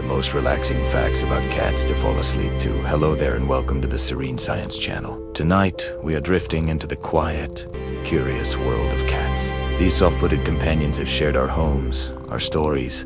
most relaxing facts about cats to fall asleep to. Hello there and welcome to the Serene Science Channel. Tonight, we are drifting into the quiet, curious world of cats. These soft-footed companions have shared our homes, our stories,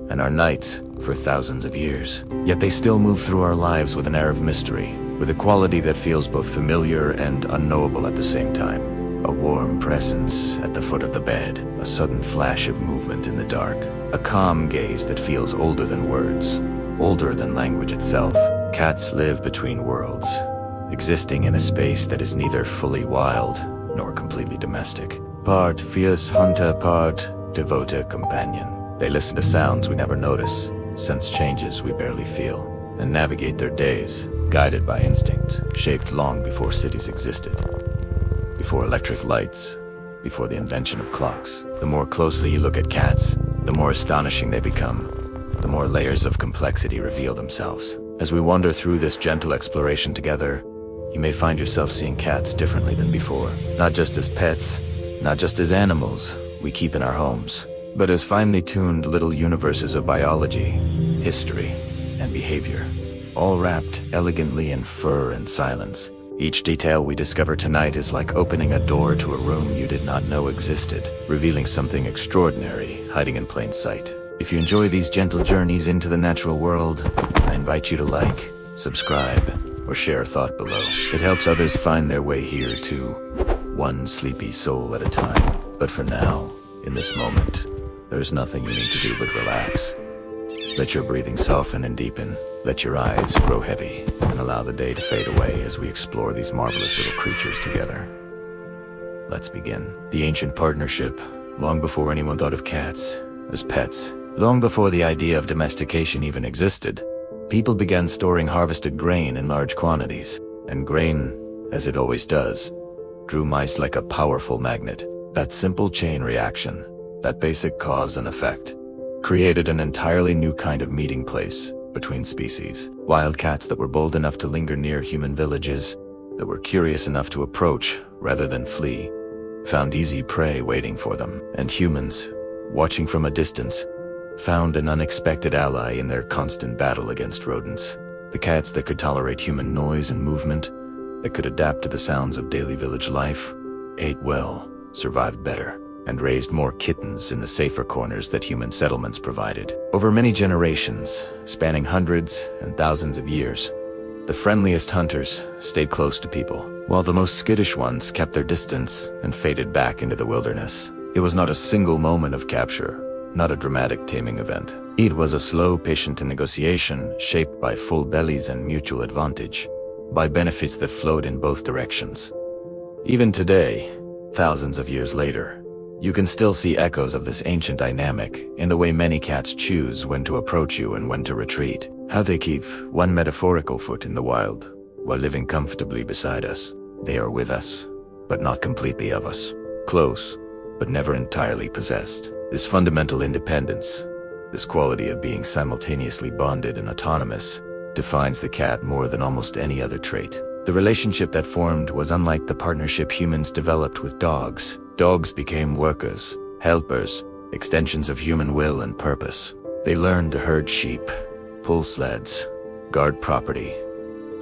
and our nights for thousands of years. Yet they still move through our lives with an air of mystery, with a quality that feels both familiar and unknowable at the same time. A warm presence at the foot of the bed, a sudden flash of movement in the dark, a calm gaze that feels older than words, older than language itself. Cats live between worlds, existing in a space that is neither fully wild nor completely domestic. Part fierce hunter, part devoted companion. They listen to sounds we never notice, sense changes we barely feel, and navigate their days, guided by instincts shaped long before cities existed. Before electric lights, before the invention of clocks. The more closely you look at cats, the more astonishing they become, the more layers of complexity reveal themselves. As we wander through this gentle exploration together, you may find yourself seeing cats differently than before. Not just as pets, not just as animals we keep in our homes, but as finely tuned little universes of biology, history, and behavior, all wrapped elegantly in fur and silence. Each detail we discover tonight is like opening a door to a room you did not know existed, revealing something extraordinary hiding in plain sight. If you enjoy these gentle journeys into the natural world, I invite you to like, subscribe, or share a thought below. It helps others find their way here too, one sleepy soul at a time. But for now, in this moment, there's nothing you need to do but relax. Let your breathing soften and deepen. Let your eyes grow heavy and allow the day to fade away as we explore these marvelous little creatures together. Let's begin. The ancient partnership, long before anyone thought of cats as pets, long before the idea of domestication even existed, people began storing harvested grain in large quantities. And grain, as it always does, drew mice like a powerful magnet. That simple chain reaction, that basic cause and effect, created an entirely new kind of meeting place between species. Wild cats that were bold enough to linger near human villages, that were curious enough to approach rather than flee, found easy prey waiting for them. And humans, watching from a distance, found an unexpected ally in their constant battle against rodents. The cats that could tolerate human noise and movement, that could adapt to the sounds of daily village life, ate well, survived better, and raised more kittens in the safer corners that human settlements provided. Over many generations, spanning hundreds and thousands of years, the friendliest hunters stayed close to people, while the most skittish ones kept their distance and faded back into the wilderness. It was not a single moment of capture, not a dramatic taming event. It was a slow, patient negotiation shaped by full bellies and mutual advantage, by benefits that flowed in both directions. Even today, thousands of years later, you can still see echoes of this ancient dynamic in the way many cats choose when to approach you and when to retreat. How they keep one metaphorical foot in the wild while living comfortably beside us. They are with us, but not completely of us. Close, but never entirely possessed. This fundamental independence, this quality of being simultaneously bonded and autonomous, defines the cat more than almost any other trait. The relationship that formed was unlike the partnership humans developed with dogs. Dogs became workers, helpers, extensions of human will and purpose. They learned to herd sheep, pull sleds, guard property,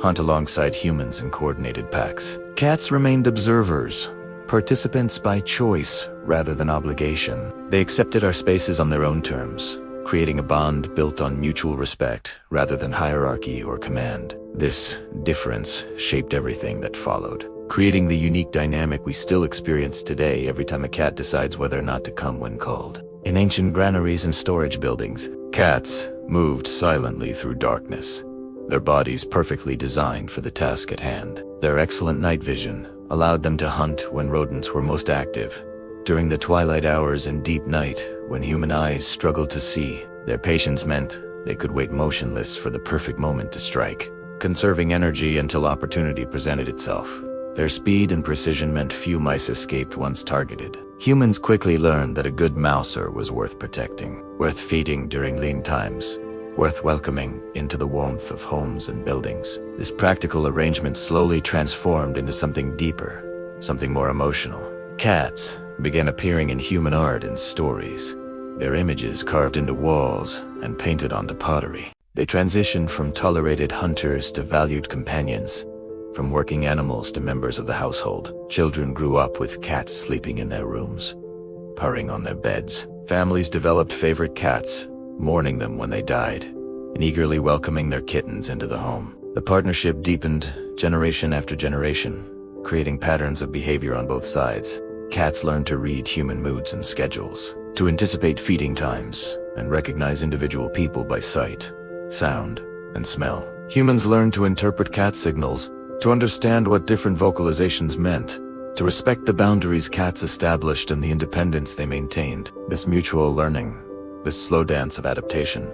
hunt alongside humans in coordinated packs. Cats remained observers, participants by choice rather than obligation. They accepted our spaces on their own terms, creating a bond built on mutual respect rather than hierarchy or command. This difference shaped everything that followed, creating the unique dynamic we still experience today every time a cat decides whether or not to come when called. In ancient granaries and storage buildings, cats moved silently through darkness, their bodies perfectly designed for the task at hand. Their excellent night vision allowed them to hunt when rodents were most active. During the twilight hours and deep night, when human eyes struggled to see, their patience meant they could wait motionless for the perfect moment to strike, conserving energy until opportunity presented itself. Their speed and precision meant few mice escaped once targeted. Humans quickly learned that a good mouser was worth protecting, worth feeding during lean times, worth welcoming into the warmth of homes and buildings. This practical arrangement slowly transformed into something deeper, something more emotional. Cats began appearing in human art and stories, their images carved into walls and painted onto pottery. They transitioned from tolerated hunters to valued companions, from working animals to members of the household. Children grew up with cats sleeping in their rooms, purring on their beds. Families developed favorite cats, mourning them when they died, and eagerly welcoming their kittens into the home. The partnership deepened generation after generation, creating patterns of behavior on both sides. Cats learned to read human moods and schedules, to anticipate feeding times, and recognize individual people by sight, sound, and smell. Humans learned to interpret cat signals, to understand what different vocalizations meant, to respect the boundaries cats established and the independence they maintained. This mutual learning, this slow dance of adaptation,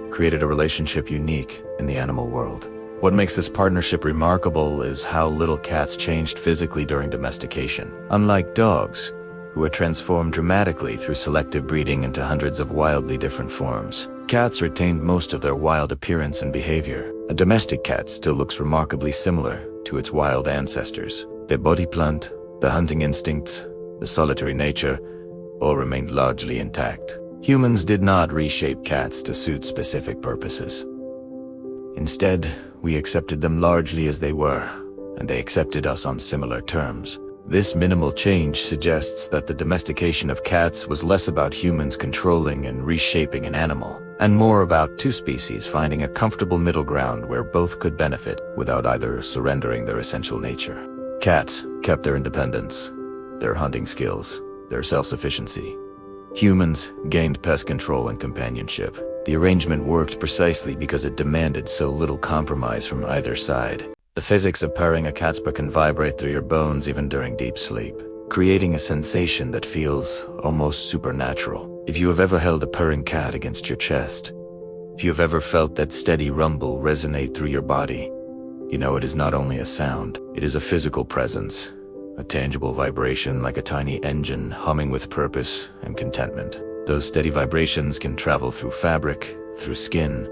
created a relationship unique in the animal world. What makes this partnership remarkable is how little cats changed physically during domestication. Unlike dogs, who were transformed dramatically through selective breeding into hundreds of wildly different forms, cats retained most of their wild appearance and behavior. A domestic cat still looks remarkably similar to its wild ancestors. Their body plan, the hunting instincts, the solitary nature, all remained largely intact. Humans did not reshape cats to suit specific purposes. Instead, we accepted them largely as they were, and they accepted us on similar terms. This minimal change suggests that the domestication of cats was less about humans controlling and reshaping an animal, and more about two species finding a comfortable middle ground where both could benefit without either surrendering their essential nature. Cats kept their independence, their hunting skills, their self-sufficiency. Humans gained pest control and companionship. The arrangement worked precisely because it demanded so little compromise from either side. The physics of purring a cat's paw can vibrate through your bones even during deep sleep, creating a sensation that feels almost supernatural. If you have ever held a purring cat against your chest, if you have ever felt that steady rumble resonate through your body, you know it is not only a sound, it is a physical presence, a tangible vibration like a tiny engine humming with purpose and contentment. Those steady vibrations can travel through fabric, through skin,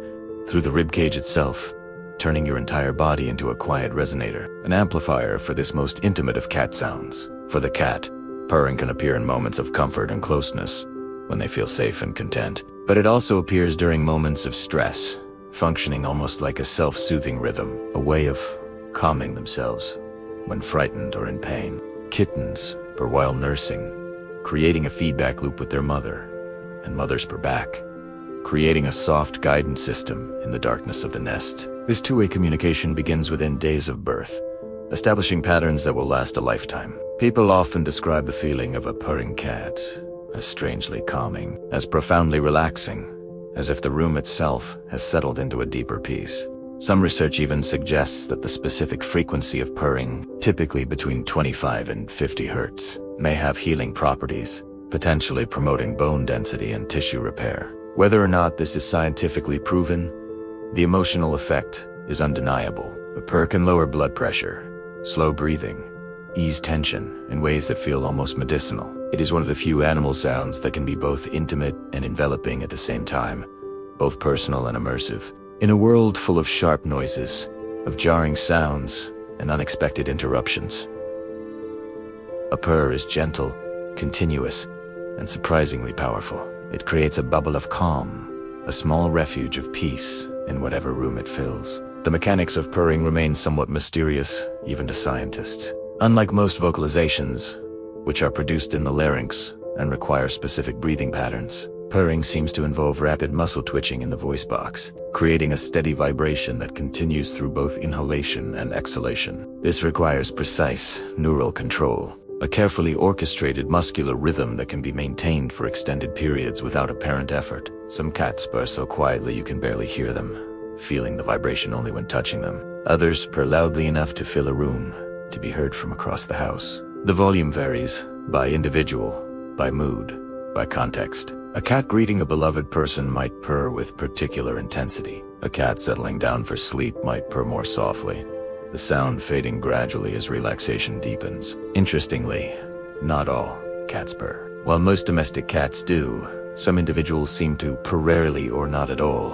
through the ribcage itself, turning your entire body into a quiet resonator, an amplifier for this most intimate of cat sounds. For the cat, purring can appear in moments of comfort and closeness, when they feel safe and content. But it also appears during moments of stress, functioning almost like a self-soothing rhythm, a way of calming themselves when frightened or in pain. Kittens purr while nursing, creating a feedback loop with their mother, and mothers purr back, creating a soft guidance system in the darkness of the nest. This two-way communication begins within days of birth, establishing patterns that will last a lifetime. People often describe the feeling of a purring cat as strangely calming, as profoundly relaxing, as if the room itself has settled into a deeper peace. Some research even suggests that the specific frequency of purring, typically between 25 and 50 hertz, may have healing properties, potentially promoting bone density and tissue repair. Whether or not this is scientifically proven, the emotional effect is undeniable. A purr can lower blood pressure, slow breathing, ease tension in ways that feel almost medicinal. It is one of the few animal sounds that can be both intimate and enveloping at the same time, both personal and immersive. In a world full of sharp noises, of jarring sounds, and unexpected interruptions, a purr is gentle, continuous, and surprisingly powerful. It creates a bubble of calm, a small refuge of peace in whatever room it fills. The mechanics of purring remain somewhat mysterious, even to scientists. Unlike most vocalizations, which are produced in the larynx and require specific breathing patterns, purring seems to involve rapid muscle twitching in the voice box, creating a steady vibration that continues through both inhalation and exhalation. This requires precise neural control, a carefully orchestrated muscular rhythm that can be maintained for extended periods without apparent effort. Some cats purr so quietly you can barely hear them, feeling the vibration only when touching them. Others purr loudly enough to fill a room, to be heard from across the house. The volume varies by individual, by mood, by context. A cat greeting a beloved person might purr with particular intensity. A cat settling down for sleep might purr more softly, the sound fading gradually as relaxation deepens. Interestingly, not all cats purr. While most domestic cats do, some individuals seem to purr rarely or not at all,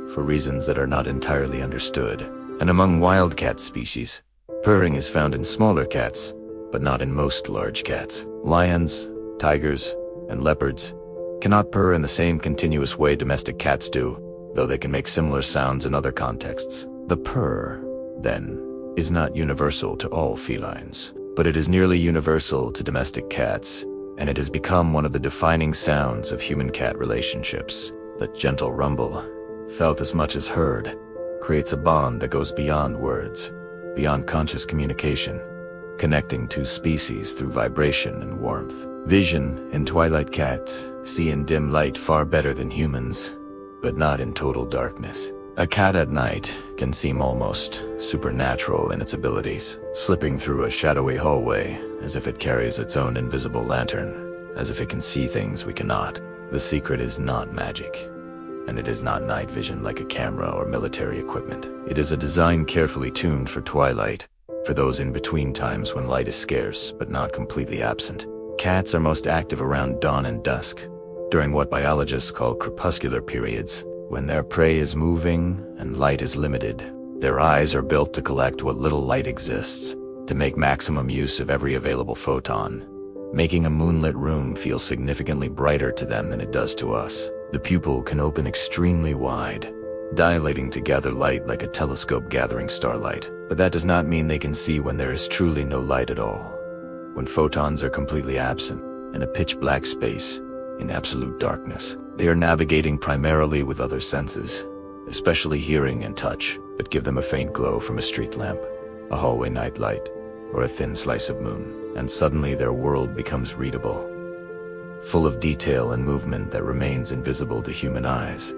for reasons that are not entirely understood. And among wild cat species, purring is found in smaller cats, but not in most large cats. Lions, tigers, and leopards cannot purr in the same continuous way domestic cats do, though they can make similar sounds in other contexts. The purr, then, is not universal to all felines, but it is nearly universal to domestic cats, and it has become one of the defining sounds of human-cat relationships. That gentle rumble, felt as much as heard, creates a bond that goes beyond words, beyond conscious communication, connecting two species through vibration and warmth. Vision in twilight cats see in dim light far better than humans, but not in total darkness. A cat at night can seem almost supernatural in its abilities, slipping through a shadowy hallway as if it carries its own invisible lantern, as if it can see things we cannot. The secret is not magic, and it is not night vision like a camera or military equipment. It is a design carefully tuned for twilight, for those in-between times when light is scarce but not completely absent. Cats are most active around dawn and dusk, during what biologists call crepuscular periods, when their prey is moving and light is limited. Their eyes are built to collect what little light exists, to make maximum use of every available photon, making a moonlit room feel significantly brighter to them than it does to us. The pupil can open extremely wide, dilating to gather light like a telescope gathering starlight. But that does not mean they can see when there is truly no light at all. When photons are completely absent, in a pitch-black space, in absolute darkness, they are navigating primarily with other senses, especially hearing and touch, but give them a faint glow from a street lamp, a hallway night light, or a thin slice of moon, and suddenly their world becomes readable, full of detail and movement that remains invisible to human eyes.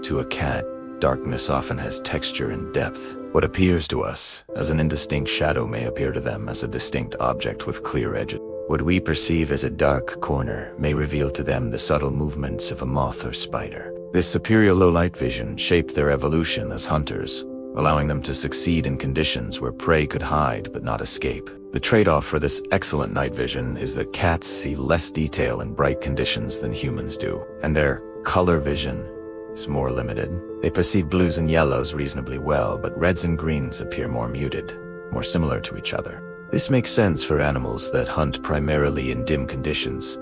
To a cat, darkness often has texture and depth. What appears to us as an indistinct shadow may appear to them as a distinct object with clear edges. What we perceive as a dark corner may reveal to them the subtle movements of a moth or spider. This superior low-light vision shaped their evolution as hunters, allowing them to succeed in conditions where prey could hide but not escape. The trade-off for this excellent night vision is that cats see less detail in bright conditions than humans do, and their color vision is more limited. They perceive blues and yellows reasonably well, but reds and greens appear more muted, more similar to each other. This makes sense for animals that hunt primarily in dim conditions,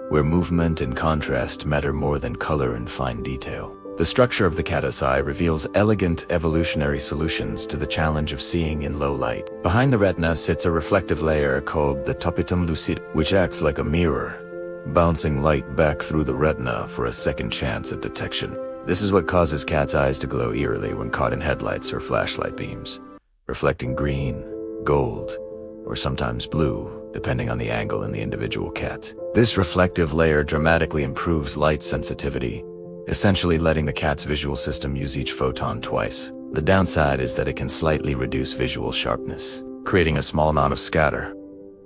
where movement and contrast matter more than color and fine detail. The structure of the cat's eye reveals elegant evolutionary solutions to the challenge of seeing in low light. Behind the retina sits a reflective layer called the tapetum lucidum, which acts like a mirror, bouncing light back through the retina for a second chance at detection. This is what causes cats' eyes to glow eerily when caught in headlights or flashlight beams, reflecting green, gold, or sometimes blue, depending on the angle in the individual cat. This reflective layer dramatically improves light sensitivity, essentially letting the cat's visual system use each photon twice. The downside is that it can slightly reduce visual sharpness, creating a small amount of scatter.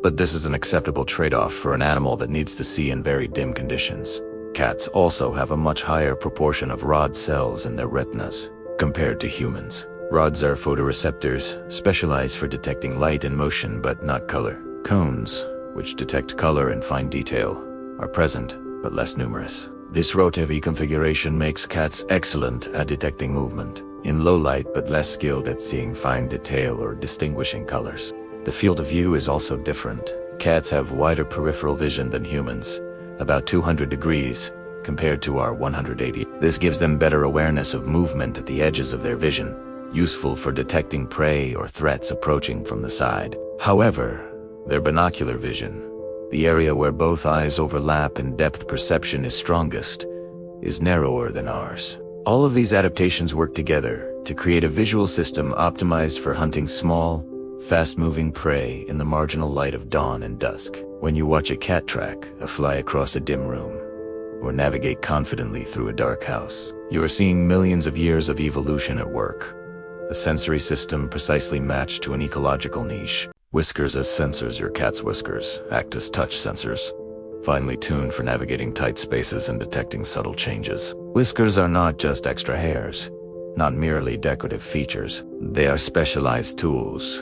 But this is an acceptable trade-off for an animal that needs to see in very dim conditions. Cats also have a much higher proportion of rod cells in their retinas compared to humans. Rods are photoreceptors, specialized for detecting light and motion but not color. Cones, which detect color and fine detail, are present but less numerous. This rotavy configuration makes cats excellent at detecting movement, in low light but less skilled at seeing fine detail or distinguishing colors. The field of view is also different. Cats have wider peripheral vision than humans, about 200 degrees, compared to our 180. This gives them better awareness of movement at the edges of their vision, useful for detecting prey or threats approaching from the side. However, their binocular vision, the area where both eyes overlap and depth perception is strongest, is narrower than ours. All of these adaptations work together to create a visual system optimized for hunting small, fast-moving prey in the marginal light of dawn and dusk. When you watch a cat track a fly across a dim room, or navigate confidently through a dark house, you are seeing millions of years of evolution at work. The sensory system precisely matched to an ecological niche. Whiskers as sensors. Your cat's whiskers act as touch sensors, finely tuned for navigating tight spaces and detecting subtle changes. Whiskers are not just extra hairs, not merely decorative features. They are specialized tools,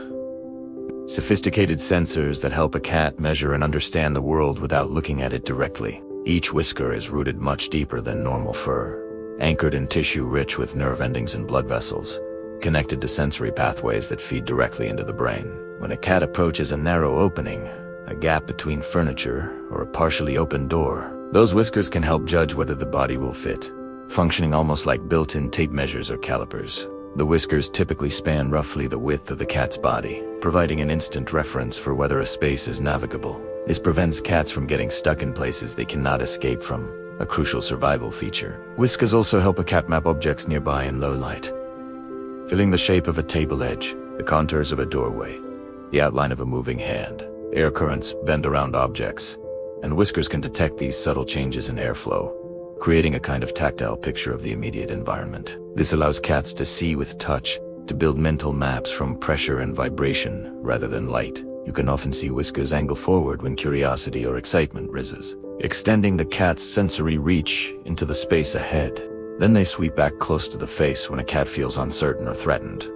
sophisticated sensors that help a cat measure and understand the world without looking at it directly. Each whisker is rooted much deeper than normal fur, anchored in tissue rich with nerve endings and blood vessels, connected to sensory pathways that feed directly into the brain. When a cat approaches a narrow opening, a gap between furniture, or a partially open door, those whiskers can help judge whether the body will fit, functioning almost like built-in tape measures or calipers. The whiskers typically span roughly the width of the cat's body, providing an instant reference for whether a space is navigable. This prevents cats from getting stuck in places they cannot escape from, a crucial survival feature. Whiskers also help a cat map objects nearby in low light, filling the shape of a table edge, the contours of a doorway, the outline of a moving hand. Air currents bend around objects, and whiskers can detect these subtle changes in airflow, creating a kind of tactile picture of the immediate environment. This allows cats to see with touch, to build mental maps from pressure and vibration rather than light. You can often see whiskers angle forward when curiosity or excitement rises, extending the cat's sensory reach into the space ahead. Then they sweep back close to the face when a cat feels uncertain or threatened,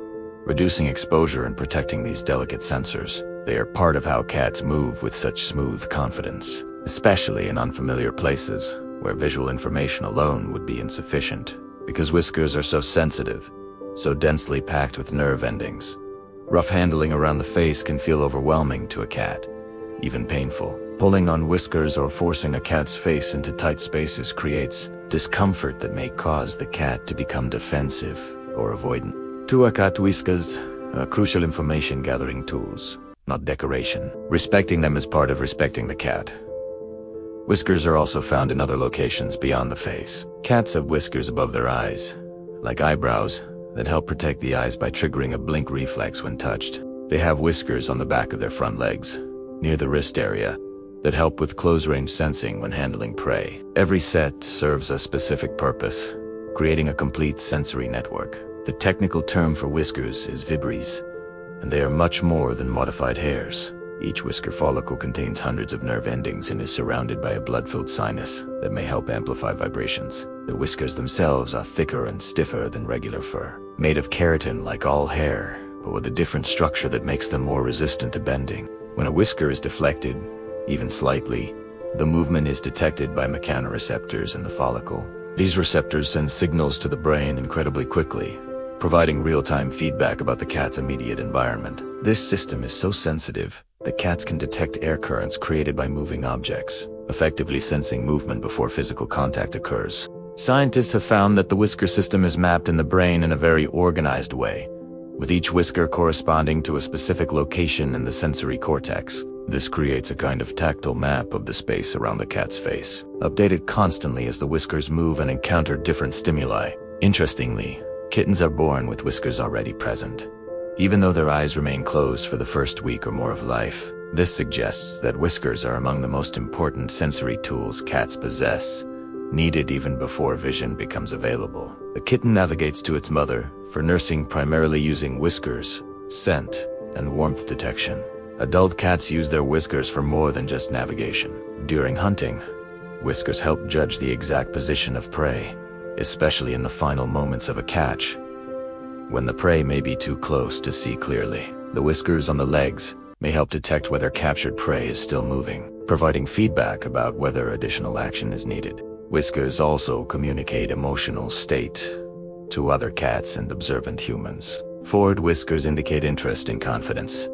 reducing exposure and protecting these delicate sensors. They are part of how cats move with such smooth confidence, especially in unfamiliar places where visual information alone would be insufficient. Because whiskers are so sensitive, so densely packed with nerve endings, rough handling around the face can feel overwhelming to a cat, even painful. Pulling on whiskers or forcing a cat's face into tight spaces creates discomfort that may cause the cat to become defensive or avoidant. To a cat, whiskers are crucial information gathering tools, not decoration. Respecting them is part of respecting the cat. Whiskers are also found in other locations beyond the face. Cats have whiskers above their eyes, like eyebrows, that help protect the eyes by triggering a blink reflex when touched. They have whiskers on the back of their front legs, near the wrist area, that help with close-range sensing when handling prey. Every set serves a specific purpose, creating a complete sensory network. The technical term for whiskers is vibries, and they are much more than modified hairs. Each whisker follicle contains hundreds of nerve endings and is surrounded by a blood-filled sinus that may help amplify vibrations. The whiskers themselves are thicker and stiffer than regular fur, made of keratin like all hair, but with a different structure that makes them more resistant to bending. When a whisker is deflected, even slightly, the movement is detected by mechanoreceptors in the follicle. These receptors send signals to the brain incredibly quickly, providing real-time feedback about the cat's immediate environment. This system is so sensitive that cats can detect air currents created by moving objects, effectively sensing movement before physical contact occurs. Scientists have found that the whisker system is mapped in the brain in a very organized way, with each whisker corresponding to a specific location in the sensory cortex. This creates a kind of tactile map of the space around the cat's face, updated constantly as the whiskers move and encounter different stimuli. Interestingly, kittens are born with whiskers already present, even though their eyes remain closed for the first week or more of life. This suggests that whiskers are among the most important sensory tools cats possess, needed even before vision becomes available. The kitten navigates to its mother for nursing primarily using whiskers, scent, and warmth detection. Adult cats use their whiskers for more than just navigation. During hunting, whiskers help judge the exact position of prey, especially in the final moments of a catch, when the prey may be too close to see clearly. The whiskers on the legs may help detect whether captured prey is still moving, providing feedback about whether additional action is needed. Whiskers also communicate emotional state to other cats and observant humans. Forward whiskers indicate interest and confidence.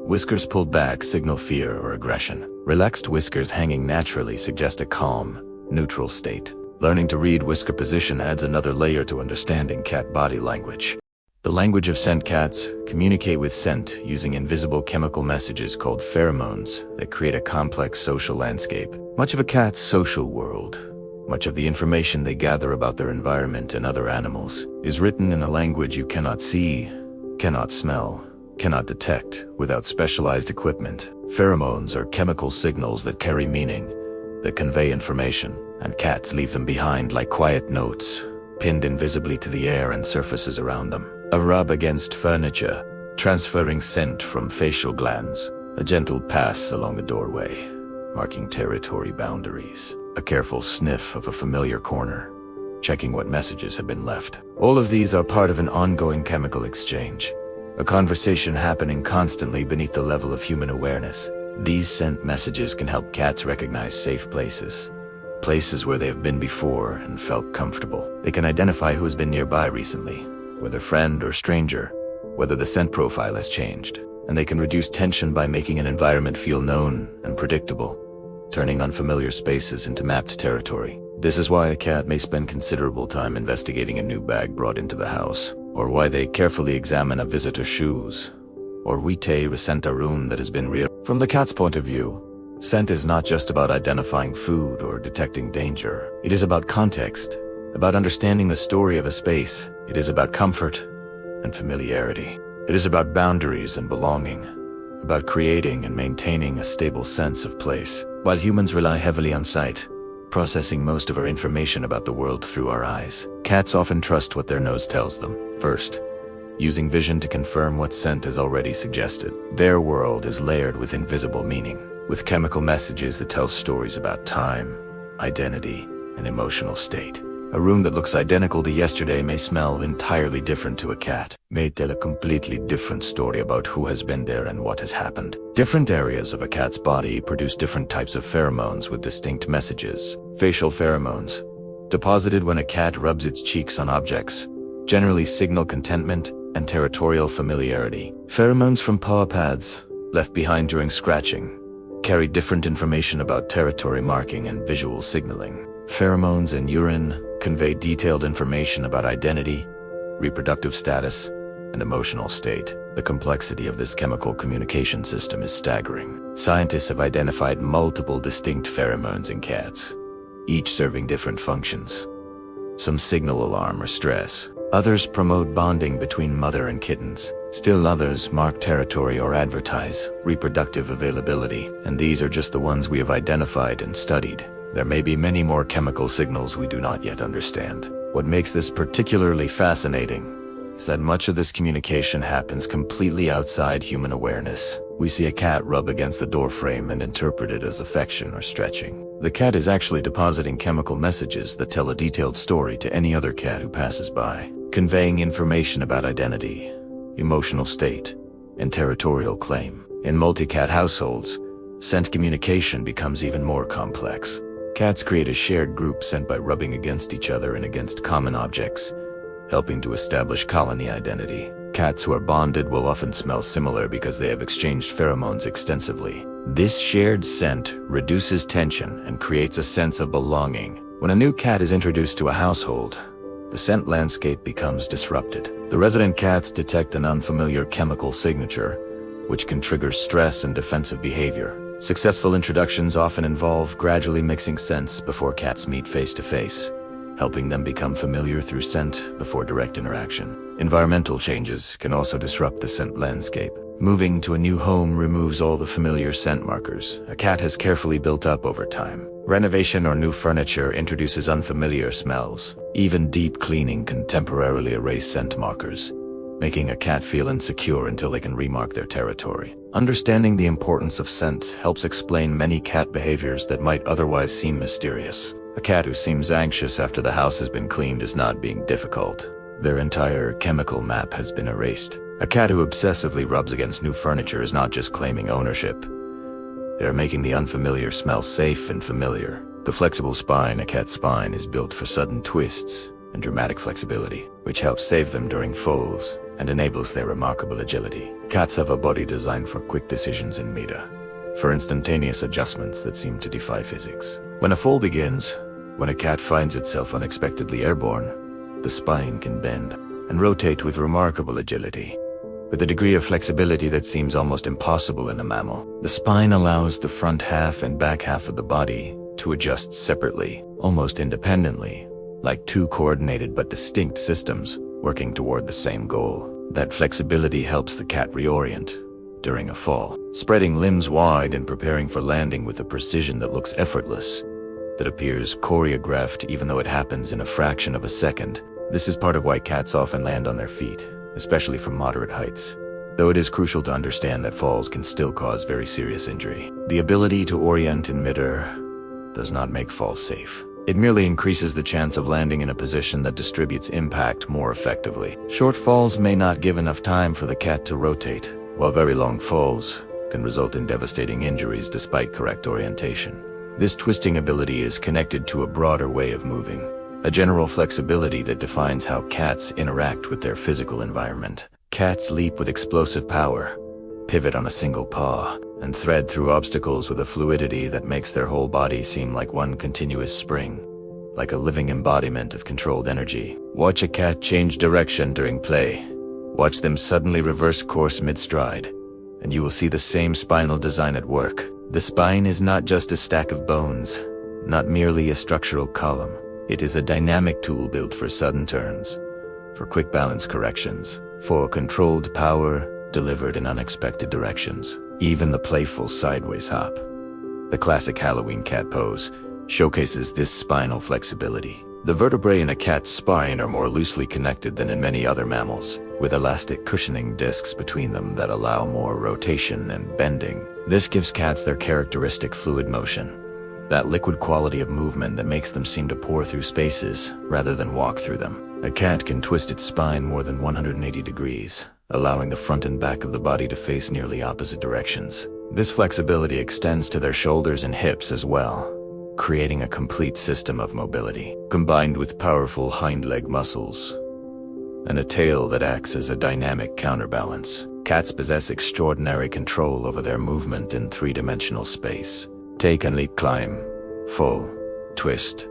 Whiskers pulled back signal fear or aggression. Relaxed whiskers hanging naturally suggest a calm, neutral state. Learning to read whisker position adds another layer to understanding cat body language. The language of scent. Cats communicate with scent using invisible chemical messages called pheromones that create a complex social landscape. Much of a cat's social world, much of the information they gather about their environment and other animals, is written in a language you cannot see, cannot smell, cannot detect without specialized equipment. Pheromones are chemical signals that carry meaning, that convey information, and cats leave them behind like quiet notes, pinned invisibly to the air and surfaces around them. A rub against furniture, transferring scent from facial glands. A gentle pass along the doorway, marking territory boundaries. A careful sniff of a familiar corner, checking what messages have been left. All of these are part of an ongoing chemical exchange, a conversation happening constantly beneath the level of human awareness. These scent messages can help cats recognize safe places, places where they have been before and felt comfortable. They can identify who has been nearby recently, whether friend or stranger, whether the scent profile has changed, and they can reduce tension by making an environment feel known and predictable, turning unfamiliar spaces into mapped territory. This is why a cat may spend considerable time investigating a new bag brought into the house, or why they carefully examine a visitor's shoes, or wite resent a room that has been rearranged. From the cat's point of view, scent is not just about identifying food or detecting danger. It is about context, about understanding the story of a space. It is about comfort and familiarity. It is about boundaries and belonging, about creating and maintaining a stable sense of place. While humans rely heavily on sight, processing most of our information about the world through our eyes, cats often trust what their nose tells them. First, using vision to confirm what scent has already suggested. Their world is layered with invisible meaning, with chemical messages that tell stories about time, identity, and emotional state. A room that looks identical to yesterday may smell entirely different to a cat, may tell a completely different story about who has been there and what has happened. Different areas of a cat's body produce different types of pheromones with distinct messages. Facial pheromones, deposited when a cat rubs its cheeks on objects, generally signal contentment and territorial familiarity. Pheromones from paw pads, left behind during scratching, carry different information about territory marking and visual signaling. Pheromones in urine convey detailed information about identity, reproductive status, and emotional state. The complexity of this chemical communication system is staggering. Scientists have identified multiple distinct pheromones in cats, each serving different functions. Some signal alarm or stress. Others promote bonding between mother and kittens. Still others mark territory or advertise reproductive availability. And these are just the ones we have identified and studied. There may be many more chemical signals we do not yet understand. What makes this particularly fascinating is that much of this communication happens completely outside human awareness. We see a cat rub against the doorframe and interpret it as affection or stretching. The cat is actually depositing chemical messages that tell a detailed story to any other cat who passes by, conveying information about identity, emotional state, and territorial claim. In multi-cat households, scent communication becomes even more complex. Cats create a shared group scent by rubbing against each other and against common objects, helping to establish colony identity. Cats who are bonded will often smell similar because they have exchanged pheromones extensively. This shared scent reduces tension and creates a sense of belonging. When a new cat is introduced to a household, the scent landscape becomes disrupted. The resident cats detect an unfamiliar chemical signature, which can trigger stress and defensive behavior. Successful introductions often involve gradually mixing scents before cats meet face to face, helping them become familiar through scent before direct interaction. Environmental changes can also disrupt the scent landscape. Moving to a new home removes all the familiar scent markers a cat has carefully built up over time. Renovation or new furniture introduces unfamiliar smells. Even deep cleaning can temporarily erase scent markers, making a cat feel insecure until they can remark their territory. Understanding the importance of scent helps explain many cat behaviors that might otherwise seem mysterious. A cat who seems anxious after the house has been cleaned is not being difficult. Their entire chemical map has been erased. A cat who obsessively rubs against new furniture is not just claiming ownership. They are making the unfamiliar smell safe and familiar. The flexible spine, a cat's spine, is built for sudden twists and dramatic flexibility, which helps save them during falls and enables their remarkable agility. Cats have a body designed for quick decisions in meta, for instantaneous adjustments that seem to defy physics. When a fall begins, when a cat finds itself unexpectedly airborne, the spine can bend and rotate with remarkable agility. With a degree of flexibility that seems almost impossible in a mammal, the spine allows the front half and back half of the body to adjust separately, almost independently, like two coordinated but distinct systems working toward the same goal. That flexibility helps the cat reorient during a fall, spreading limbs wide and preparing for landing with a precision that looks effortless, that appears choreographed even though it happens in a fraction of a second. This is part of why cats often land on their feet, especially from moderate heights, though it is crucial to understand that falls can still cause very serious injury. The ability to orient in midair does not make falls safe. It merely increases the chance of landing in a position that distributes impact more effectively. Short falls may not give enough time for the cat to rotate, while very long falls can result in devastating injuries despite correct orientation. This twisting ability is connected to a broader way of moving, a general flexibility that defines how cats interact with their physical environment. Cats leap with explosive power, pivot on a single paw, and thread through obstacles with a fluidity that makes their whole body seem like one continuous spring, like a living embodiment of controlled energy. Watch a cat change direction during play. Watch them suddenly reverse course mid-stride, and you will see the same spinal design at work. The spine is not just a stack of bones, not merely a structural column. It is a dynamic tool built for sudden turns, for quick balance corrections, for controlled power delivered in unexpected directions, even the playful sideways hop. The classic Halloween cat pose showcases this spinal flexibility. The vertebrae in a cat's spine are more loosely connected than in many other mammals, with elastic cushioning discs between them that allow more rotation and bending. This gives cats their characteristic fluid motion, that liquid quality of movement that makes them seem to pour through spaces rather than walk through them. A cat can twist its spine more than 180 degrees, allowing the front and back of the body to face nearly opposite directions. This flexibility extends to their shoulders and hips as well, creating a complete system of mobility, combined with powerful hind leg muscles and a tail that acts as a dynamic counterbalance. Cats possess extraordinary control over their movement in three-dimensional space. Take and leap, climb, fall, twist,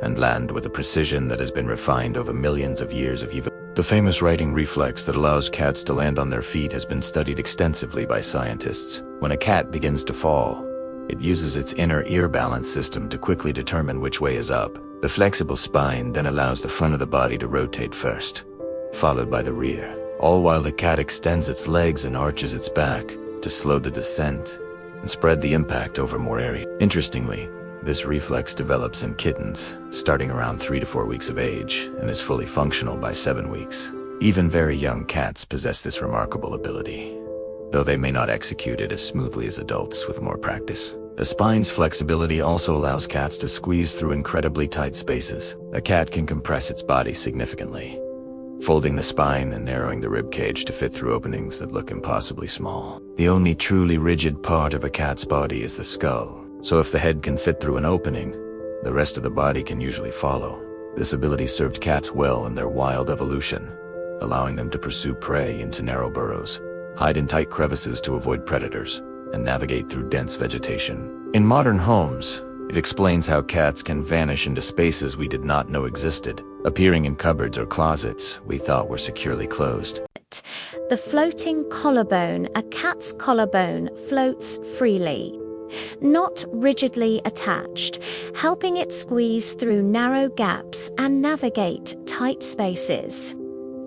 and land with a precision that has been refined over millions of years of evolution. The famous riding reflex that allows cats to land on their feet has been studied extensively by scientists. When a cat begins to fall, it uses its inner ear balance system to quickly determine which way is up. The flexible spine then allows the front of the body to rotate first, followed by the rear, all while the cat extends its legs and arches its back to slow the descent and spread the impact over more area. Interestingly, this reflex develops in kittens starting around 3 to 4 weeks of age and is fully functional by 7 weeks. Even very young cats possess this remarkable ability, though they may not execute it as smoothly as adults with more practice. The spine's flexibility also allows cats to squeeze through incredibly tight spaces. A cat can compress its body significantly, folding the spine and narrowing the rib cage to fit through openings that look impossibly small. The only truly rigid part of a cat's body is the skull, so if the head can fit through an opening, the rest of the body can usually follow. This ability served cats well in their wild evolution, allowing them to pursue prey into narrow burrows, hide in tight crevices to avoid predators, and navigate through dense vegetation. In modern homes, it explains how cats can vanish into spaces we did not know existed, appearing in cupboards or closets we thought were securely closed. The floating collarbone. A cat's collarbone floats freely, not rigidly attached, helping it squeeze through narrow gaps and navigate tight spaces.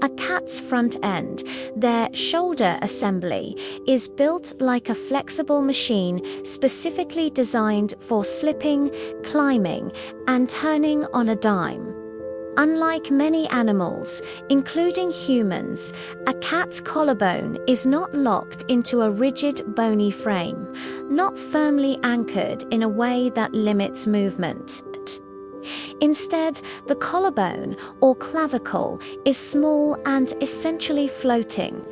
A cat's front end, their shoulder assembly, is built like a flexible machine specifically designed for slipping, climbing, and turning on a dime. Unlike many animals, including humans, a cat's collarbone is not locked into a rigid bony frame, not firmly anchored in a way that limits movement. Instead, the collarbone, or clavicle, is small and essentially floating,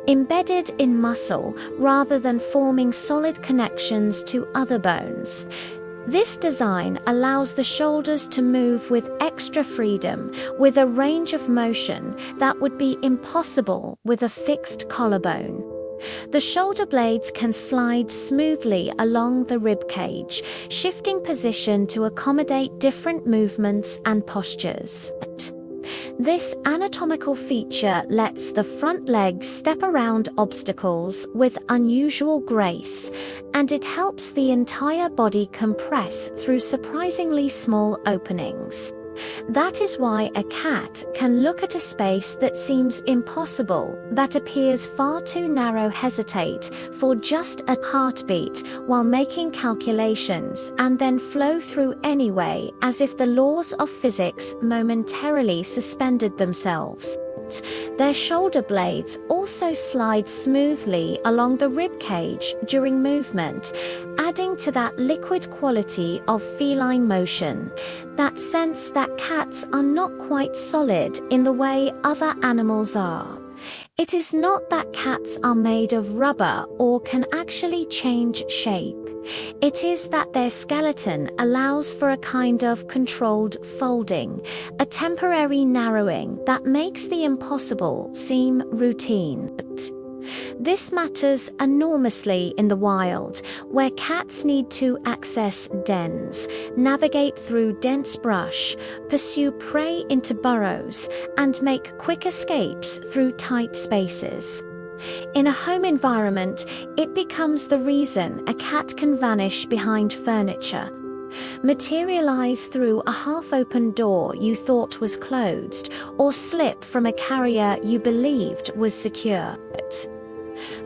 embedded in muscle rather than forming solid connections to other bones. This design allows the shoulders to move with extra freedom, with a range of motion that would be impossible with a fixed collarbone. The shoulder blades can slide smoothly along the rib cage, shifting position to accommodate different movements and postures. This anatomical feature lets the front legs step around obstacles with unusual grace, and it helps the entire body compress through surprisingly small openings. That is why a cat can look at a space that seems impossible, that appears far too narrow, hesitate for just a heartbeat while making calculations, and then flow through anyway, as if the laws of physics momentarily suspended themselves. Their shoulder blades also slide smoothly along the rib cage during movement, adding to that liquid quality of feline motion, that sense that cats are not quite solid in the way other animals are. It is not that cats are made of rubber or can actually change shape. It is that their skeleton allows for a kind of controlled folding, a temporary narrowing that makes the impossible seem routine. This matters enormously in the wild, where cats need to access dens, navigate through dense brush, pursue prey into burrows, and make quick escapes through tight spaces. In a home environment, it becomes the reason a cat can vanish behind furniture, materialize through a half-open door you thought was closed, or slip from a carrier you believed was secure.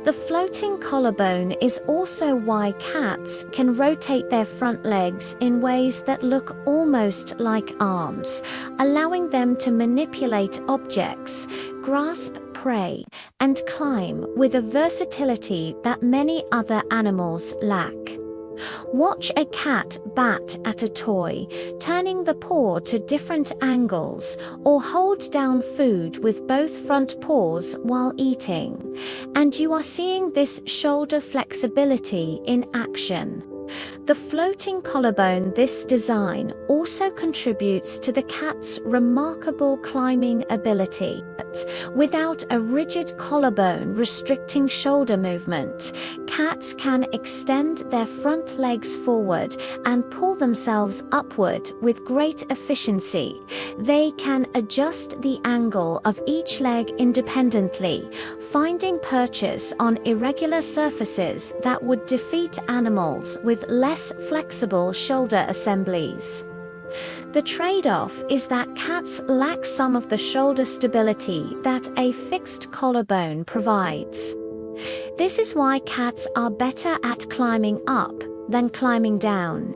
The floating collarbone is also why cats can rotate their front legs in ways that look almost like arms, allowing them to manipulate objects, grasp prey, and climb with a versatility that many other animals lack. Watch a cat bat at a toy, turning the paw to different angles, or hold down food with both front paws while eating, and you are seeing this shoulder flexibility in action. The floating collarbone, this design, also contributes to the cat's remarkable climbing ability. Without a rigid collarbone restricting shoulder movement, cats can extend their front legs forward and pull themselves upward with great efficiency. They can adjust the angle of each leg independently, finding purchase on irregular surfaces that would defeat animals with less flexible shoulder assemblies. The trade-off is that cats lack some of the shoulder stability that a fixed collarbone provides. This is why cats are better at climbing up than climbing down.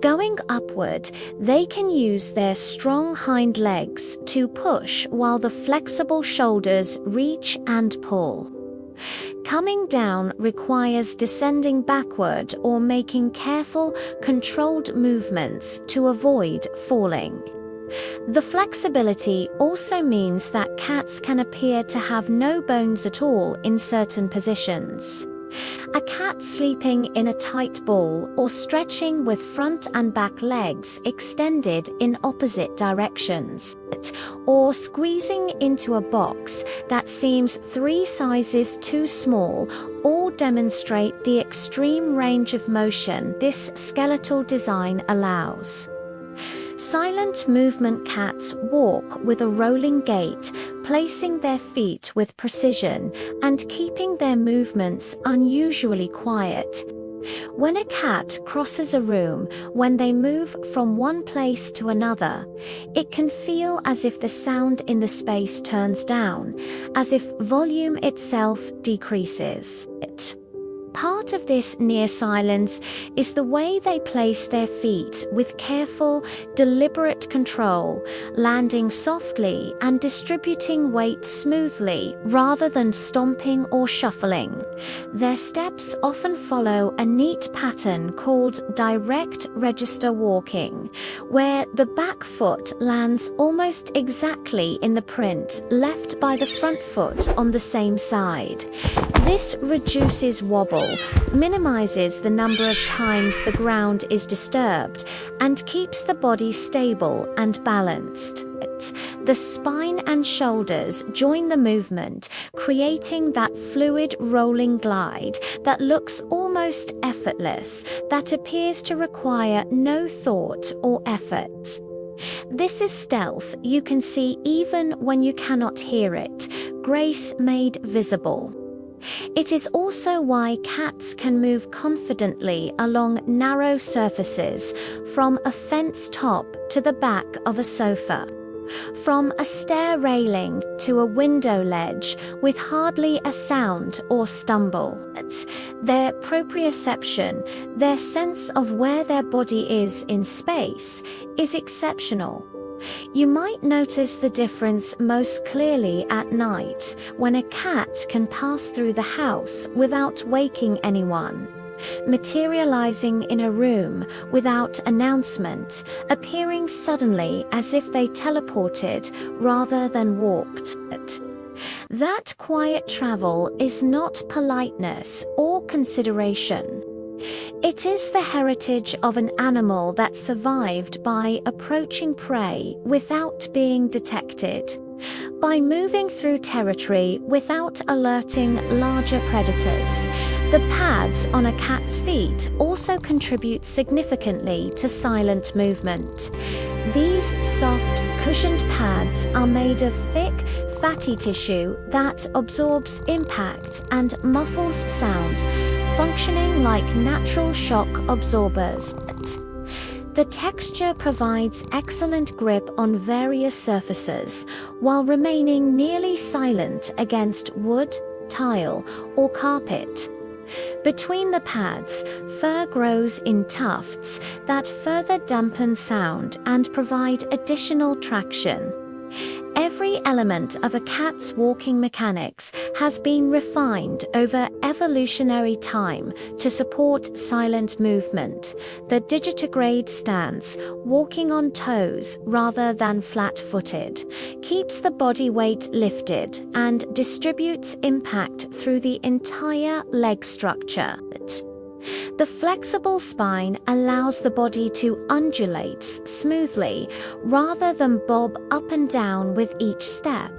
Going upward, they can use their strong hind legs to push while the flexible shoulders reach and pull. Coming down requires descending backward or making careful, controlled movements to avoid falling. The flexibility also means that cats can appear to have no bones at all in certain positions. A cat sleeping in a tight ball or stretching with front and back legs extended in opposite directions, or squeezing into a box that seems 3 sizes too small, all demonstrate the extreme range of motion this skeletal design allows. Silent movement cats walk with a rolling gait, placing their feet with precision and keeping their movements unusually quiet. When a cat crosses a room, when they move from one place to another, it can feel as if the sound in the space turns down, as if volume itself decreases. Part of this near silence is the way they place their feet with careful, deliberate control, landing softly and distributing weight smoothly rather than stomping or shuffling. Their steps often follow a neat pattern called direct register walking, where the back foot lands almost exactly in the print left by the front foot on the same side. This reduces wobble, minimizes the number of times the ground is disturbed, and keeps the body stable and balanced. The spine and shoulders join the movement, creating that fluid rolling glide that looks almost effortless, that appears to require no thought or effort. This is stealth you can see even when you cannot hear it, grace made visible. It is also why cats can move confidently along narrow surfaces, from a fence top to the back of a sofa, from a stair railing to a window ledge with hardly a sound or stumble. Their proprioception, their sense of where their body is in space, is exceptional. You might notice the difference most clearly at night, when a cat can pass through the house without waking anyone, materializing in a room without announcement, appearing suddenly as if they teleported rather than walked. That quiet travel is not politeness or consideration. It is the heritage of an animal that survived by approaching prey without being detected. By moving through territory without alerting larger predators, the pads on a cat's feet also contribute significantly to silent movement. These soft, cushioned pads are made of thick, fatty tissue that absorbs impact and muffles sound, functioning like natural shock absorbers. The texture provides excellent grip on various surfaces, while remaining nearly silent against wood, tile, or carpet. Between the pads, fur grows in tufts that further dampen sound and provide additional traction. Every element of a cat's walking mechanics has been refined over evolutionary time to support silent movement. The digitigrade stance, walking on toes rather than flat-footed, keeps the body weight lifted and distributes impact through the entire leg structure. The flexible spine allows the body to undulate smoothly rather than bob up and down with each step.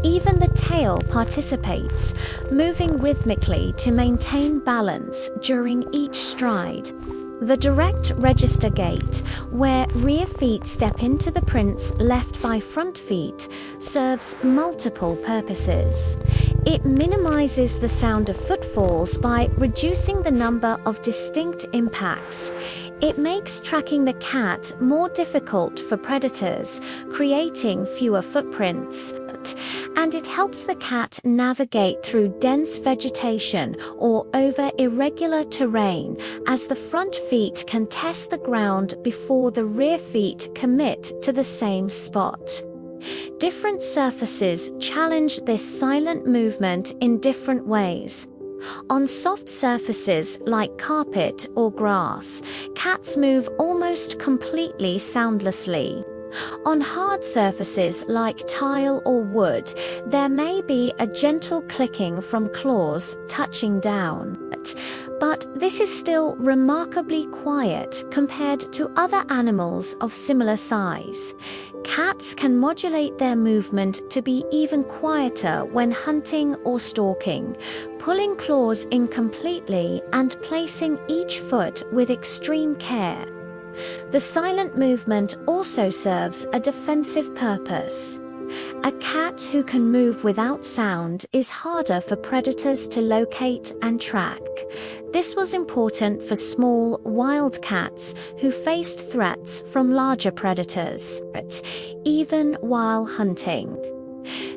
Even the tail participates, moving rhythmically to maintain balance during each stride. The direct register gait, where rear feet step into the prints left by front feet, serves multiple purposes. It minimizes the sound of footfalls by reducing the number of distinct impacts. It makes tracking the cat more difficult for predators, creating fewer footprints. And it helps the cat navigate through dense vegetation or over irregular terrain, as the front feet can test the ground before the rear feet commit to the same spot. Different surfaces challenge this silent movement in different ways. On soft surfaces like carpet or grass, cats move almost completely soundlessly. On hard surfaces like tile or wood, there may be a gentle clicking from claws touching down. But this is still remarkably quiet compared to other animals of similar size. Cats can modulate their movement to be even quieter when hunting or stalking, pulling claws in completely and placing each foot with extreme care. The silent movement also serves a defensive purpose. A cat who can move without sound is harder for predators to locate and track. This was important for small, wild cats who faced threats from larger predators, even while hunting.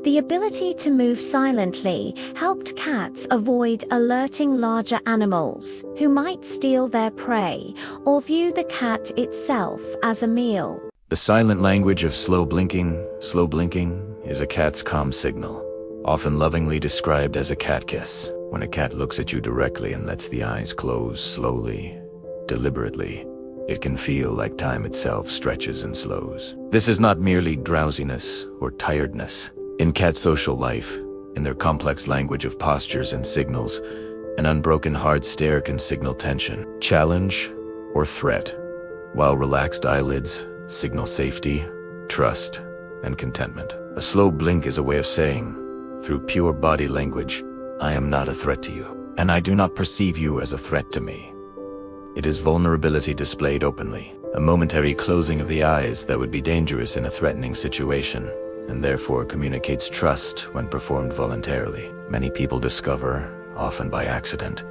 The ability to move silently helped cats avoid alerting larger animals, who might steal their prey or view the cat itself as a meal. The silent language of slow blinking is a cat's calm signal, often lovingly described as a cat kiss. When a cat looks at you directly and lets the eyes close slowly, deliberately, it can feel like time itself stretches and slows. This is not merely drowsiness or tiredness. In cat social life, in their complex language of postures and signals, an unbroken hard stare can signal tension, challenge, or threat, while relaxed eyelids signal safety, trust, and contentment. A slow blink is a way of saying, through pure body language, I am not a threat to you, and I do not perceive you as a threat to me. It is vulnerability displayed openly, a momentary closing of the eyes that would be dangerous in a threatening situation, and therefore communicates trust when performed voluntarily. Many people discover, often by accident,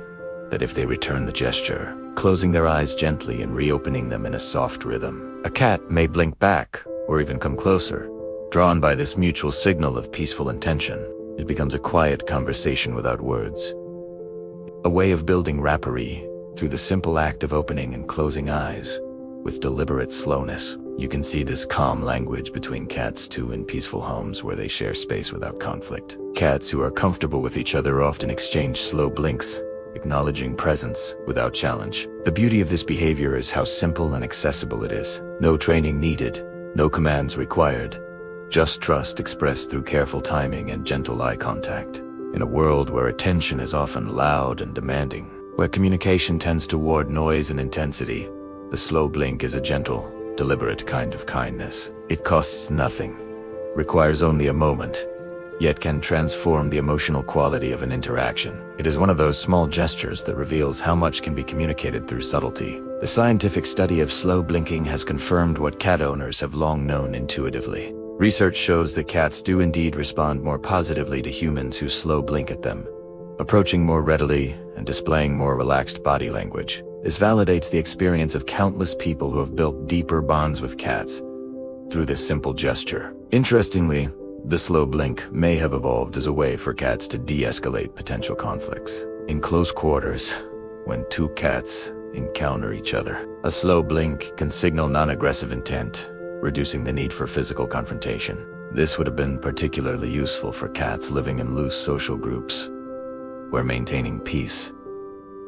that if they return the gesture, closing their eyes gently and reopening them in a soft rhythm, a cat may blink back or even come closer. Drawn by this mutual signal of peaceful intention, it becomes a quiet conversation without words. A way of building rapport through the simple act of opening and closing eyes with deliberate slowness. You can see this calm language between cats too in peaceful homes where they share space without conflict. Cats who are comfortable with each other often exchange slow blinks, acknowledging presence without challenge. The beauty of this behavior is how simple and accessible it is. No training needed, no commands required, just trust expressed through careful timing and gentle eye contact. In a world where attention is often loud and demanding, where communication tends toward noise and intensity, the slow blink is a gentle, deliberate kind of kindness. It costs nothing, requires only a moment, yet can transform the emotional quality of an interaction. It is one of those small gestures that reveals how much can be communicated through subtlety. The scientific study of slow blinking has confirmed what cat owners have long known intuitively. Research shows that cats do indeed respond more positively to humans who slow blink at them, approaching more readily and displaying more relaxed body language. This validates the experience of countless people who have built deeper bonds with cats through this simple gesture. Interestingly, the slow blink may have evolved as a way for cats to de-escalate potential conflicts. In close quarters, when two cats encounter each other, a slow blink can signal non-aggressive intent, reducing the need for physical confrontation. This would have been particularly useful for cats living in loose social groups, where maintaining peace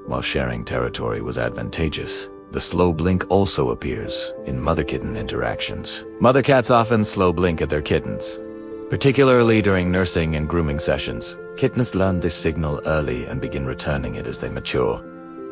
while sharing territory was advantageous. The slow blink also appears in mother-kitten interactions. Mother cats often slow blink at their kittens, particularly during nursing and grooming sessions. Kittens learn this signal early and begin returning it as they mature,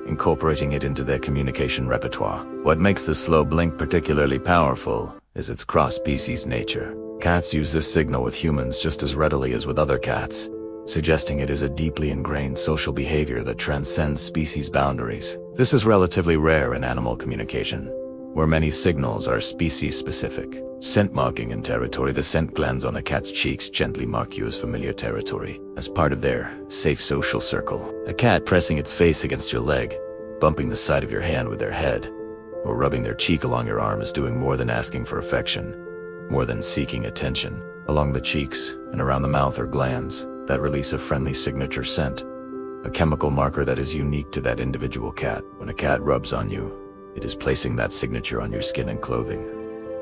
incorporating it into their communication repertoire. What makes the slow blink particularly powerful is its cross-species nature. Cats use this signal with humans just as readily as with other cats, suggesting it is a deeply ingrained social behavior that transcends species boundaries. This is relatively rare in animal communication, where many signals are species-specific. Scent marking in territory. The scent glands on a cat's cheeks gently mark you as familiar territory, as part of their safe social circle. A cat pressing its face against your leg, bumping the side of your hand with their head, or rubbing their cheek along your arm is doing more than asking for affection, more than seeking attention. Along the cheeks and around the mouth are glands that release a friendly signature scent, a chemical marker that is unique to that individual cat. When a cat rubs on you, it is placing that signature on your skin and clothing,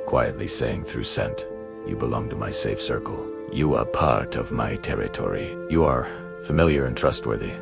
quietly saying through scent, "You belong to my safe circle. You are part of my territory. You are familiar and trustworthy."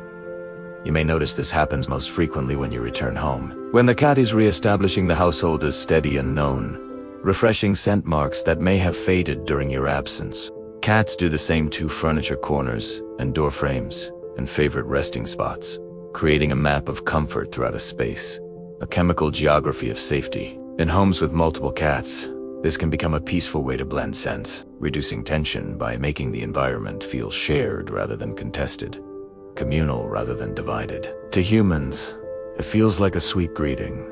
You may notice this happens most frequently when you return home, when the cat is re-establishing the household as steady and known, refreshing scent marks that may have faded during your absence. Cats do the same to furniture corners and door frames and favorite resting spots, creating a map of comfort throughout a space, a chemical geography of safety. In homes with multiple cats, this can become a peaceful way to blend scents, reducing tension by making the environment feel shared rather than contested, communal rather than divided. To humans, it feels like a sweet greeting,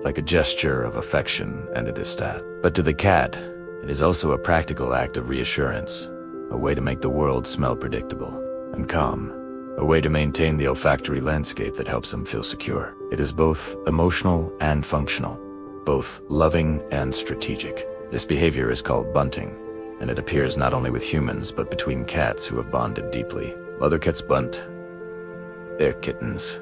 like a gesture of affection and a distat. But to the cat, it is also a practical act of reassurance, a way to make the world smell predictable and calm, a way to maintain the olfactory landscape that helps them feel secure. It is both emotional and functional, both loving and strategic. This behavior is called bunting, and it appears not only with humans but between cats who have bonded deeply. Mother cats bunt their kittens,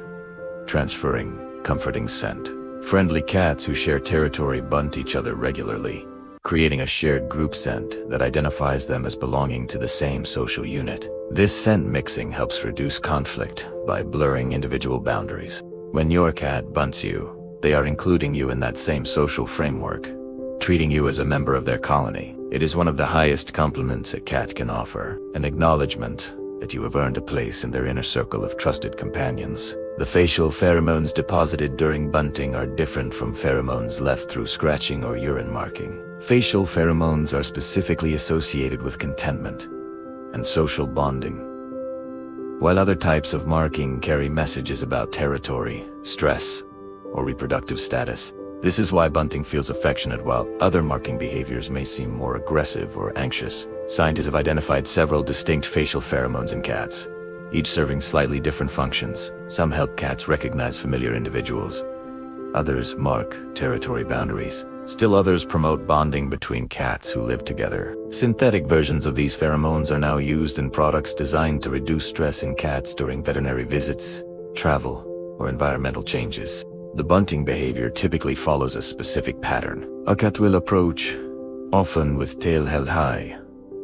transferring comforting scent. Friendly cats who share territory bunt each other regularly, creating a shared group scent that identifies them as belonging to the same social unit. This scent mixing helps reduce conflict by blurring individual boundaries. When your cat bunts you, they are including you in that same social framework, treating you as a member of their colony. It is one of the highest compliments a cat can offer, an acknowledgement that you have earned a place in their inner circle of trusted companions. The facial pheromones deposited during bunting are different from pheromones left through scratching or urine marking. Facial pheromones are specifically associated with contentment and social bonding, while other types of marking carry messages about territory, stress, or reproductive status. This is why bunting feels affectionate while other marking behaviors may seem more aggressive or anxious. Scientists have identified several distinct facial pheromones in cats, each serving slightly different functions. Some help cats recognize familiar individuals, others mark territory boundaries. Still others promote bonding between cats who live together. Synthetic versions of these pheromones are now used in products designed to reduce stress in cats during veterinary visits, travel, or environmental changes. The bunting behavior typically follows a specific pattern. A cat will approach, often with tail held high,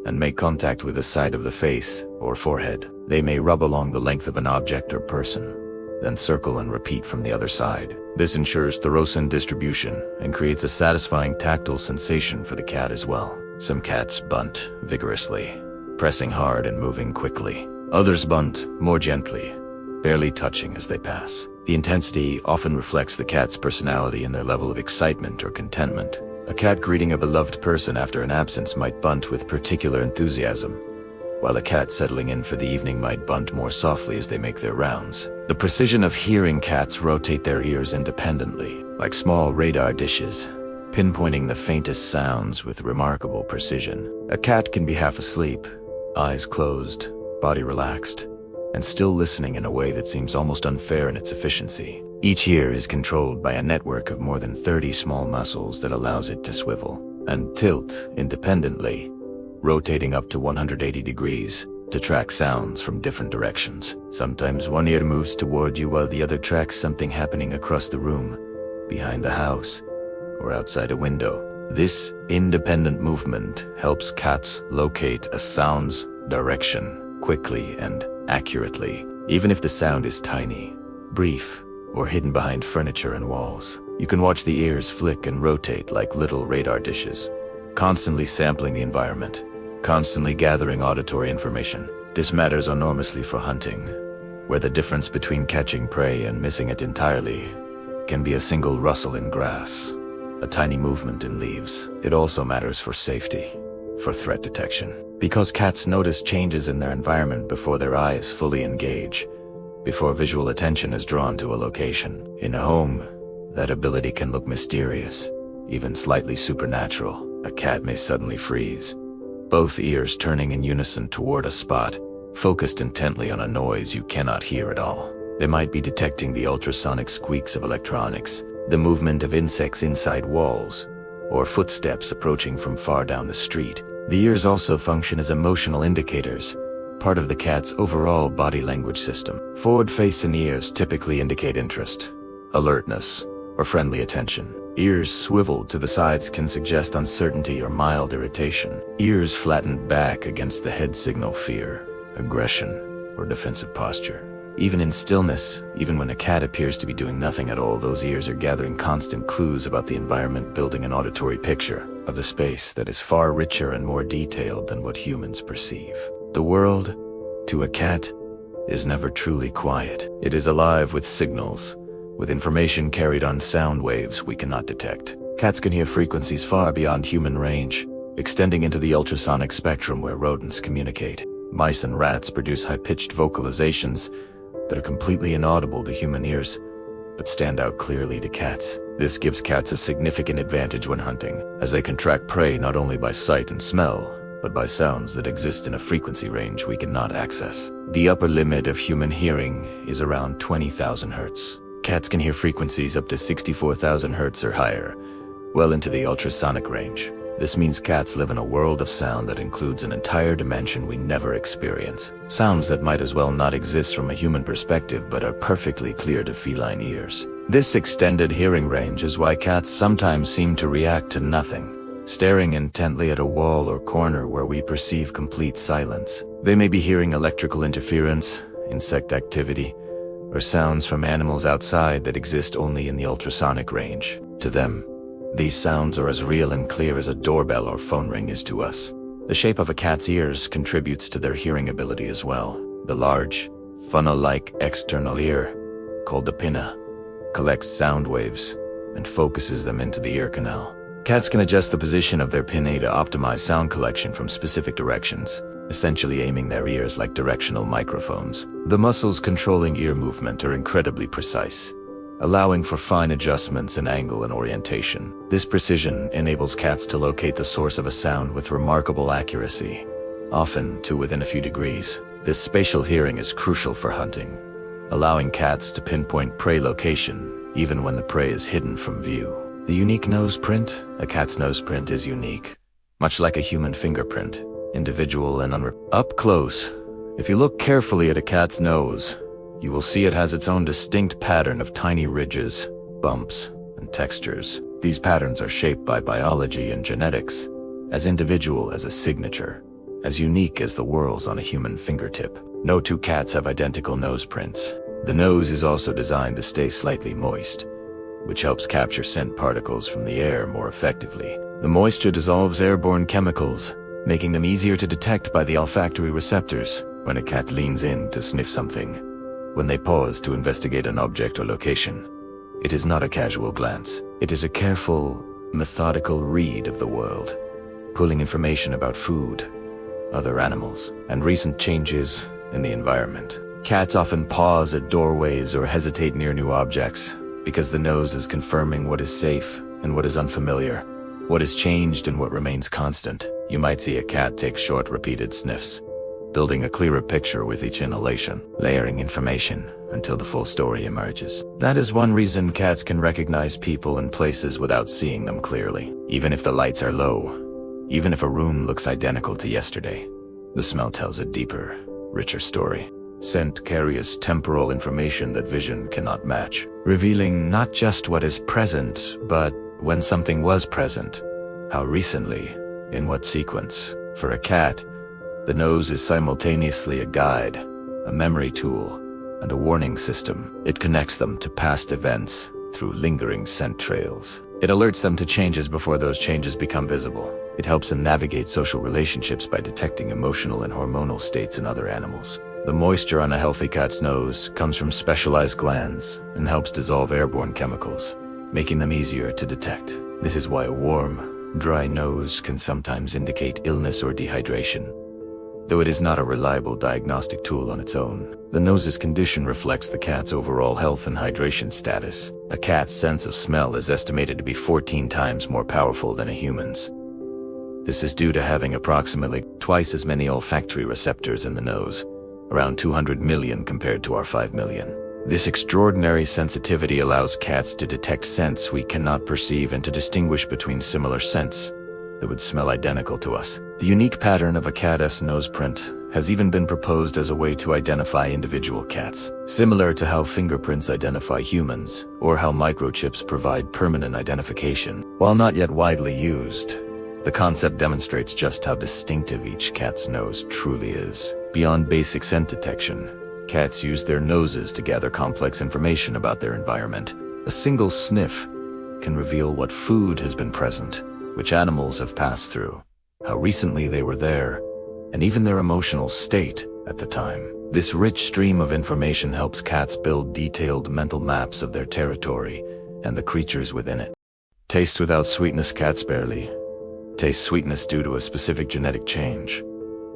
and make contact with the side of the face or forehead. They may rub along the length of an object or person, then circle and repeat from the other side. This ensures thorough scent distribution and creates a satisfying tactile sensation for the cat as well. Some cats bunt vigorously, pressing hard and moving quickly. Others bunt more gently, barely touching as they pass. The intensity often reflects the cat's personality and their level of excitement or contentment. A cat greeting a beloved person after an absence might bunt with particular enthusiasm, while a cat settling in for the evening might bunt more softly as they make their rounds. The precision of hearing cats rotate their ears independently, like small radar dishes, pinpointing the faintest sounds with remarkable precision. A cat can be half asleep, eyes closed, body relaxed, and still listening in a way that seems almost unfair in its efficiency. Each ear is controlled by a network of more than 30 small muscles that allows it to swivel and tilt independently, rotating up to 180 degrees to track sounds from different directions. Sometimes one ear moves toward you while the other tracks something happening across the room, behind the house, or outside a window. This independent movement helps cats locate a sound's direction quickly and accurately, even if the sound is tiny, brief, or hidden behind furniture and walls. You can watch the ears flick and rotate like little radar dishes, constantly sampling the environment, constantly gathering auditory information. This matters enormously for hunting, where the difference between catching prey and missing it entirely can be a single rustle in grass, a tiny movement in leaves. It also matters for safety, for threat detection, because cats notice changes in their environment before their eyes fully engage, before visual attention is drawn to a location. In a home, that ability can look mysterious, even slightly supernatural. A cat may suddenly freeze, both ears turning in unison toward a spot, focused intently on a noise you cannot hear at all. They might be detecting the ultrasonic squeaks of electronics, the movement of insects inside walls, or footsteps approaching from far down the street. The ears also function as emotional indicators, part of the cat's overall body language system. Forward face and ears typically indicate interest, alertness, or friendly attention. Ears swiveled to the sides can suggest uncertainty or mild irritation. Ears flattened back against the head signal fear, aggression, or defensive posture. Even in stillness, even when a cat appears to be doing nothing at all, those ears are gathering constant clues about the environment, building an auditory picture of the space that is far richer and more detailed than what humans perceive. The world, to a cat, is never truly quiet. It is alive with signals, with information carried on sound waves we cannot detect. Cats can hear frequencies far beyond human range, extending into the ultrasonic spectrum where rodents communicate. Mice and rats produce high-pitched vocalizations that are completely inaudible to human ears, but stand out clearly to cats. This gives cats a significant advantage when hunting, as they can track prey not only by sight and smell, but by sounds that exist in a frequency range we cannot access. The upper limit of human hearing is around 20,000 hertz. Cats can hear frequencies up to 64,000 hertz or higher, well into the ultrasonic range. This means cats live in a world of sound that includes an entire dimension we never experience. Sounds that might as well not exist from a human perspective but are perfectly clear to feline ears. This extended hearing range is why cats sometimes seem to react to nothing, staring intently at a wall or corner where we perceive complete silence. They may be hearing electrical interference, insect activity, or sounds from animals outside that exist only in the ultrasonic range. To them, these sounds are as real and clear as a doorbell or phone ring is to us. The shape of a cat's ears contributes to their hearing ability as well. The large, funnel-like external ear, called the pinna, collects sound waves and focuses them into the ear canal. Cats can adjust the position of their pinnae to optimize sound collection from specific directions, essentially aiming their ears like directional microphones. The muscles controlling ear movement are incredibly precise, allowing for fine adjustments in angle and orientation. This precision enables cats to locate the source of a sound with remarkable accuracy, often to within a few degrees. This spatial hearing is crucial for hunting, allowing cats to pinpoint prey location, even when the prey is hidden from view. The unique nose print. A cat's nose print is unique, much like a human fingerprint, individual and up close. If you look carefully at a cat's nose, you will see it has its own distinct pattern of tiny ridges, bumps, and textures. These patterns are shaped by biology and genetics, as individual as a signature, as unique as the whorls on a human fingertip. No two cats have identical nose prints. The nose is also designed to stay slightly moist, which helps capture scent particles from the air more effectively. The moisture dissolves airborne chemicals, making them easier to detect by the olfactory receptors. When a cat leans in to sniff something, when they pause to investigate an object or location, it is not a casual glance. It is a careful, methodical read of the world, pulling information about food, other animals, and recent changes in the environment. Cats often pause at doorways or hesitate near new objects because the nose is confirming what is safe and what is unfamiliar, what is changed and what remains constant. You might see a cat take short, repeated sniffs, building a clearer picture with each inhalation, layering information until the full story emerges. That is one reason cats can recognize people and places without seeing them clearly. Even if the lights are low, even if a room looks identical to yesterday, the smell tells a deeper, richer story. Scent carries temporal information that vision cannot match, revealing not just what is present, but when something was present, how recently, in what sequence. For a cat, the nose is simultaneously a guide, a memory tool, and a warning system. It connects them to past events through lingering scent trails. It alerts them to changes before those changes become visible. It helps them navigate social relationships by detecting emotional and hormonal states in other animals. The moisture on a healthy cat's nose comes from specialized glands and helps dissolve airborne chemicals, making them easier to detect. This is why a warm, dry nose can sometimes indicate illness or dehydration, though it is not a reliable diagnostic tool on its own. The nose's condition reflects the cat's overall health and hydration status. A cat's sense of smell is estimated to be 14 times more powerful than a human's. This is due to having approximately twice as many olfactory receptors in the nose, around 200 million compared to our 5 million. This extraordinary sensitivity allows cats to detect scents we cannot perceive and to distinguish between similar scents that would smell identical to us. The unique pattern of a cat's nose print has even been proposed as a way to identify individual cats, similar to how fingerprints identify humans, or how microchips provide permanent identification. While not yet widely used, the concept demonstrates just how distinctive each cat's nose truly is. Beyond basic scent detection, cats use their noses to gather complex information about their environment. A single sniff can reveal what food has been present, which animals have passed through, how recently they were there, and even their emotional state at the time. This rich stream of information helps cats build detailed mental maps of their territory and the creatures within it. Taste without sweetness. Cats barely taste sweetness due to a specific genetic change,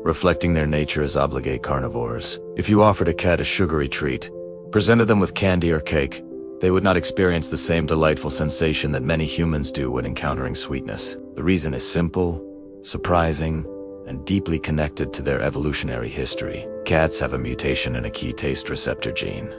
reflecting their nature as obligate carnivores. If you offered a cat a sugary treat, presented them with candy or cake, they would not experience the same delightful sensation that many humans do when encountering sweetness. The reason is simple, surprising, and deeply connected to their evolutionary history. Cats have a mutation in a key taste receptor gene,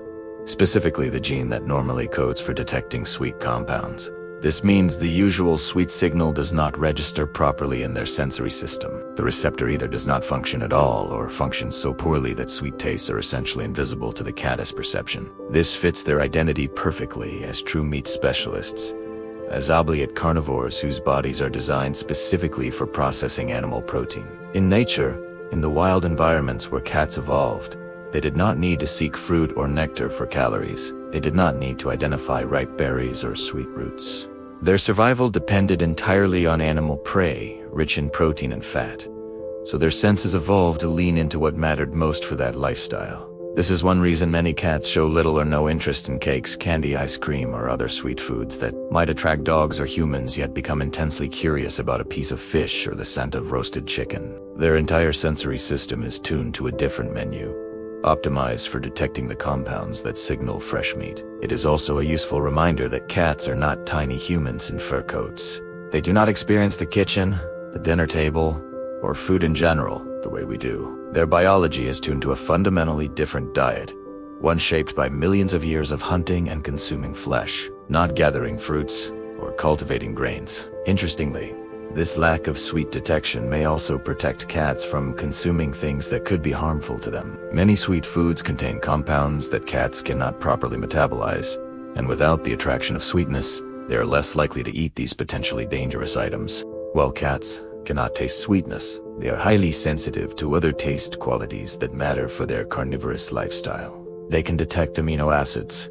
specifically the gene that normally codes for detecting sweet compounds. This means the usual sweet signal does not register properly in their sensory system. The receptor either does not function at all or functions so poorly that sweet tastes are essentially invisible to the cat's perception. This fits their identity perfectly as true meat specialists, as obligate carnivores whose bodies are designed specifically for processing animal protein. In nature, in the wild environments where cats evolved, they did not need to seek fruit or nectar for calories. They did not need to identify ripe berries or sweet roots. Their survival depended entirely on animal prey, rich in protein and fat, so their senses evolved to lean into what mattered most for that lifestyle. This is one reason many cats show little or no interest in cakes, candy, ice cream, or other sweet foods that might attract dogs or humans, yet become intensely curious about a piece of fish or the scent of roasted chicken. Their entire sensory system is tuned to a different menu, optimized for detecting the compounds that signal fresh meat. It is also a useful reminder that cats are not tiny humans in fur coats. They do not experience the kitchen, the dinner table, or food in general the way we do. Their biology is tuned to a fundamentally different diet, one shaped by millions of years of hunting and consuming flesh, not gathering fruits or cultivating grains. Interestingly, this lack of sweet detection may also protect cats from consuming things that could be harmful to them. Many sweet foods contain compounds that cats cannot properly metabolize, and without the attraction of sweetness, they are less likely to eat these potentially dangerous items. While cats cannot taste sweetness, they are highly sensitive to other taste qualities that matter for their carnivorous lifestyle. They can detect amino acids,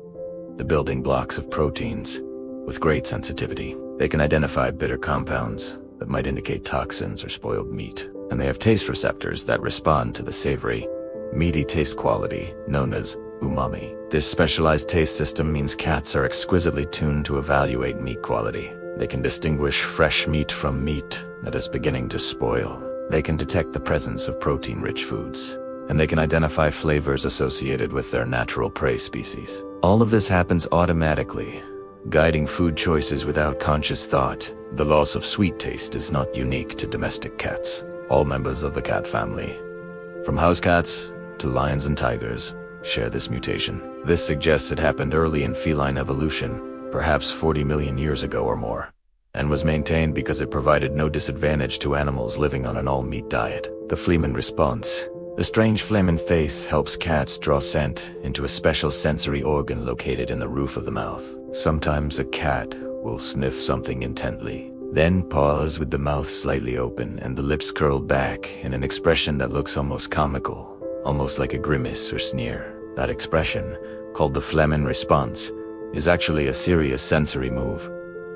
the building blocks of proteins, with great sensitivity. They can identify bitter compounds that might indicate toxins or spoiled meat, and they have taste receptors that respond to the savory, meaty taste quality known as umami. This specialized taste system means cats are exquisitely tuned to evaluate meat quality. They can distinguish fresh meat from meat that is beginning to spoil. They can detect the presence of protein-rich foods, and they can identify flavors associated with their natural prey species. All of this happens automatically, guiding food choices without conscious thought. The loss of sweet taste is not unique to domestic cats. All members of the cat family, from house cats to lions and tigers, share this mutation. This suggests it happened early in feline evolution, perhaps 40 million years ago or more, and was maintained because it provided no disadvantage to animals living on an all-meat diet. The Flehmen response. The strange Flehmen face helps cats draw scent into a special sensory organ located in the roof of the mouth. Sometimes a cat will sniff something intently, then pause with the mouth slightly open and the lips curled back in an expression that looks almost comical, almost like a grimace or sneer. That expression, called the Flehmen response, is actually a serious sensory move,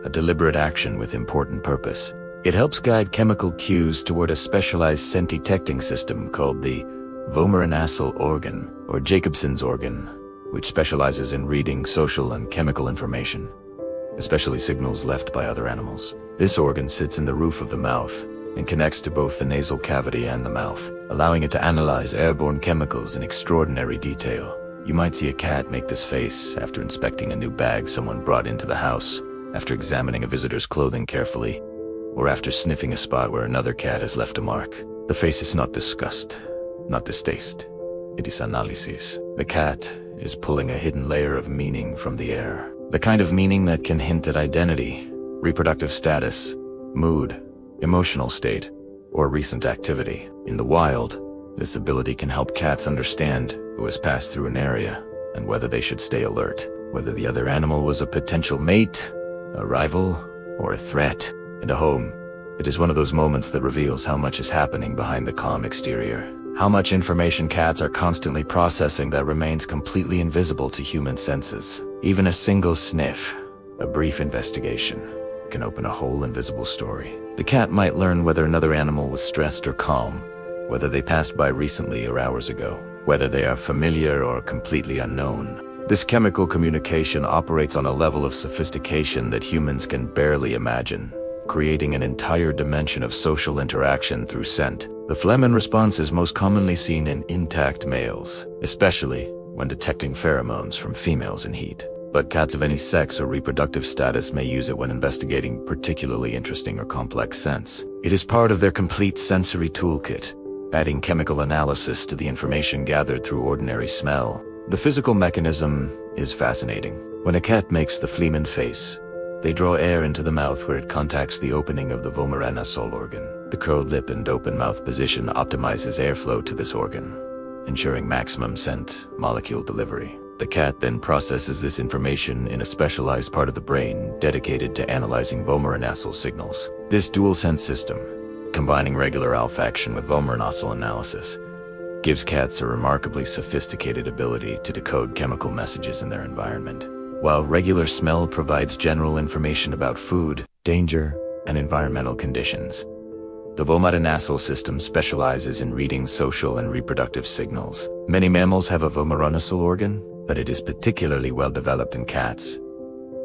a deliberate action with important purpose. It helps guide chemical cues toward a specialized scent-detecting system called the vomeronasal organ, or Jacobson's organ, which specializes in reading social and chemical information, especially signals left by other animals. This organ sits in the roof of the mouth and connects to both the nasal cavity and the mouth, allowing it to analyze airborne chemicals in extraordinary detail. You might see a cat make this face after inspecting a new bag someone brought into the house, after examining a visitor's clothing carefully, or after sniffing a spot where another cat has left a mark. The face is not disgust, not distaste. It is analysis. The cat is pulling a hidden layer of meaning from the air. The kind of meaning that can hint at identity, reproductive status, mood, emotional state, or recent activity. In the wild, this ability can help cats understand who has passed through an area and whether they should stay alert, whether the other animal was a potential mate, a rival, or a threat. In a home, it is one of those moments that reveals how much is happening behind the calm exterior. How much information cats are constantly processing that remains completely invisible to human senses. Even a single sniff, a brief investigation, can open a whole invisible story. The cat might learn whether another animal was stressed or calm, whether they passed by recently or hours ago, whether they are familiar or completely unknown. This chemical communication operates on a level of sophistication that humans can barely imagine, creating an entire dimension of social interaction through scent. The Flehmen response is most commonly seen in intact males, especially when detecting pheromones from females in heat. But cats of any sex or reproductive status may use it when investigating particularly interesting or complex scents. It is part of their complete sensory toolkit, adding chemical analysis to the information gathered through ordinary smell. The physical mechanism is fascinating. When a cat makes the Flehmen face, they draw air into the mouth where it contacts the opening of the vomeronasal organ. The curled lip and open mouth position optimizes airflow to this organ, ensuring maximum scent molecule delivery. The cat then processes this information in a specialized part of the brain dedicated to analyzing vomeronasal signals. This dual sense system, combining regular olfaction with vomeronasal analysis, gives cats a remarkably sophisticated ability to decode chemical messages in their environment. While regular smell provides general information about food, danger, and environmental conditions, the vomeronasal system specializes in reading social and reproductive signals. Many mammals have a vomeronasal organ, but it is particularly well developed in cats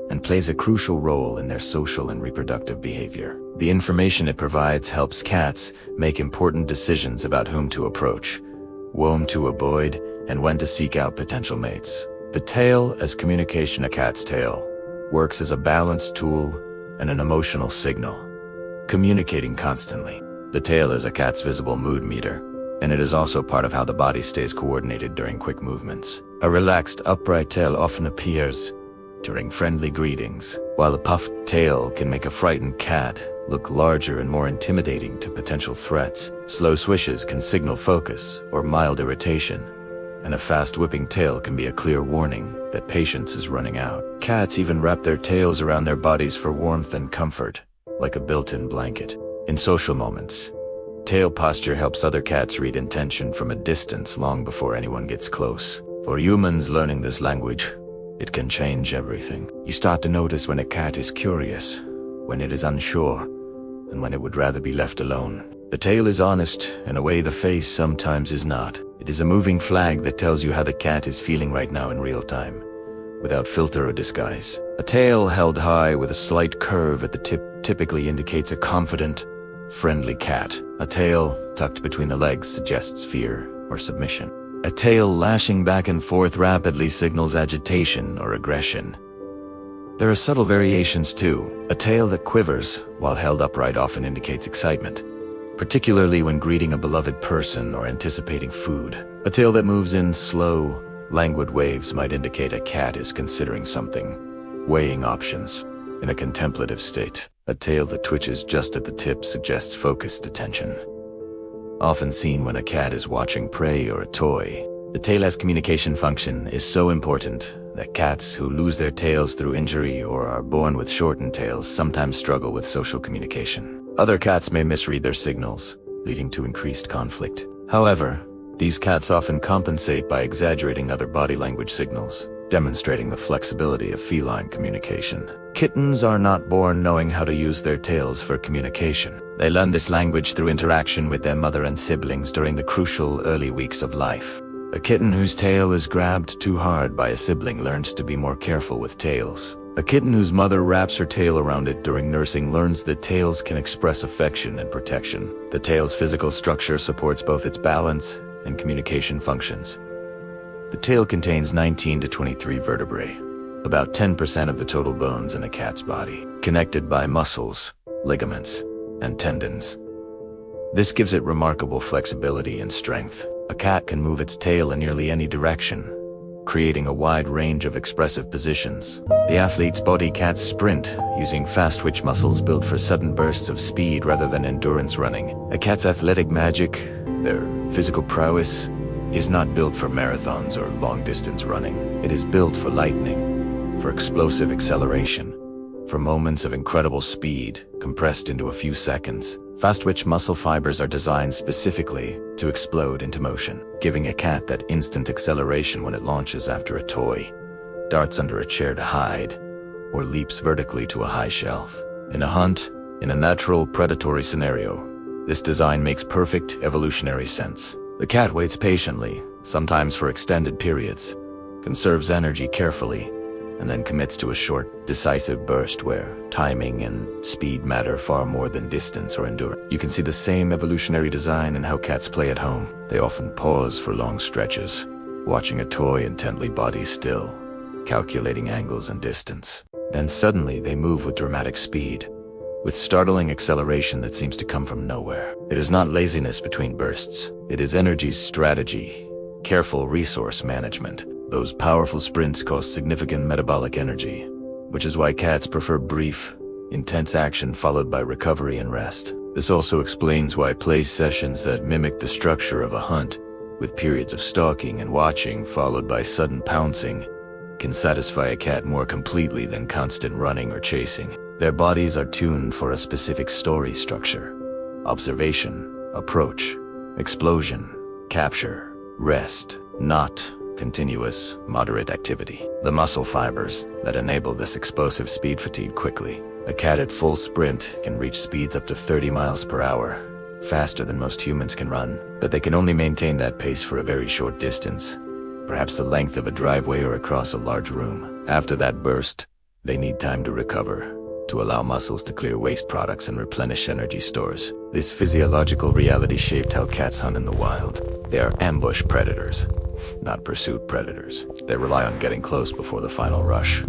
and plays a crucial role in their social and reproductive behavior. The information it provides helps cats make important decisions about whom to approach, whom to avoid, and when to seek out potential mates. The tail as communication. A cat's tail works as a balance tool and an emotional signal, communicating constantly. The tail is a cat's visible mood meter, and it is also part of how the body stays coordinated during quick movements. A relaxed, upright tail often appears during friendly greetings, while a puffed tail can make a frightened cat look larger and more intimidating to potential threats. Slow swishes can signal focus or mild irritation, and a fast whipping tail can be a clear warning that patience is running out. Cats even wrap their tails around their bodies for warmth and comfort, like a built-in blanket. In social moments, tail posture helps other cats read intention from a distance long before anyone gets close. For humans learning this language, it can change everything. You start to notice when a cat is curious, when it is unsure, and when it would rather be left alone. The tail is honest in a way the face sometimes is not. It is a moving flag that tells you how the cat is feeling right now in real time, without filter or disguise. A tail held high with a slight curve at the tip typically indicates a confident, friendly cat. A tail tucked between the legs suggests fear or submission. A tail lashing back and forth rapidly signals agitation or aggression. There are subtle variations too. A tail that quivers while held upright often indicates excitement, particularly when greeting a beloved person or anticipating food. A tail that moves in slow, languid waves might indicate a cat is considering something, weighing options, in a contemplative state. A tail that twitches just at the tip suggests focused attention, often seen when a cat is watching prey or a toy. The tail-less communication function is so important that cats who lose their tails through injury or are born with shortened tails sometimes struggle with social communication. Other cats may misread their signals, leading to increased conflict. However, these cats often compensate by exaggerating other body language signals, demonstrating the flexibility of feline communication. Kittens are not born knowing how to use their tails for communication. They learn this language through interaction with their mother and siblings during the crucial early weeks of life. A kitten whose tail is grabbed too hard by a sibling learns to be more careful with tails. A kitten whose mother wraps her tail around it during nursing learns that tails can express affection and protection. The tail's physical structure supports both its balance and communication functions. The tail contains 19 to 23 vertebrae, about 10% of the total bones in a cat's body, connected by muscles, ligaments, and tendons. This gives it remarkable flexibility and strength. A cat can move its tail in nearly any direction, creating a wide range of expressive positions. The athlete's body cats sprint, using fast twitch muscles built for sudden bursts of speed rather than endurance running. A cat's athletic magic, their physical prowess, is not built for marathons or long-distance running. It is built for lightning, for explosive acceleration, for moments of incredible speed compressed into a few seconds. Fast-twitch muscle fibers are designed specifically to explode into motion, giving a cat that instant acceleration when it launches after a toy, darts under a chair to hide, or leaps vertically to a high shelf. In a hunt, in a natural predatory scenario, this design makes perfect evolutionary sense. The cat waits patiently, sometimes for extended periods, conserves energy carefully, and then commits to a short, decisive burst where timing and speed matter far more than distance or endurance. You can see the same evolutionary design in how cats play at home. They often pause for long stretches, watching a toy intently body still, calculating angles and distance. Then suddenly they move with dramatic speed, with startling acceleration that seems to come from nowhere. It is not laziness between bursts. It is energy's strategy, careful resource management. Those powerful sprints cost significant metabolic energy, which is why cats prefer brief, intense action followed by recovery and rest. This also explains why play sessions that mimic the structure of a hunt, with periods of stalking and watching followed by sudden pouncing, can satisfy a cat more completely than constant running or chasing. Their bodies are tuned for a specific story structure: observation, approach, explosion, capture, rest, not continuous, moderate activity. The muscle fibers that enable this explosive speed fatigue quickly. A cat at full sprint can reach speeds up to 30 miles per hour, faster than most humans can run, but they can only maintain that pace for a very short distance, perhaps the length of a driveway or across a large room. After that burst, they need time to recover, to allow muscles to clear waste products and replenish energy stores. This physiological reality shaped how cats hunt in the wild. They are ambush predators, not pursuit predators. They rely on getting close before the final rush,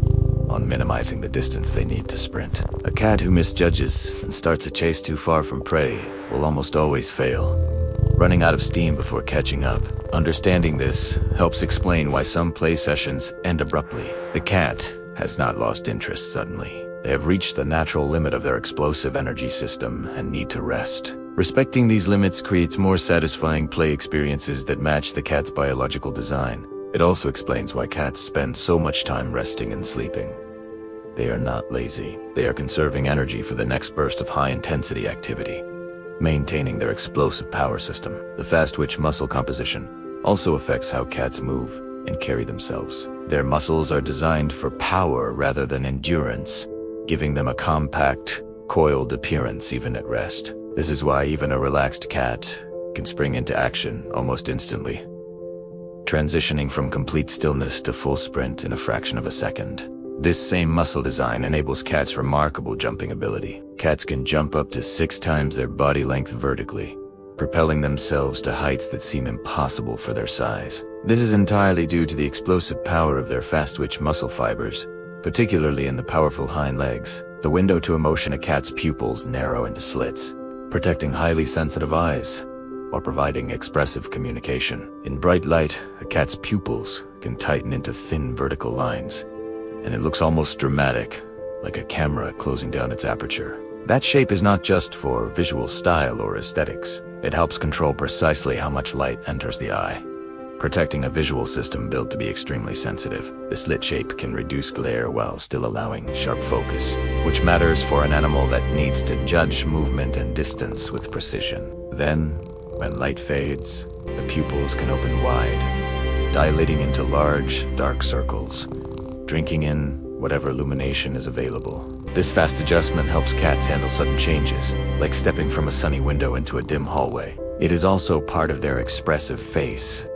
on minimizing the distance they need to sprint. A cat who misjudges and starts a chase too far from prey will almost always fail, running out of steam before catching up. Understanding this helps explain why some play sessions end abruptly. The cat has not lost interest suddenly. They have reached the natural limit of their explosive energy system and need to rest. Respecting these limits creates more satisfying play experiences that match the cat's biological design. It also explains why cats spend so much time resting and sleeping. They are not lazy. They are conserving energy for the next burst of high-intensity activity, maintaining their explosive power system. The fast-twitch muscle composition also affects how cats move and carry themselves. Their muscles are designed for power rather than endurance, giving them a compact, coiled appearance even at rest. This is why even a relaxed cat can spring into action almost instantly. transitioning from complete stillness to full sprint in a fraction of a second. This same muscle design enables cats' remarkable jumping ability. Cats can jump up to 6 times their body length vertically, propelling themselves to heights that seem impossible for their size. This is entirely due to the explosive power of their fast-twitch muscle fibers, particularly in the powerful hind legs. The window to emotion, a cat's pupils narrow into slits, protecting highly sensitive eyes while providing expressive communication. In bright light, a cat's pupils can tighten into thin vertical lines, and it looks almost dramatic, like a camera closing down its aperture. That shape is not just for visual style or aesthetics. It helps control precisely how much light enters the eye, protecting a visual system built to be extremely sensitive. The slit shape can reduce glare while still allowing sharp focus, which matters for an animal that needs to judge movement and distance with precision. Then, when light fades, the pupils can open wide, dilating into large, dark circles, drinking in whatever illumination is available. This fast adjustment helps cats handle sudden changes, like stepping from a sunny window into a dim hallway. It is also part of their expressive face,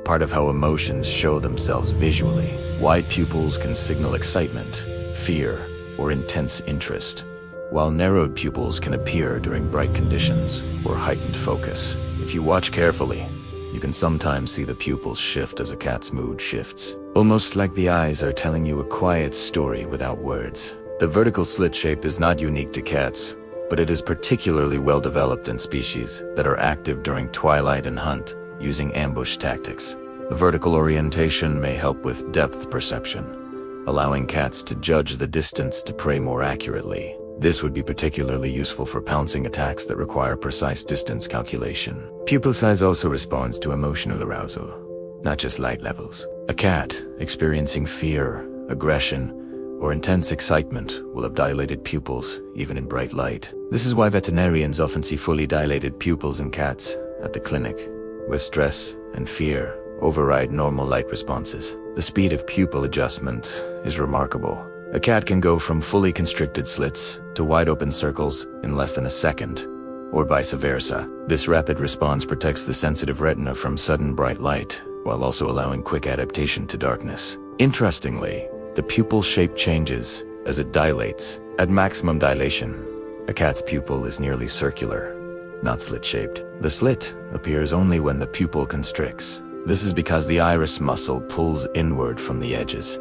part of how emotions show themselves visually. Wide pupils can signal excitement, fear, or intense interest, while narrowed pupils can appear during bright conditions or heightened focus. If you watch carefully, you can sometimes see the pupils shift as a cat's mood shifts, almost like the eyes are telling you a quiet story without words. The vertical slit shape is not unique to cats, but it is particularly well developed in species that are active during twilight and hunt, using ambush tactics. The vertical orientation may help with depth perception, allowing cats to judge the distance to prey more accurately. This would be particularly useful for pouncing attacks that require precise distance calculation. Pupil size also responds to emotional arousal, not just light levels. A cat experiencing fear, aggression, or intense excitement will have dilated pupils even in bright light. This is why veterinarians often see fully dilated pupils in cats at the clinic, where stress and fear override normal light responses. The speed of pupil adjustment is remarkable. A cat can go from fully constricted slits to wide open circles in less than a second, or vice versa. This rapid response protects the sensitive retina from sudden bright light, while also allowing quick adaptation to darkness. Interestingly, the pupil shape changes as it dilates. At maximum dilation, a cat's pupil is nearly circular, not slit-shaped. The slit appears only when the pupil constricts. This is because the iris muscle pulls inward from the edges,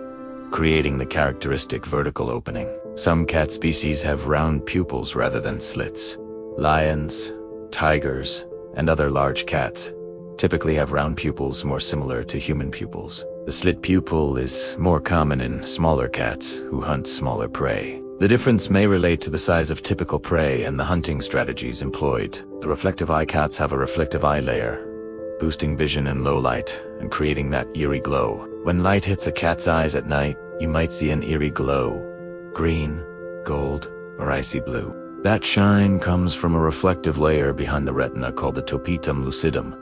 creating the characteristic vertical opening. Some cat species have round pupils rather than slits. Lions, tigers, and other large cats typically have round pupils more similar to human pupils. The slit pupil is more common in smaller cats who hunt smaller prey. The difference may relate to the size of typical prey and the hunting strategies employed. The reflective eye cats have a reflective eye layer, boosting vision in low light and creating that eerie glow. When light hits a cat's eyes at night, you might see an eerie glow, green, gold, or icy blue. That shine comes from a reflective layer behind the retina called the tapetum lucidum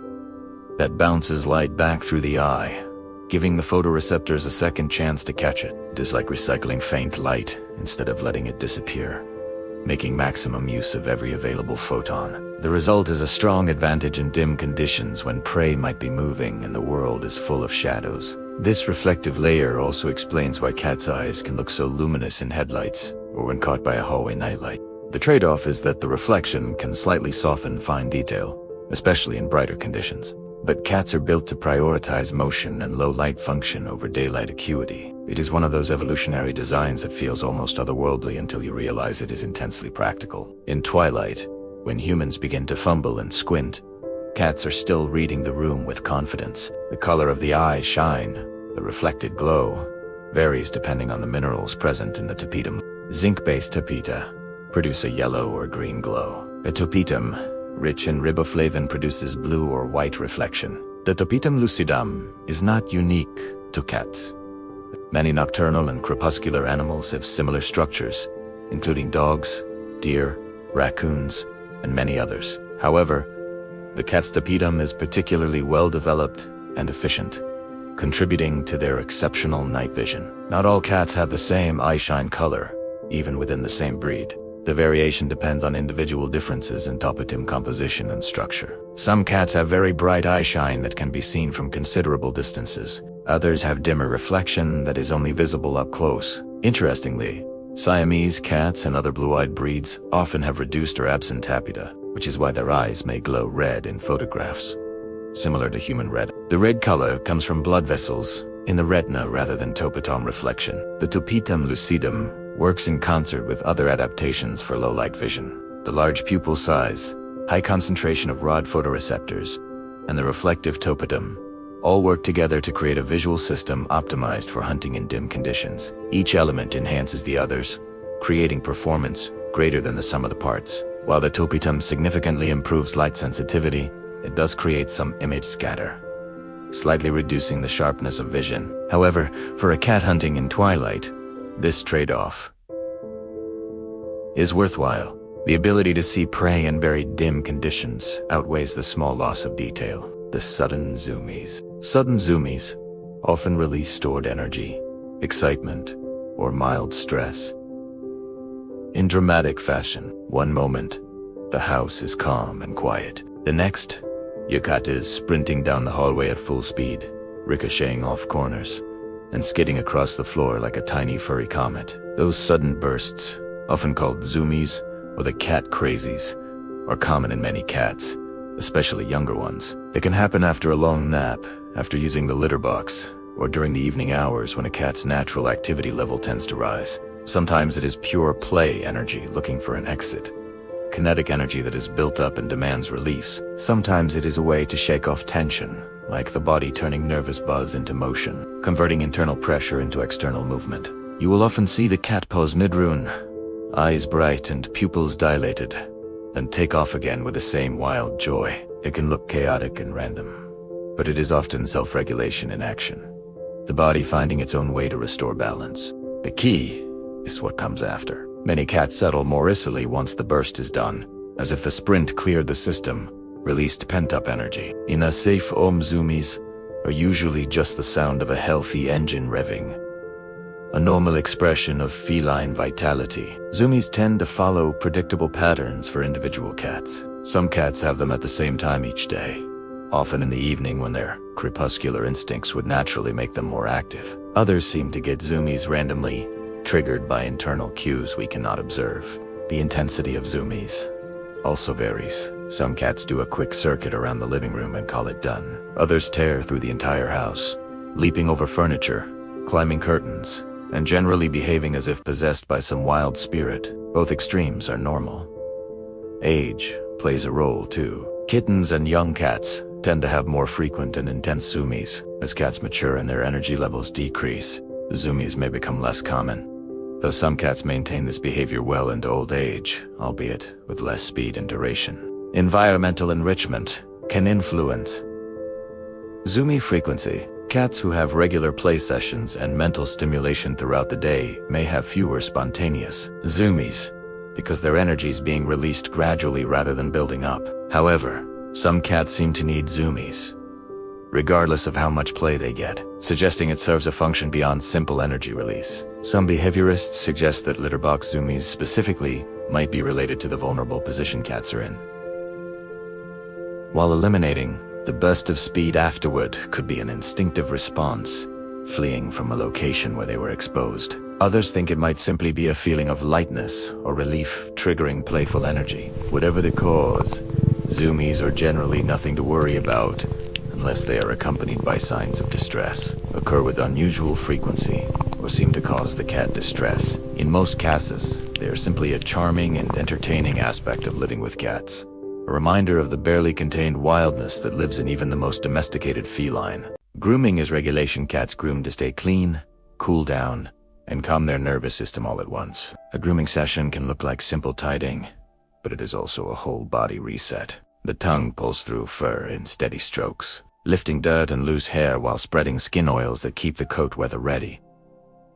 that bounces light back through the eye, giving the photoreceptors a second chance to catch it. It is like recycling faint light instead of letting it disappear, making maximum use of every available photon. The result is a strong advantage in dim conditions when prey might be moving and the world is full of shadows. This reflective layer also explains why cats' eyes can look so luminous in headlights or when caught by a hallway nightlight. The trade-off is that the reflection can slightly soften fine detail, especially in brighter conditions. But cats are built to prioritize motion and low light function over daylight acuity. It is one of those evolutionary designs that feels almost otherworldly until you realize it is intensely practical. In twilight, when humans begin to fumble and squint, cats are still reading the room with confidence. The color of the eye shine, the reflected glow, varies depending on the minerals present in the tapetum. Zinc-based tapeta produce a yellow or green glow. A tapetum, rich in riboflavin, produces blue or white reflection. The tapetum lucidum is not unique to cats. Many nocturnal and crepuscular animals have similar structures, including dogs, deer, raccoons, and many others. However, the cat's tapetum is particularly well developed and efficient, contributing to their exceptional night vision. Not all cats have the same eye shine color, even within the same breed. The variation depends on individual differences in toponym composition and structure. Some cats have very bright eye shine that can be seen from considerable distances. Others have dimmer reflection that is only visible up close. Interestingly, Siamese cats and other blue-eyed breeds often have reduced or absent tapetum, which is why their eyes may glow red in photographs, similar to human red. The red color comes from blood vessels in the retina rather than topotom reflection. The topitum lucidum works in concert with other adaptations for low light vision. The large pupil size, high concentration of rod photoreceptors, and the reflective topotom all work together to create a visual system optimized for hunting in dim conditions. Each element enhances the others, creating performance greater than the sum of the parts. While the topitum significantly improves light sensitivity, it does create some image scatter, slightly reducing the sharpness of vision. However, for a cat hunting in twilight, this trade-off is worthwhile. The ability to see prey in very dim conditions outweighs the small loss of detail. The sudden zoomies. Sudden zoomies often release stored energy, excitement, or mild stress. In dramatic fashion, one moment, the house is calm and quiet. The next, your cat is sprinting down the hallway at full speed, ricocheting off corners, and skidding across the floor like a tiny furry comet. Those sudden bursts, often called zoomies or the cat crazies, are common in many cats, especially younger ones. They can happen after a long nap, after using the litter box, or during the evening hours when a cat's natural activity level tends to rise. Sometimes it is pure play energy looking for an exit, kinetic energy that is built up and demands release. Sometimes it is a way to shake off tension, like the body turning nervous buzz into motion, converting internal pressure into external movement. You will often see the cat pose mid-rune, eyes bright and pupils dilated, then take off again with the same wild joy. It can look chaotic and random, but it is often self-regulation in action, the body finding its own way to restore balance. The key is what comes after. Many cats settle more easily once the burst is done, as if the sprint cleared the system, released pent-up energy. In a safe home, zoomies are usually just the sound of a healthy engine revving, a normal expression of feline vitality. Zoomies tend to follow predictable patterns for individual cats. Some cats have them at the same time each day, often in the evening when their crepuscular instincts would naturally make them more active. Others seem to get zoomies randomly, triggered by internal cues we cannot observe. The intensity of zoomies also varies. Some cats do a quick circuit around the living room and call it done. Others tear through the entire house, leaping over furniture, climbing curtains, and generally behaving as if possessed by some wild spirit. Both extremes are normal. Age plays a role too. Kittens and young cats tend to have more frequent and intense zoomies. As cats mature and their energy levels decrease, the zoomies may become less common, though some cats maintain this behavior well into old age, albeit with less speed and duration. Environmental enrichment can influence zoomie frequency. Cats who have regular play sessions and mental stimulation throughout the day may have fewer spontaneous zoomies, because their energy is being released gradually rather than building up. However, some cats seem to need zoomies, regardless of how much play they get, suggesting it serves a function beyond simple energy release. Some behaviorists suggest that litter box zoomies specifically might be related to the vulnerable position cats are in. While eliminating the burst of speed afterward could be an instinctive response, fleeing from a location where they were exposed. Others think it might simply be a feeling of lightness or relief triggering playful energy. Whatever the cause, zoomies are generally nothing to worry about unless they are accompanied by signs of distress, occur with unusual frequency, or seem to cause the cat distress. In most cases, they are simply a charming and entertaining aspect of living with cats, a reminder of the barely contained wildness that lives in even the most domesticated feline. Grooming is regulation. Cats groom to stay clean, cool down, and calm their nervous system all at once. A grooming session can look like simple tidying, but it is also a whole body reset. The tongue pulls through fur in steady strokes, lifting dirt and loose hair while spreading skin oils that keep the coat weather ready.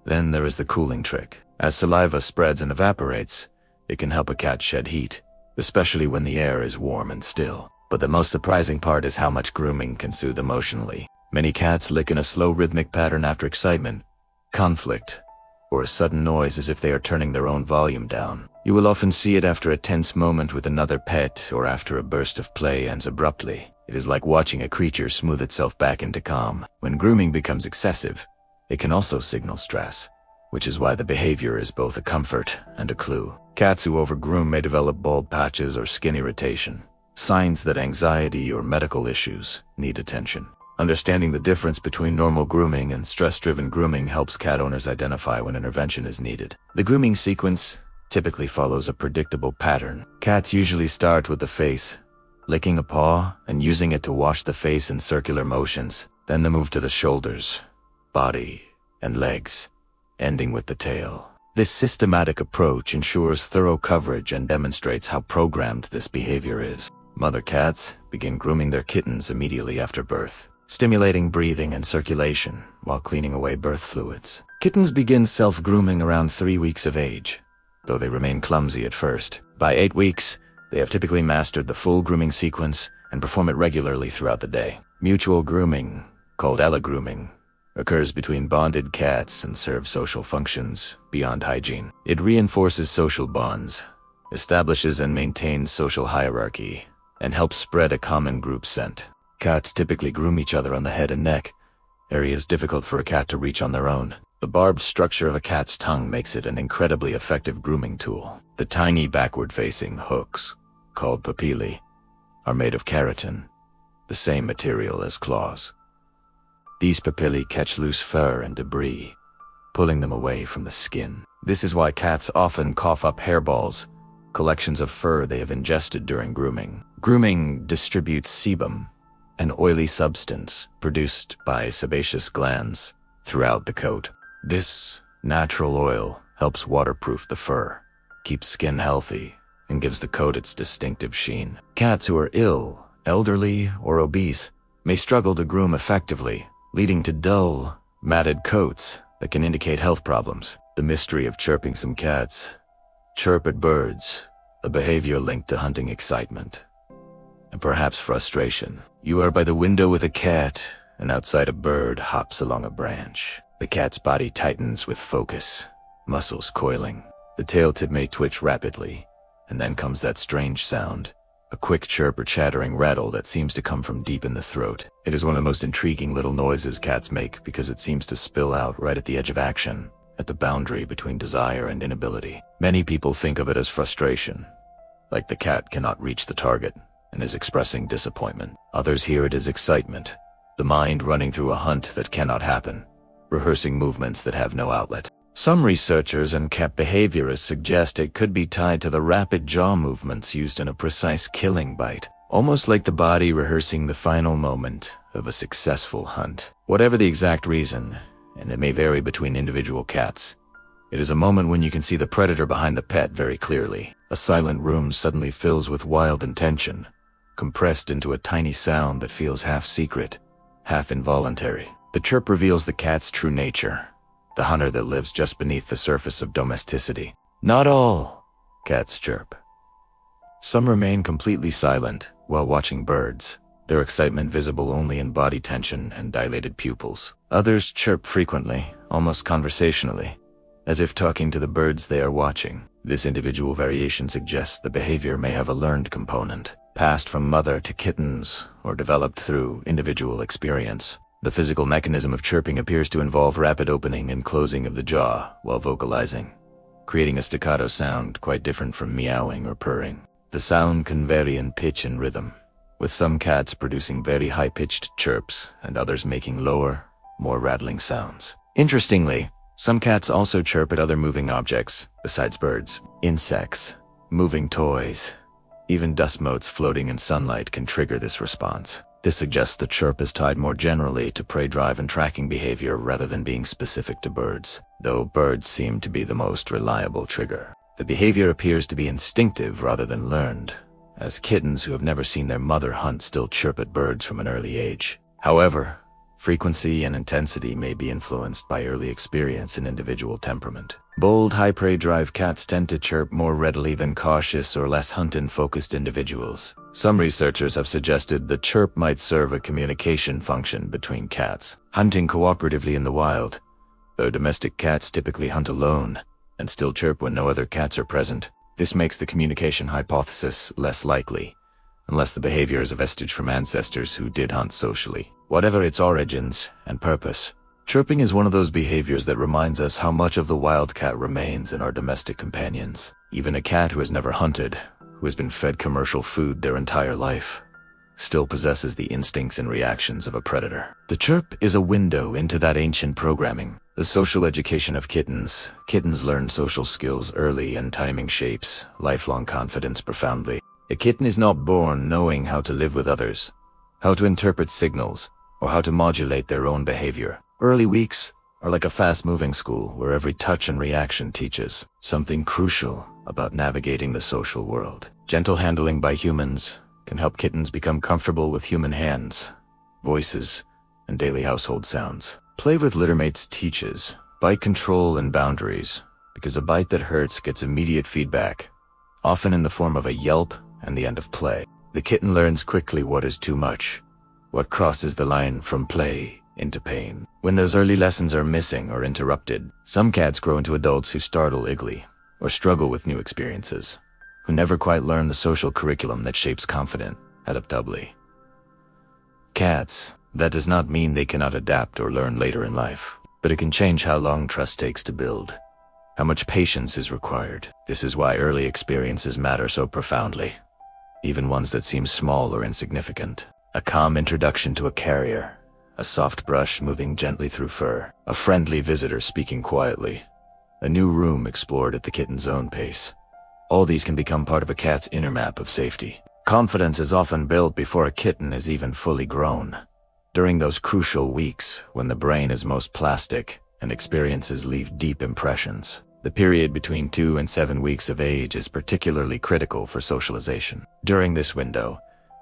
Then there is the cooling trick. As saliva spreads and evaporates, it can help a cat shed heat, especially when the air is warm and still. But the most surprising part is how much grooming can soothe emotionally. Many cats lick in a slow rhythmic pattern after excitement, conflict, or a sudden noise as if they are turning their own volume down. You will often see it after a tense moment with another pet or after a burst of play ends abruptly. It is like watching a creature smooth itself back into calm. When grooming becomes excessive, it can also signal stress, which is why the behavior is both a comfort and a clue. Cats who overgroom may develop bald patches or skin irritation, signs that anxiety or medical issues need attention. Understanding the difference between normal grooming and stress-driven grooming helps cat owners identify when intervention is needed. The grooming sequence typically follows a predictable pattern. Cats usually start with the face, licking a paw and using it to wash the face in circular motions. Then they move to the shoulders, body, and legs, ending with the tail. This systematic approach ensures thorough coverage and demonstrates how programmed this behavior is. Mother cats begin grooming their kittens immediately after birth, stimulating breathing and circulation while cleaning away birth fluids. Kittens begin self-grooming around 3 weeks of age, though they remain clumsy at first. By 8 weeks, they have typically mastered the full grooming sequence and perform it regularly throughout the day. Mutual grooming, called allogrooming, occurs between bonded cats and serves social functions beyond hygiene. It reinforces social bonds, establishes and maintains social hierarchy, and helps spread a common group scent. Cats typically groom each other on the head and neck, areas difficult for a cat to reach on their own. The barbed structure of a cat's tongue makes it an incredibly effective grooming tool. The tiny backward-facing hooks, called papillae, are made of keratin, the same material as claws. These papillae catch loose fur and debris, pulling them away from the skin. This is why cats often cough up hairballs, collections of fur they have ingested during grooming. Grooming distributes sebum, an oily substance produced by sebaceous glands, throughout the coat. This natural oil helps waterproof the fur, keeps skin healthy, and gives the coat its distinctive sheen. Cats who are ill, elderly, or obese may struggle to groom effectively, leading to dull, matted coats that can indicate health problems. The mystery of chirping. Some cats chirp at birds, a behavior linked to hunting excitement, and perhaps frustration. You are by the window with a cat, and outside a bird hops along a branch. The cat's body tightens with focus, muscles coiling. The tail tip may twitch rapidly, and then comes that strange sound, a quick chirp or chattering rattle that seems to come from deep in the throat. It is one of the most intriguing little noises cats make because it seems to spill out right at the edge of action, at the boundary between desire and inability. Many people think of it as frustration, like the cat cannot reach the target and is expressing disappointment. Others hear it as excitement, the mind running through a hunt that cannot happen, rehearsing movements that have no outlet. Some researchers and cat behaviorists suggest it could be tied to the rapid jaw movements used in a precise killing bite, almost like the body rehearsing the final moment of a successful hunt. Whatever the exact reason, and it may vary between individual cats, it is a moment when you can see the predator behind the pet very clearly. A silent room suddenly fills with wild intention, compressed into a tiny sound that feels half secret, half involuntary. The chirp reveals the cat's true nature, the hunter that lives just beneath the surface of domesticity. Not all cats chirp. Some remain completely silent while watching birds, their excitement visible only in body tension and dilated pupils. Others chirp frequently, almost conversationally, as if talking to the birds they are watching. This individual variation suggests the behavior may have a learned component, passed from mother to kittens or developed through individual experience. The physical mechanism of chirping appears to involve rapid opening and closing of the jaw while vocalizing, creating a staccato sound quite different from meowing or purring. The sound can vary in pitch and rhythm, with some cats producing very high-pitched chirps and others making lower, more rattling sounds. Interestingly, some cats also chirp at other moving objects besides birds. Insects, moving toys, even dust motes floating in sunlight can trigger this response. This suggests the chirp is tied more generally to prey drive and tracking behavior rather than being specific to birds, though birds seem to be the most reliable trigger. The behavior appears to be instinctive rather than learned, as kittens who have never seen their mother hunt still chirp at birds from an early age. However, frequency and intensity may be influenced by early experience and individual temperament. Bold, high prey drive cats tend to chirp more readily than cautious or less hunt-and-focused individuals. Some researchers have suggested the chirp might serve a communication function between cats. Hunting cooperatively in the wild, Though domestic cats typically hunt alone and still chirp when no other cats are present, this makes the communication hypothesis less likely, unless the behavior is a vestige from ancestors who did hunt socially. Whatever its origins and purpose, chirping is one of those behaviors that reminds us how much of the wild cat remains in our domestic companions. Even a cat who has never hunted, who has been fed commercial food their entire life, still possesses the instincts and reactions of a predator. The chirp is a window into that ancient programming. The social education of kittens. Kittens learn social skills early, and timing shapes lifelong confidence profoundly. A kitten is not born knowing how to live with others, how to interpret signals, or how to modulate their own behavior. Early weeks are like a fast-moving school where every touch and reaction teaches something crucial about navigating the social world. Gentle handling by humans can help kittens become comfortable with human hands, voices, and daily household sounds. Play with littermates teaches bite control and boundaries, because a bite that hurts gets immediate feedback, often in the form of a yelp and the end of play. The kitten learns quickly what is too much, what crosses the line from play into pain. When those early lessons are missing or interrupted, some cats grow into adults who startle Iggly or struggle with new experiences, who never quite learn the social curriculum that shapes confident adaptably. Cats. That does not mean they cannot adapt or learn later in life, but it can change how long trust takes to build, how much patience is required. This is why early experiences matter so profoundly, even ones that seem small or insignificant. A calm introduction to a carrier, a soft brush moving gently through fur, a friendly visitor speaking quietly, a new room explored at the kitten's own pace. All these can become part of a cat's inner map of safety. Confidence is often built before a kitten is even fully grown. During those crucial weeks when the brain is most plastic and experiences leave deep impressions, the period between 2 and 7 weeks of age is particularly critical for socialization. During this window,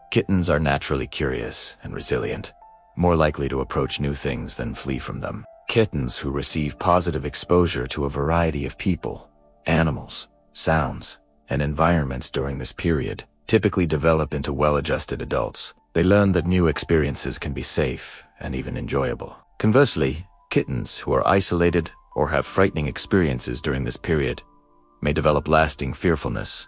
kittens are naturally curious and resilient, more likely to approach new things than flee from them. Kittens who receive positive exposure to a variety of people, animals, sounds, and environments during this period typically develop into well-adjusted adults. They learn that new experiences can be safe and even enjoyable. Conversely, kittens who are isolated or have frightening experiences during this period may develop lasting fearfulness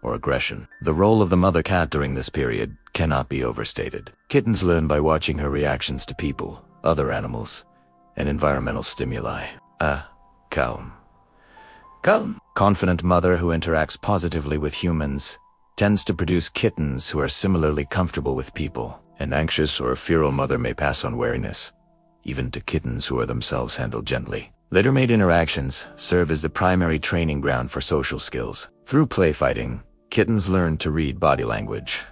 or aggression. The role of the mother cat during this period cannot be overstated. Kittens learn by watching her reactions to people, other animals, and environmental stimuli. Calm, confident mother who interacts positively with humans tends to produce kittens who are similarly comfortable with people. An anxious or feral mother may pass on wariness, even to kittens who are themselves handled gently. Littermate interactions serve as the primary training ground for social skills. Through play fighting, kittens learn to read body language,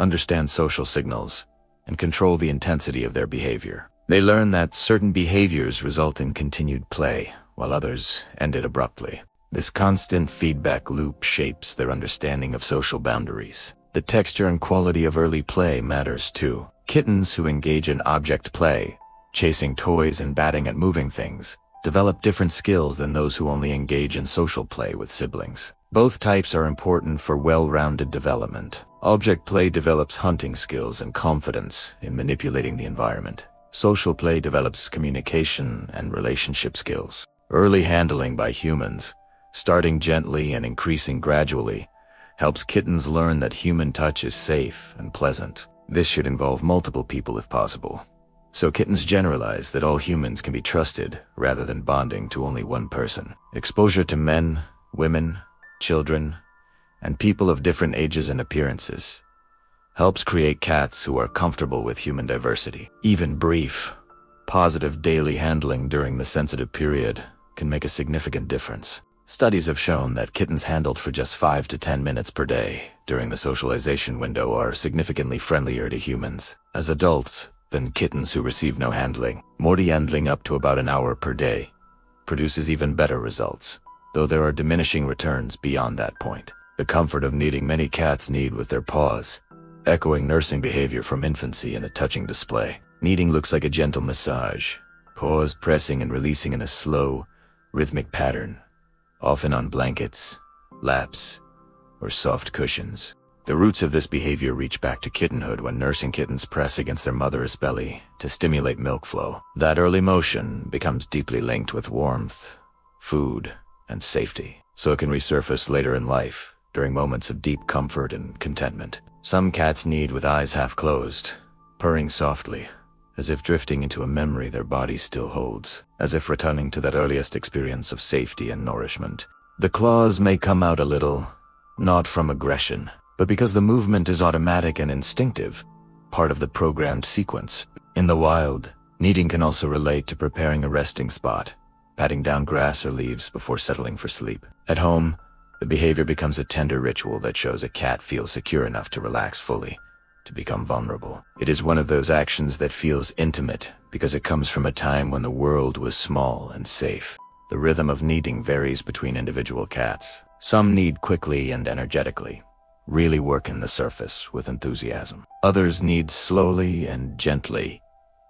understand social signals, and control the intensity of their behavior. They learn that certain behaviors result in continued play, while others end it abruptly. This constant feedback loop shapes their understanding of social boundaries. The texture and quality of early play matters too. Kittens who engage in object play, chasing toys and batting at moving things, develop different skills than those who only engage in social play with siblings. Both types are important for well-rounded development. Object play develops hunting skills and confidence in manipulating the environment. Social play develops communication and relationship skills. Early handling by humans, starting gently and increasing gradually, helps kittens learn that human touch is safe and pleasant. This should involve multiple people if possible. So kittens generalize that all humans can be trusted rather than bonding to only one person. Exposure to men, women, children, and people of different ages and appearances helps create cats who are comfortable with human diversity. Even brief, positive daily handling during the sensitive period can make a significant difference. Studies have shown that kittens handled for just 5 to 10 minutes per day during the socialization window are significantly friendlier to humans as adults than kittens who receive no handling. More handling up to about an hour per day produces even better results, though there are diminishing returns beyond that point. The comfort of kneading many cats knead with their paws, echoing nursing behavior from infancy in a touching display. Kneading looks like a gentle massage, paws pressing and releasing in a slow, rhythmic pattern, often on blankets, laps, or soft cushions. The roots of this behavior reach back to kittenhood when nursing kittens press against their mother's belly to stimulate milk flow. That early motion becomes deeply linked with warmth, food, and safety, so it can resurface later in life during moments of deep comfort and contentment. Some cats need with eyes half closed, purring softly, as if drifting into a memory their body still holds, as if returning to that earliest experience of safety and nourishment. The claws may come out a little, not from aggression, but because the movement is automatic and instinctive, part of the programmed sequence. In the wild, kneading can also relate to preparing a resting spot, patting down grass or leaves before settling for sleep. At home, the behavior becomes a tender ritual that shows a cat feels secure enough to relax fully, to become vulnerable. It is one of those actions that feels intimate because it comes from a time when the world was small and safe. The rhythm of kneading varies between individual cats. Some knead quickly and energetically, really working the surface with enthusiasm. Others knead slowly and gently,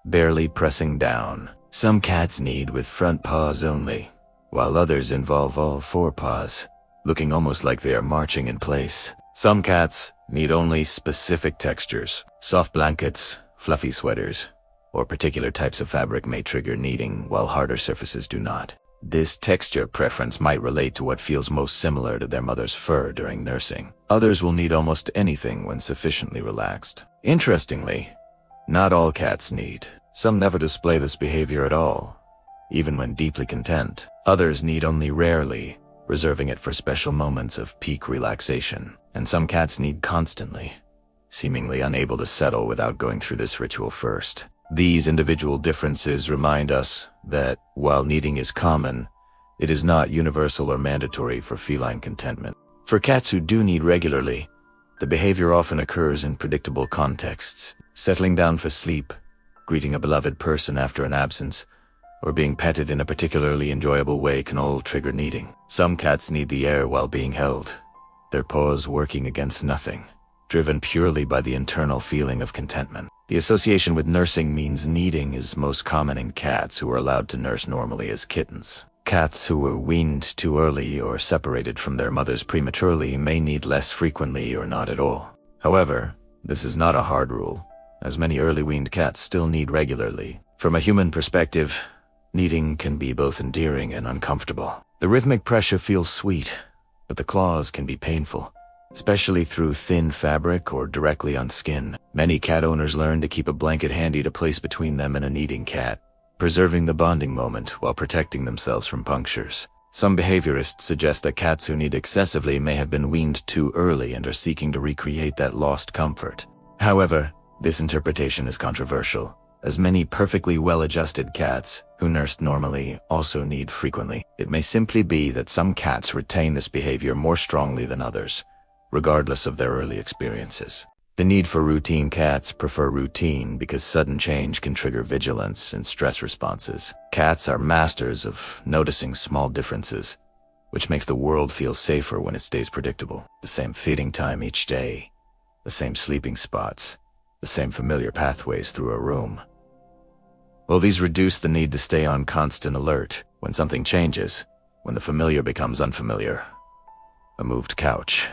barely pressing down. Some cats knead with front paws only, while others involve all four paws, looking almost like they are marching in place. Some cats need only specific textures. Soft blankets, fluffy sweaters, or particular types of fabric may trigger kneading, while harder surfaces do not. This texture preference might relate to what feels most similar to their mother's fur during nursing. Others will need almost anything when sufficiently relaxed. Interestingly, not all cats knead. Some never display this behavior at all, even when deeply content. Others knead only rarely, reserving it for special moments of peak relaxation. And some cats knead constantly, seemingly unable to settle without going through this ritual first. These individual differences remind us that, while kneading is common, it is not universal or mandatory for feline contentment. For cats who do knead regularly, the behavior often occurs in predictable contexts. Settling down for sleep, greeting a beloved person after an absence, or being petted in a particularly enjoyable way can all trigger kneading. Some cats need the air while being held, their paws working against nothing, driven purely by the internal feeling of contentment. The association with nursing means kneading is most common in cats who are allowed to nurse normally as kittens. Cats who were weaned too early or separated from their mothers prematurely may knead less frequently or not at all. However, this is not a hard rule, as many early weaned cats still knead regularly. From a human perspective, kneading can be both endearing and uncomfortable. The rhythmic pressure feels sweet, but the claws can be painful, especially through thin fabric or directly on skin. Many cat owners learn to keep a blanket handy to place between them and a kneading cat, preserving the bonding moment while protecting themselves from punctures. Some behaviorists suggest that cats who knead excessively may have been weaned too early and are seeking to recreate that lost comfort. However, this interpretation is controversial, as many perfectly well-adjusted cats who nursed normally also knead frequently. It may simply be that some cats retain this behavior more strongly than others, regardless of their early experiences. The need for routine cats prefer routine because sudden change can trigger vigilance and stress responses. Cats are masters of noticing small differences, which makes the world feel safer when it stays predictable. The same feeding time each day, the same sleeping spots, the same familiar pathways through a room. Well, these reduce the need to stay on constant alert when something changes, when the familiar becomes unfamiliar. A moved couch,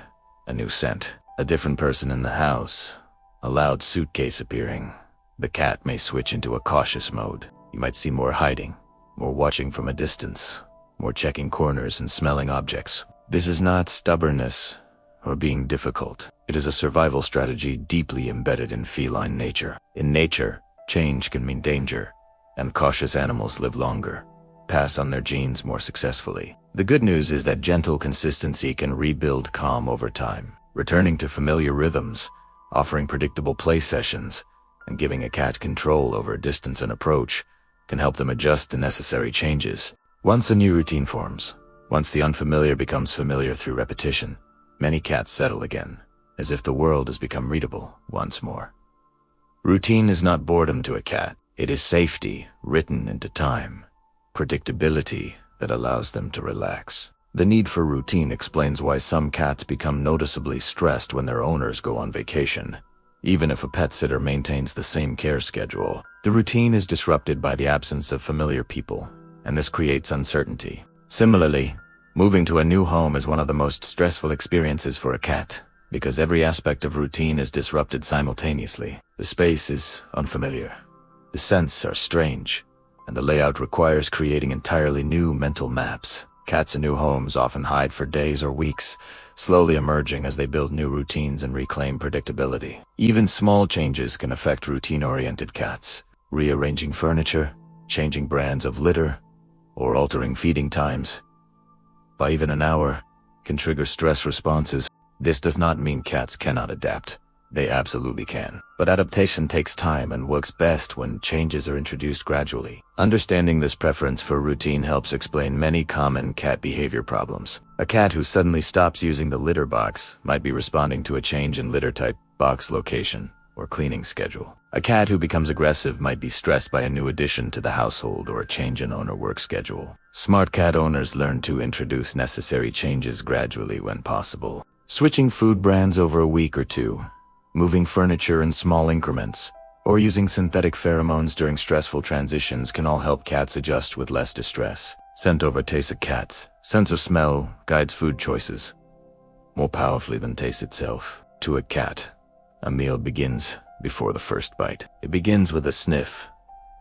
a new scent, a different person in the house, a loud suitcase appearing. The cat may switch into a cautious mode. You might see more hiding, more watching from a distance, more checking corners and smelling objects. This is not stubbornness or being difficult. It is a survival strategy deeply embedded in feline nature. In nature, change can mean danger, and cautious animals live longer, pass on their genes more successfully. The good news is that gentle consistency can rebuild calm over time, returning to familiar rhythms, offering predictable play sessions, and giving a cat control over distance and approach can help them adjust to necessary changes. Once a new routine forms, once the unfamiliar becomes familiar through repetition, many cats settle again, as if the world has become readable once more. Routine is not boredom to a cat. It is safety written into time, predictability that allows them to relax. The need for routine explains why some cats become noticeably stressed when their owners go on vacation. Even if a pet sitter maintains the same care schedule, the routine is disrupted by the absence of familiar people, and this creates uncertainty. Similarly, moving to a new home is one of the most stressful experiences for a cat. because every aspect of routine is disrupted simultaneously. The space is unfamiliar. The scents are strange, and the layout requires creating entirely new mental maps. Cats in new homes often hide for days or weeks, slowly emerging as they build new routines and reclaim predictability. Even small changes can affect routine-oriented cats. Rearranging furniture, changing brands of litter, or altering feeding times by even an hour can trigger stress responses. This does not mean cats cannot adapt. They absolutely can. But adaptation takes time and works best when changes are introduced gradually. Understanding this preference for routine helps explain many common cat behavior problems. A cat who suddenly stops using the litter box might be responding to a change in litter type, box location, or cleaning schedule. A cat who becomes aggressive might be stressed by a new addition to the household or a change in owner work schedule. Smart cat owners learn to introduce necessary changes gradually when possible. Switching food brands over a week or two, moving furniture in small increments, or using synthetic pheromones during stressful transitions can all help cats adjust with less distress. Scent overtakes a cat's sense of smell guides food choices more powerfully than taste itself. To a cat, a meal begins before the first bite. It begins with a sniff,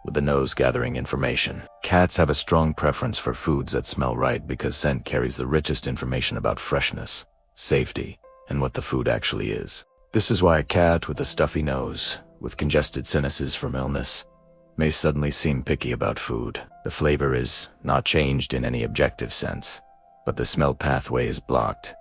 with the nose gathering information. Cats have a strong preference for foods that smell right because scent carries the richest information about freshness, safety, and what the food actually is. This is why a cat with a stuffy nose, with congested sinuses from illness, may suddenly seem picky about food. The flavor is not changed in any objective sense, but the smell pathway is blocked,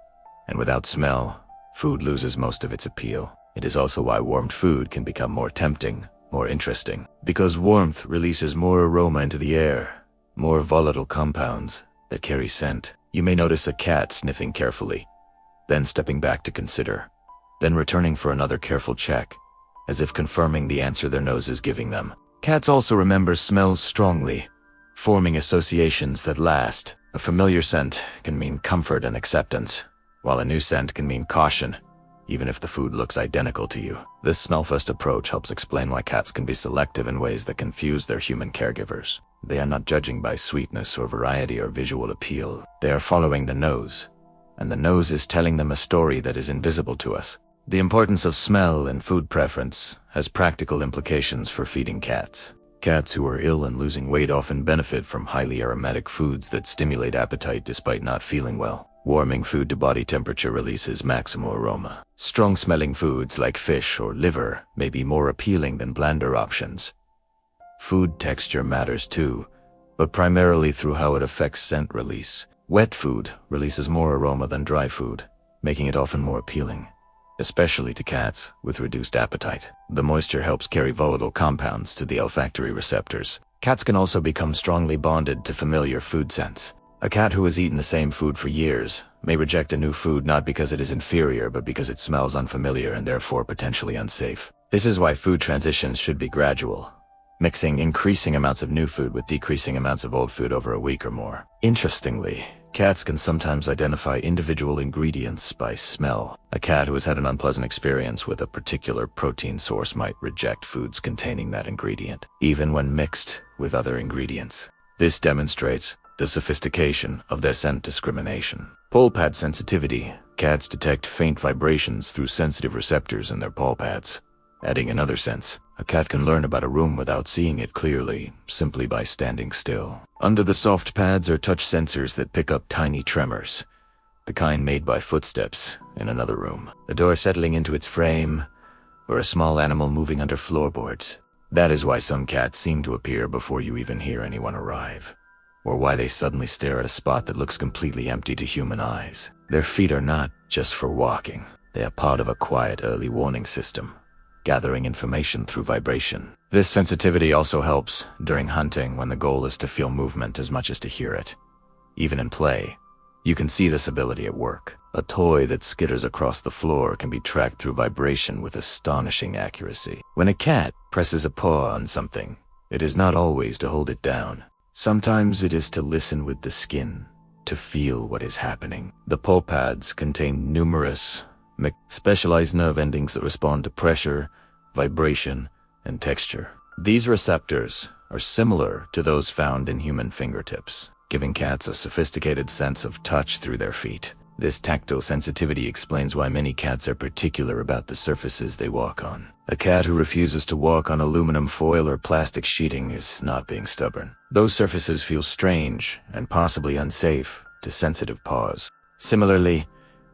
and without smell, food loses most of its appeal. It is also why warmed food can become more tempting, more interesting, because warmth releases more aroma into the air, more volatile compounds that carry scent. You may notice a cat sniffing carefully, then stepping back to consider, then returning for another careful check, as if confirming the answer their nose is giving them. Cats also remember smells strongly, forming associations that last. A familiar scent can mean comfort and acceptance, while a new scent can mean caution, even if the food looks identical to you. This smell-first approach helps explain why cats can be selective in ways that confuse their human caregivers. They are not judging by sweetness or variety or visual appeal. They are following the nose, and the nose is telling them a story that is invisible to us. The importance of smell in food preference has practical implications for feeding cats. Cats who are ill and losing weight often benefit from highly aromatic foods that stimulate appetite despite not feeling well. Warming food to body temperature releases maximal aroma. Strong-smelling foods like fish or liver may be more appealing than blander options. Food texture matters too, but primarily through how it affects scent release. Wet food releases more aroma than dry food, making it often more appealing, especially to cats with reduced appetite. The moisture helps carry volatile compounds to the olfactory receptors. Cats can also become strongly bonded to familiar food scents. A cat who has eaten the same food for years may reject a new food not because it is inferior but because it smells unfamiliar and therefore potentially unsafe. This is why food transitions should be gradual, mixing increasing amounts of new food with decreasing amounts of old food over a week or more. Interestingly, cats can sometimes identify individual ingredients by smell. A cat who has had an unpleasant experience with a particular protein source might reject foods containing that ingredient, even when mixed with other ingredients. This demonstrates the sophistication of their scent discrimination. Paw pad sensitivity. Cats detect faint vibrations through sensitive receptors in their paw pads. Adding another sense, a cat can learn about a room without seeing it clearly, simply by standing still. Under the soft pads are touch sensors that pick up tiny tremors, the kind made by footsteps in another room, a door settling into its frame, or a small animal moving under floorboards. That is why some cats seem to appear before you even hear anyone arrive, or why they suddenly stare at a spot that looks completely empty to human eyes. Their feet are not just for walking. They are part of a quiet early warning system, gathering information through vibration. This sensitivity also helps during hunting when the goal is to feel movement as much as to hear it. Even in play, you can see this ability at work. A toy that skitters across the floor can be tracked through vibration with astonishing accuracy. When a cat presses a paw on something, it is not always to hold it down. Sometimes it is to listen with the skin, to feel what is happening. The paw pads contain numerous specialized nerve endings that respond to pressure, vibration, and texture. These receptors are similar to those found in human fingertips, giving cats a sophisticated sense of touch through their feet. This tactile sensitivity explains why many cats are particular about the surfaces they walk on. A cat who refuses to walk on aluminum foil or plastic sheeting is not being stubborn. Those surfaces feel strange and possibly unsafe to sensitive paws. Similarly,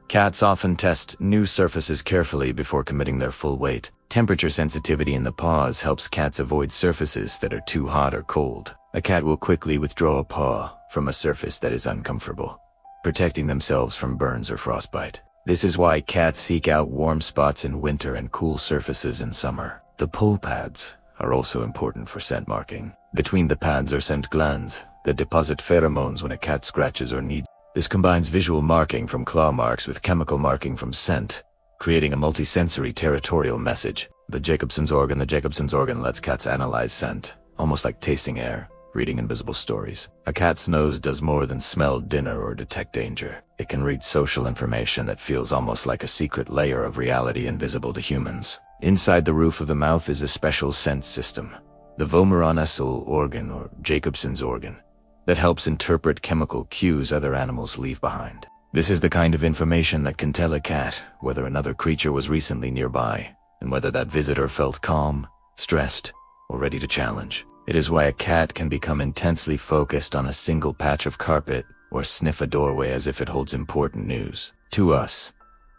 cats often test new surfaces carefully before committing their full weight. Temperature sensitivity in the paws helps cats avoid surfaces that are too hot or cold. A cat will quickly withdraw a paw from a surface that is uncomfortable, protecting themselves from burns or frostbite. This is why cats seek out warm spots in winter and cool surfaces in summer. The paw pads are also important for scent marking. Between the pads are scent glands that deposit pheromones when a cat scratches or kneads. This combines visual marking from claw marks with chemical marking from scent, creating a multisensory territorial message. The Jacobson's organ lets cats analyze scent, almost like tasting air, reading invisible stories. A cat's nose does more than smell dinner or detect danger. It can read social information that feels almost like a secret layer of reality invisible to humans. Inside the roof of the mouth is a special scent system, the vomeronasal organ or Jacobson's organ, that helps interpret chemical cues other animals leave behind. This is the kind of information that can tell a cat whether another creature was recently nearby, and whether that visitor felt calm, stressed, or ready to challenge. It is why a cat can become intensely focused on a single patch of carpet or sniff a doorway as if it holds important news. To us,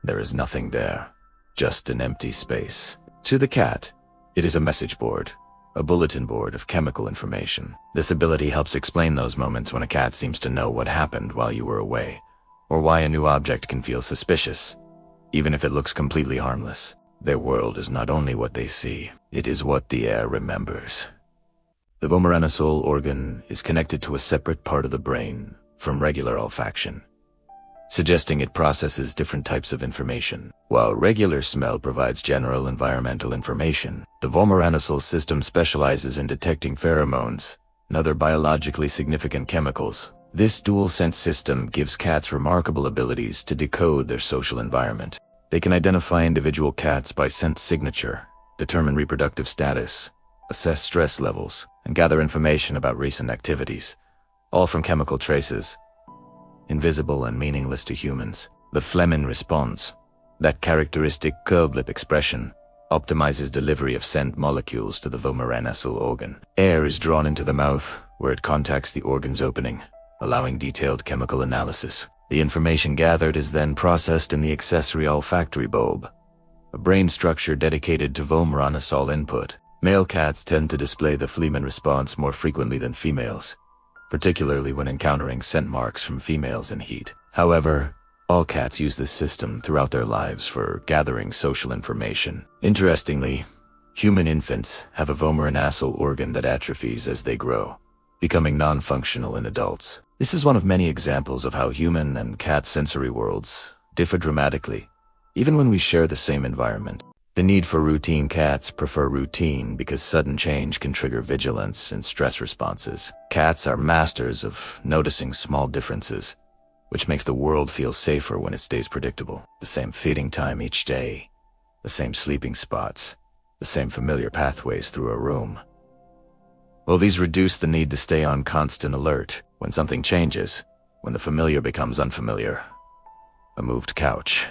there is nothing there, just an empty space. To the cat, it is a message board, a bulletin board of chemical information. This ability helps explain those moments when a cat seems to know what happened while you were away, or why a new object can feel suspicious, even if it looks completely harmless. Their world is not only what they see, it is what the air remembers. The vomeronasal organ is connected to a separate part of the brain from regular olfaction, suggesting it processes different types of information. While regular smell provides general environmental information, the vomeronasal system specializes in detecting pheromones and other biologically significant chemicals. This dual sense system gives cats remarkable abilities to decode their social environment. They can identify individual cats by scent signature, determine reproductive status, assess stress levels, and gather information about recent activities, all from chemical traces, invisible and meaningless to humans. The phlegm response, that characteristic curved lip expression, optimizes delivery of scent molecules to the vomeronasal organ. Air is drawn into the mouth, where it contacts the organ's opening, allowing detailed chemical analysis. The information gathered is then processed in the accessory olfactory bulb, a brain structure dedicated to vomeronasal input. Male cats tend to display the phlegm response more frequently than females, particularly when encountering scent marks from females in heat. However, all cats use this system throughout their lives for gathering social information. Interestingly, human infants have a vomeronasal organ that atrophies as they grow, becoming non-functional in adults. This is one of many examples of how human and cat sensory worlds differ dramatically, even when we share the same environment. The need for routine. Cats prefer routine because sudden change can trigger vigilance and stress responses. Cats are masters of noticing small differences, which makes the world feel safer when it stays predictable. The same feeding time each day, the same sleeping spots, the same familiar pathways through a room. Well, these reduce the need to stay on constant alert when something changes, when the familiar becomes unfamiliar. A moved couch,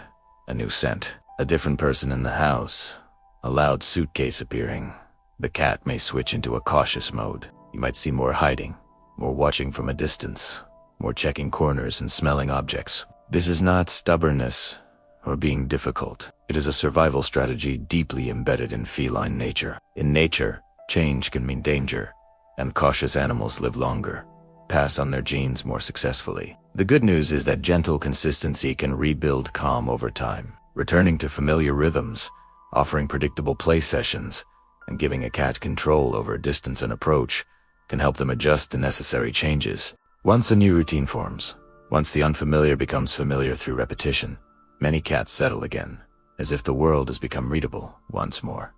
a new scent, a different person in the house, a loud suitcase appearing. The cat may switch into a cautious mode. You might see more hiding, more watching from a distance, more checking corners and smelling objects. This is not stubbornness or being difficult. It is a survival strategy deeply embedded in feline nature. In nature, change can mean danger, and cautious animals live longer, pass on their genes more successfully. The good news is that gentle consistency can rebuild calm over time. Returning to familiar rhythms, offering predictable play sessions, and giving a cat control over distance and approach can help them adjust to necessary changes. Once a new routine forms, once the unfamiliar becomes familiar through repetition, many cats settle again, as if the world has become readable once more.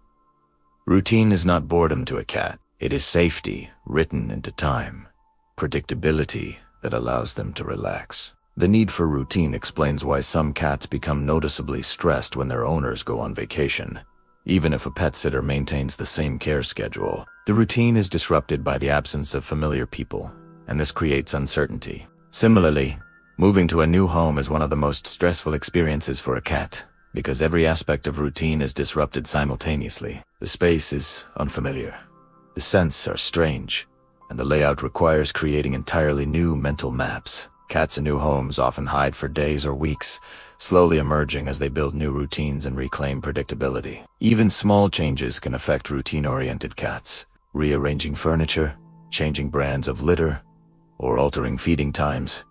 Routine is not boredom to a cat. It is safety written into time, predictability that allows them to relax. The need for routine explains why some cats become noticeably stressed when their owners go on vacation. Even if a pet sitter maintains the same care schedule, the routine is disrupted by the absence of familiar people, and this creates uncertainty. Similarly, Moving to a new home is one of the most stressful experiences for a cat, because every aspect of routine is disrupted simultaneously. The space is unfamiliar, the scents are strange, and the layout requires creating entirely new mental maps. Cats in new homes often hide for days or weeks, slowly emerging as they build new routines and reclaim predictability. Even small changes can affect routine-oriented cats. Rearranging furniture, changing brands of litter, or altering feeding times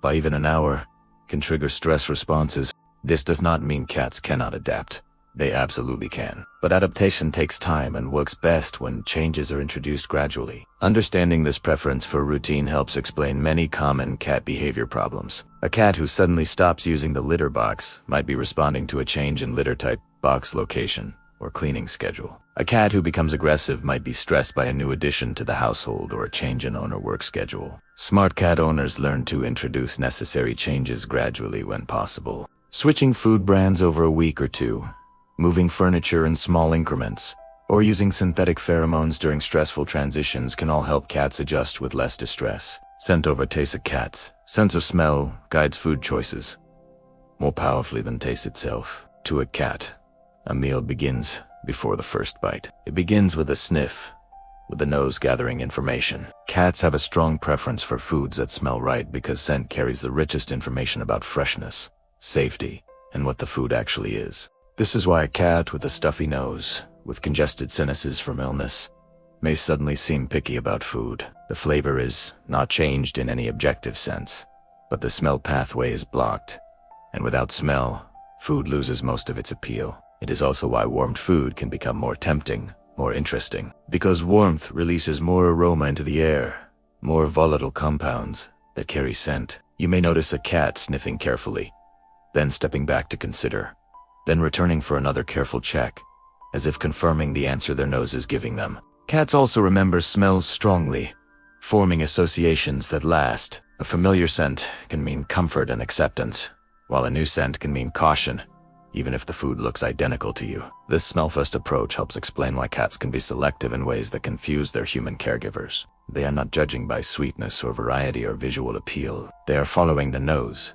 by even an hour can trigger stress responses. This does not mean cats cannot adapt. They absolutely can. But adaptation takes time and works best when changes are introduced gradually. Understanding this preference for routine helps explain many common cat behavior problems. A cat who suddenly stops using the litter box might be responding to a change in litter type, box location, or cleaning schedule. A cat who becomes aggressive might be stressed by a new addition to the household or a change in owner work schedule. Smart cat owners learn to introduce necessary changes gradually when possible. Switching food brands over a week or two, moving furniture in small increments, or using synthetic pheromones during stressful transitions can all help cats adjust with less distress. Scent overtakes a cat's sense of smell guides food choices more powerfully than taste itself. To a cat, a meal begins before the first bite. It begins with a sniff, with the nose gathering information. Cats have a strong preference for foods that smell right because scent carries the richest information about freshness, safety, and what the food actually is. This is why a cat with a stuffy nose, with congested sinuses from illness, may suddenly seem picky about food. The flavor is not changed in any objective sense, but the smell pathway is blocked, and without smell, food loses most of its appeal. It is also why warmed food can become more tempting, more interesting, because warmth releases more aroma into the air, more volatile compounds that carry scent. You may notice a cat sniffing carefully, then stepping back to consider, then returning for another careful check, as if confirming the answer their nose is giving them. Cats also remember smells strongly, forming associations that last. A familiar scent can mean comfort and acceptance, while a new scent can mean caution, even if the food looks identical to you. This smell-first approach helps explain why cats can be selective in ways that confuse their human caregivers. They are not judging by sweetness or variety or visual appeal. They are following the nose,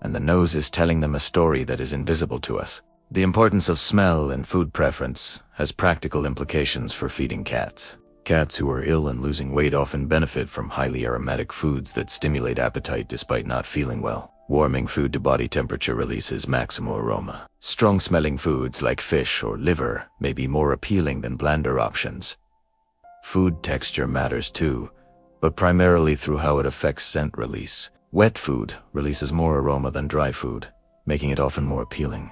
and the nose is telling them a story that is invisible to us. The importance of smell and food preference has practical implications for feeding cats. Cats who are ill and losing weight often benefit from highly aromatic foods that stimulate appetite despite not feeling well. Warming food to body temperature releases maximal aroma. Strong-smelling foods like fish or liver may be more appealing than blander options. Food texture matters too, but primarily through how it affects scent release. Wet food releases more aroma than dry food, making it often more appealing,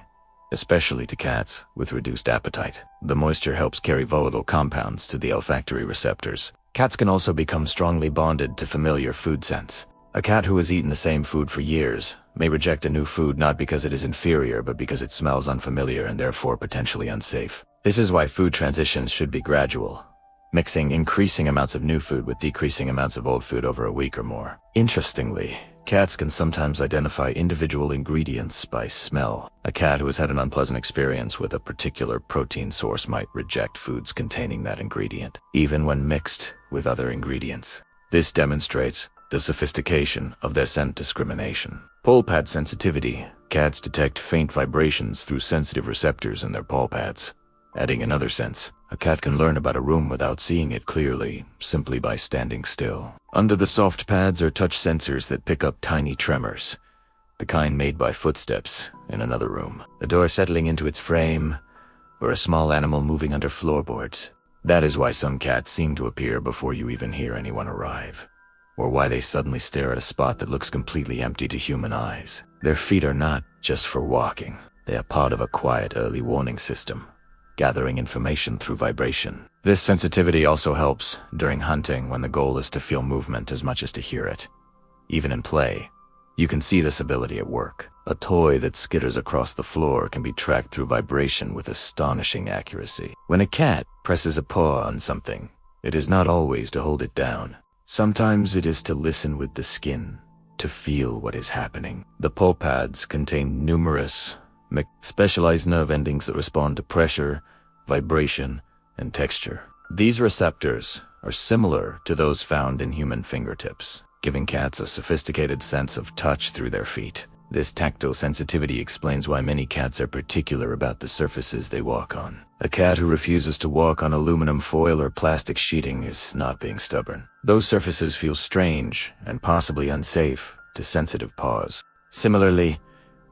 especially to cats with reduced appetite. The moisture helps carry volatile compounds to the olfactory receptors. Cats can also become strongly bonded to familiar food scents. A cat who has eaten the same food for years may reject a new food not because it is inferior but because it smells unfamiliar and therefore potentially unsafe. This is why food transitions should be gradual, mixing increasing amounts of new food with decreasing amounts of old food over a week or more. Interestingly, cats can sometimes identify individual ingredients by smell. A cat who has had an unpleasant experience with a particular protein source might reject foods containing that ingredient, even when mixed with other ingredients. This demonstrates the sophistication of their scent discrimination. Paw pad sensitivity. Cats detect faint vibrations through sensitive receptors in their paw pads. Adding another sense, a cat can learn about a room without seeing it clearly, simply by standing still. Under the soft pads are touch sensors that pick up tiny tremors, the kind made by footsteps in another room, a door settling into its frame, or a small animal moving under floorboards. That is why some cats seem to appear before you even hear anyone arrive, or why they suddenly stare at a spot that looks completely empty to human eyes. Their feet are not just for walking. They are part of a quiet early warning system, gathering information through vibration. This sensitivity also helps during hunting when the goal is to feel movement as much as to hear it. Even in play, you can see this ability at work. A toy that skitters across the floor can be tracked through vibration with astonishing accuracy. When a cat presses a paw on something, it is not always to hold it down. Sometimes it is to listen with the skin, to feel what is happening. The paw pads contain numerous specialized nerve endings that respond to pressure, vibration, and texture. These receptors are similar to those found in human fingertips. giving cats a sophisticated sense of touch through their feet. This tactile sensitivity explains why many cats are particular about the surfaces they walk on. A cat who refuses to walk on aluminum foil or plastic sheeting is not being stubborn. Those surfaces feel strange and possibly unsafe to sensitive paws. Similarly,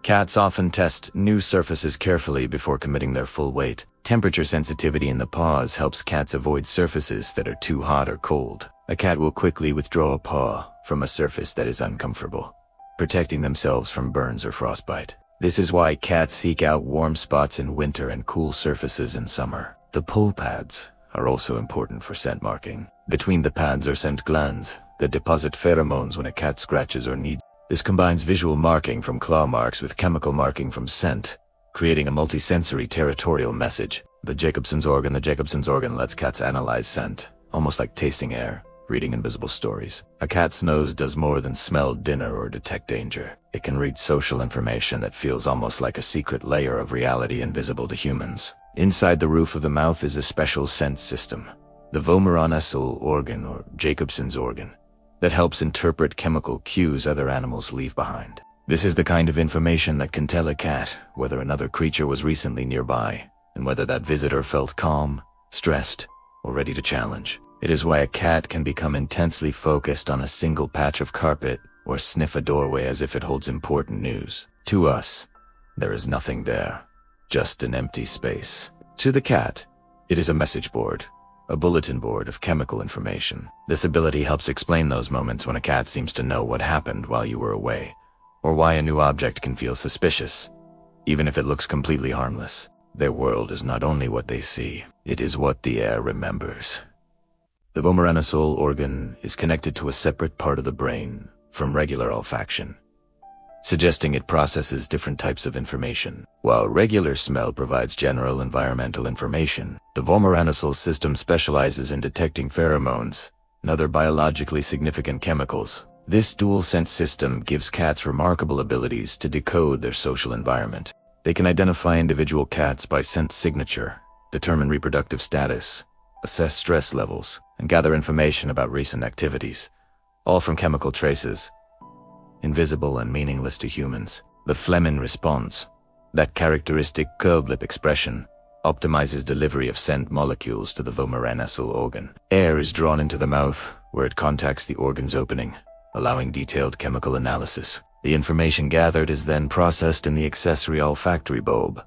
cats often test new surfaces carefully before committing their full weight. Temperature sensitivity in the paws helps cats avoid surfaces that are too hot or cold. A cat will quickly withdraw a paw from a surface that is uncomfortable, protecting themselves from burns or frostbite. This is why cats seek out warm spots in winter and cool surfaces in summer. The pull pads are also important for scent marking. Between the pads are scent glands that deposit pheromones when a cat scratches or needs. This combines visual marking from claw marks with chemical marking from scent, creating a multisensory territorial message. The Jacobson's organ lets cats analyze scent, almost like tasting air, reading invisible stories. A cat's nose does more than smell dinner or detect danger. It can read social information that feels almost like a secret layer of reality invisible to humans. Inside the roof of the mouth is a special scent system, the vomeronasal organ or Jacobson's organ, that helps interpret chemical cues other animals leave behind. This is the kind of information that can tell a cat whether another creature was recently nearby, and whether that visitor felt calm, stressed, or ready to challenge. It is why a cat can become intensely focused on a single patch of carpet or sniff a doorway as if it holds important news. To us, there is nothing there, just an empty space. To the cat, it is a message board, a bulletin board of chemical information. This ability helps explain those moments when a cat seems to know what happened while you were away, or why a new object can feel suspicious, even if it looks completely harmless. Their world is not only what they see, it is what the air remembers. The vomeronasal organ is connected to a separate part of the brain from regular olfaction, suggesting it processes different types of information. While regular smell provides general environmental information, the vomeronasal system specializes in detecting pheromones and other biologically significant chemicals. This dual sense system gives cats remarkable abilities to decode their social environment. They can identify individual cats by scent signature, determine reproductive status, assess stress levels, and gather information about recent activities, all from chemical traces, invisible and meaningless to humans. The phlegm response, that characteristic curved lip expression, optimizes delivery of scent molecules to the vomeronasal organ. Air is drawn into the mouth, where it contacts the organ's opening, allowing detailed chemical analysis. The information gathered is then processed in the accessory olfactory bulb,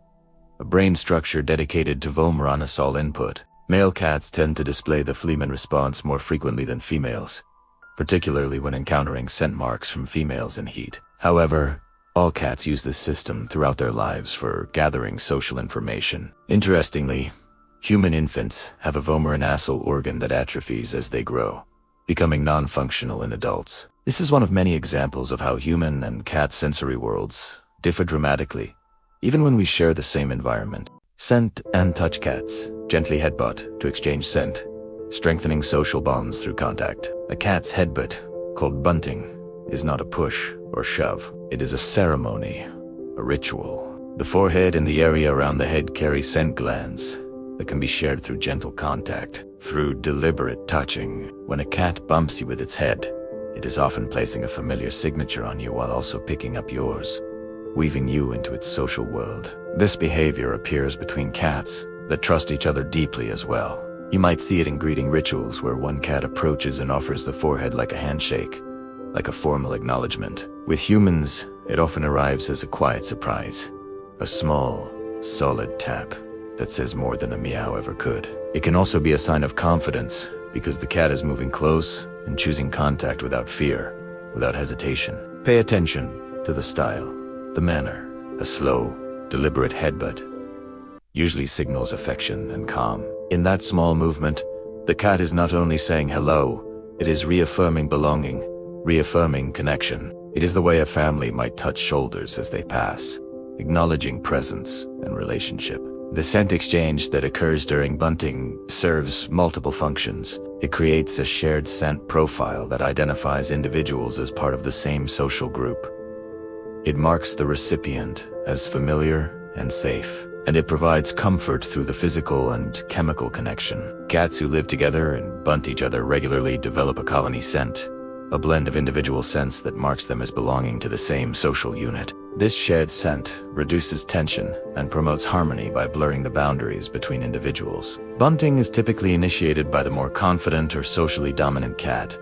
a brain structure dedicated to vomeronasal input. Male cats tend to display the phlegm response more frequently than females, particularly when encountering scent marks from females in heat. However, all cats use this system throughout their lives for gathering social information. Interestingly, human infants have a vomeronasal organ that atrophies as they grow, becoming non-functional in adults. This is one of many examples of how human and cat sensory worlds differ dramatically, even when we share the same environment. Scent and touch cats gently headbutt to exchange scent, strengthening social bonds through contact. A cat's headbutt, called bunting, is not a push or shove. It is a ceremony, a ritual. The forehead and the area around the head carry scent glands that can be shared through gentle contact, through deliberate touching. When a cat bumps you with its head, it is often placing a familiar signature on you while also picking up yours, weaving you into its social world. This behavior appears between cats that trust each other deeply as well. You might see it in greeting rituals where one cat approaches and offers the forehead like a handshake, like a formal acknowledgement. With humans, it often arrives as a quiet surprise, a small, solid tap that says more than a meow ever could. It can also be a sign of confidence because the cat is moving close and choosing contact without fear, without hesitation. Pay attention to the style, the manner. A slow, deliberate headbutt usually signals affection and calm. In that small movement, the cat is not only saying hello, it is reaffirming belonging, reaffirming connection. It is the way a family might touch shoulders as they pass, acknowledging presence and relationship. The scent exchange that occurs during bunting serves multiple functions. It creates a shared scent profile that identifies individuals as part of the same social group. It marks the recipient as familiar and safe, and it provides comfort through the physical and chemical connection. Cats who live together and bunt each other regularly develop a colony scent, a blend of individual scents that marks them as belonging to the same social unit. This shared scent reduces tension and promotes harmony by blurring the boundaries between individuals. Bunting is typically initiated by the more confident or socially dominant cat.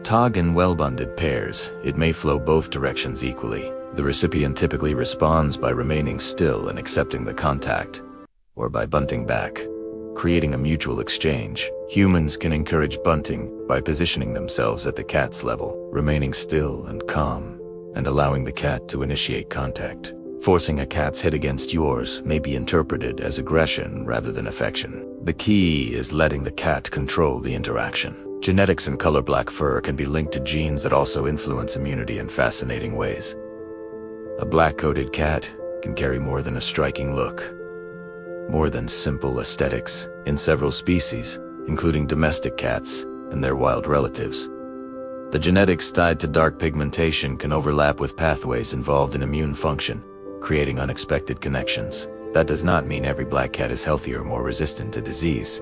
Tog in well-bonded pairs, it may flow both directions equally. The recipient typically responds by remaining still and accepting the contact, or by bunting back, creating a mutual exchange. Humans can encourage bunting by positioning themselves at the cat's level, remaining still and calm, and allowing the cat to initiate contact. Forcing a cat's head against yours may be interpreted as aggression rather than affection. The key is letting the cat control the interaction. Genetics and color black fur can be linked to genes that also influence immunity in fascinating ways. A black-coated cat can carry more than a striking look, more than simple aesthetics. In several species, including domestic cats and their wild relatives, the genetics tied to dark pigmentation can overlap with pathways involved in immune function, creating unexpected connections. That does not mean every black cat is healthy or more resistant to disease,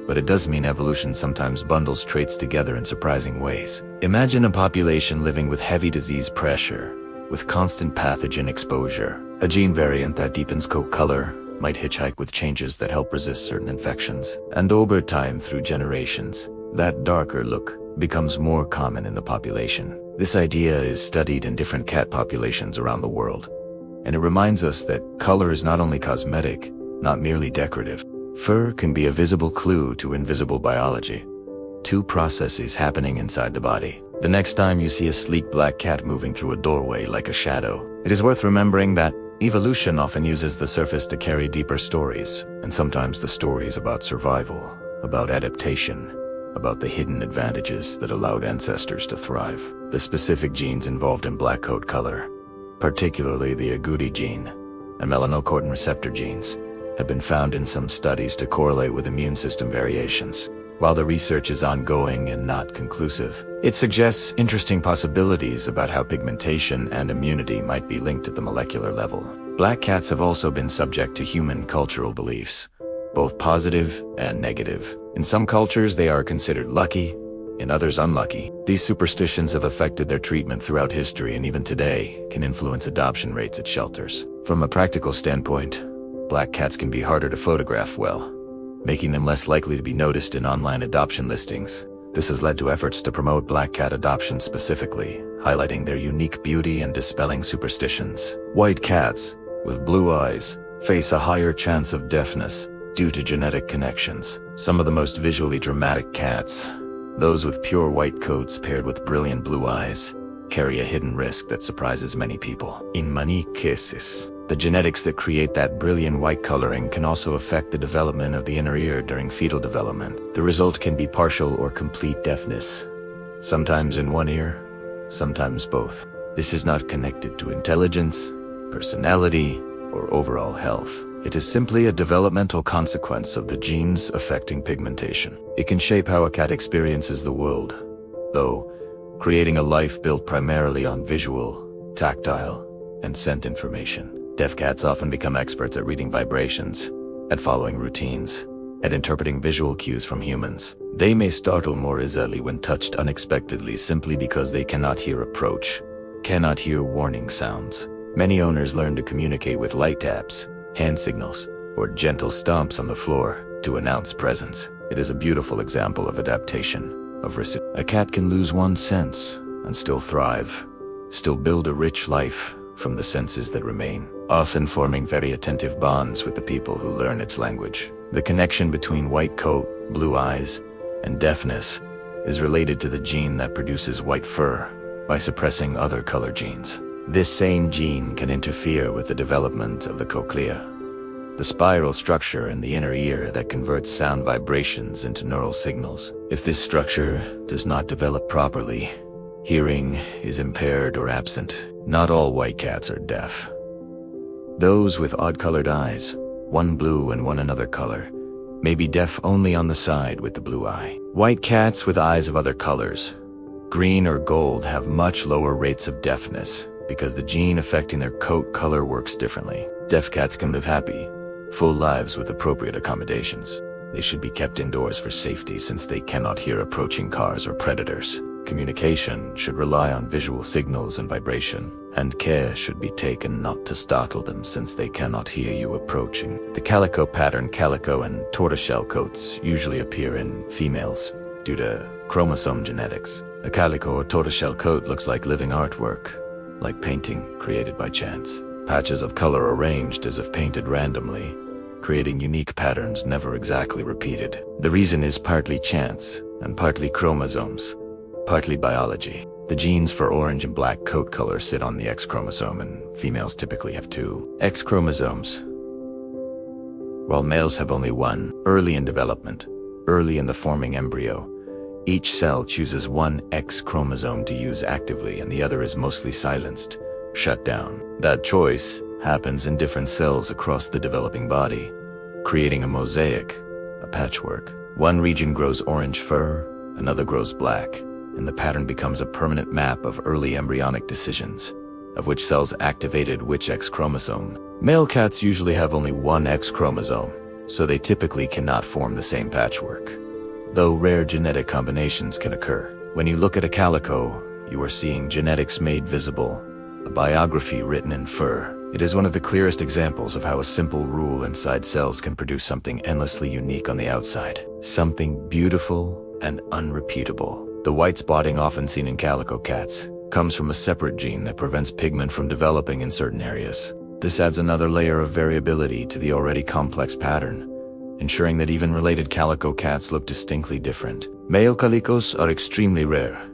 but it does mean evolution sometimes bundles traits together in surprising ways. Imagine a population living with heavy disease pressure, with constant pathogen exposure. A gene variant that deepens coat color might hitchhike with changes that help resist certain infections. And over time, through generations, that darker look becomes more common in the population. This idea is studied in different cat populations around the world, and it reminds us that color is not only cosmetic, not merely decorative. Fur can be a visible clue to invisible biology, two processes happening inside the body. The next time you see a sleek black cat moving through a doorway like a shadow, it is worth remembering that evolution often uses the surface to carry deeper stories, and sometimes the stories about survival, about adaptation, about the hidden advantages that allowed ancestors to thrive. The specific genes involved in black coat color, particularly the agouti gene and melanocortin receptor genes, have been found in some studies to correlate with immune system variations. While the research is ongoing and not conclusive, it suggests interesting possibilities about how pigmentation and immunity might be linked at the molecular level. Black cats have also been subject to human cultural beliefs, both positive and negative. In some cultures, they are considered lucky, in others unlucky. These superstitions have affected their treatment throughout history and even today can influence adoption rates at shelters. From a practical standpoint, black cats can be harder to photograph well, making them less likely to be noticed in online adoption listings. This has led to efforts to promote black cat adoption specifically, highlighting their unique beauty and dispelling superstitions. White cats, with blue eyes, face a higher chance of deafness due to genetic connections. Some of the most visually dramatic cats, those with pure white coats paired with brilliant blue eyes, carry a hidden risk that surprises many people. In many cases, the genetics that create that brilliant white coloring can also affect the development of the inner ear during fetal development. The result can be partial or complete deafness, sometimes in one ear, sometimes both. This is not connected to intelligence, personality, or overall health. It is simply a developmental consequence of the genes affecting pigmentation. It can shape how a cat experiences the world, though, creating a life built primarily on visual, tactile, and scent information. Deaf cats often become experts at reading vibrations, at following routines, at interpreting visual cues from humans. They may startle more easily when touched unexpectedly simply because they cannot hear approach, cannot hear warning sounds. Many owners learn to communicate with light taps, hand signals, or gentle stomps on the floor to announce presence. It is a beautiful example of adaptation, of reciprocity. A cat can lose one sense and still thrive, still build a rich life from the senses that remain, often forming very attentive bonds with the people who learn its language. The connection between white coat, blue eyes, and deafness is related to the gene that produces white fur by suppressing other color genes. This same gene can interfere with the development of the cochlea, the spiral structure in the inner ear that converts sound vibrations into neural signals. If this structure does not develop properly, hearing is impaired or absent. Not all white cats are deaf. Those with odd-colored eyes, one blue and one another color, may be deaf only on the side with the blue eye. White cats with eyes of other colors, green or gold, have much lower rates of deafness because the gene affecting their coat color works differently. Deaf cats can live happy, full lives with appropriate accommodations. They should be kept indoors for safety since they cannot hear approaching cars or predators. Communication should rely on visual signals and vibration, and care should be taken not to startle them since they cannot hear you approaching. The calico pattern, calico and tortoiseshell coats usually appear in females due to chromosome genetics. A calico or tortoiseshell coat looks like living artwork, like painting created by chance. Patches of color arranged as if painted randomly, creating unique patterns never exactly repeated. The reason is partly chance and partly chromosomes, partly biology. The genes for orange and black coat color sit on the X chromosome, and females typically have 2 X chromosomes, while males have only 1. Early in development, early in the forming embryo, each cell chooses 1 X chromosome to use actively and the other is mostly silenced, shut down. That choice happens in different cells across the developing body, creating a mosaic, a patchwork. One region grows orange fur, another grows black, and the pattern becomes a permanent map of early embryonic decisions, of which cells activated which X chromosome. Male cats usually have only 1 X chromosome, so they typically cannot form the same patchwork, though rare genetic combinations can occur. When you look at a calico, you are seeing genetics made visible, a biography written in fur. It is one of the clearest examples of how a simple rule inside cells can produce something endlessly unique on the outside, something beautiful and unrepeatable. The white spotting often seen in calico cats comes from a separate gene that prevents pigment from developing in certain areas. This adds another layer of variability to the already complex pattern, ensuring that even related calico cats look distinctly different. Male calicos are extremely rare,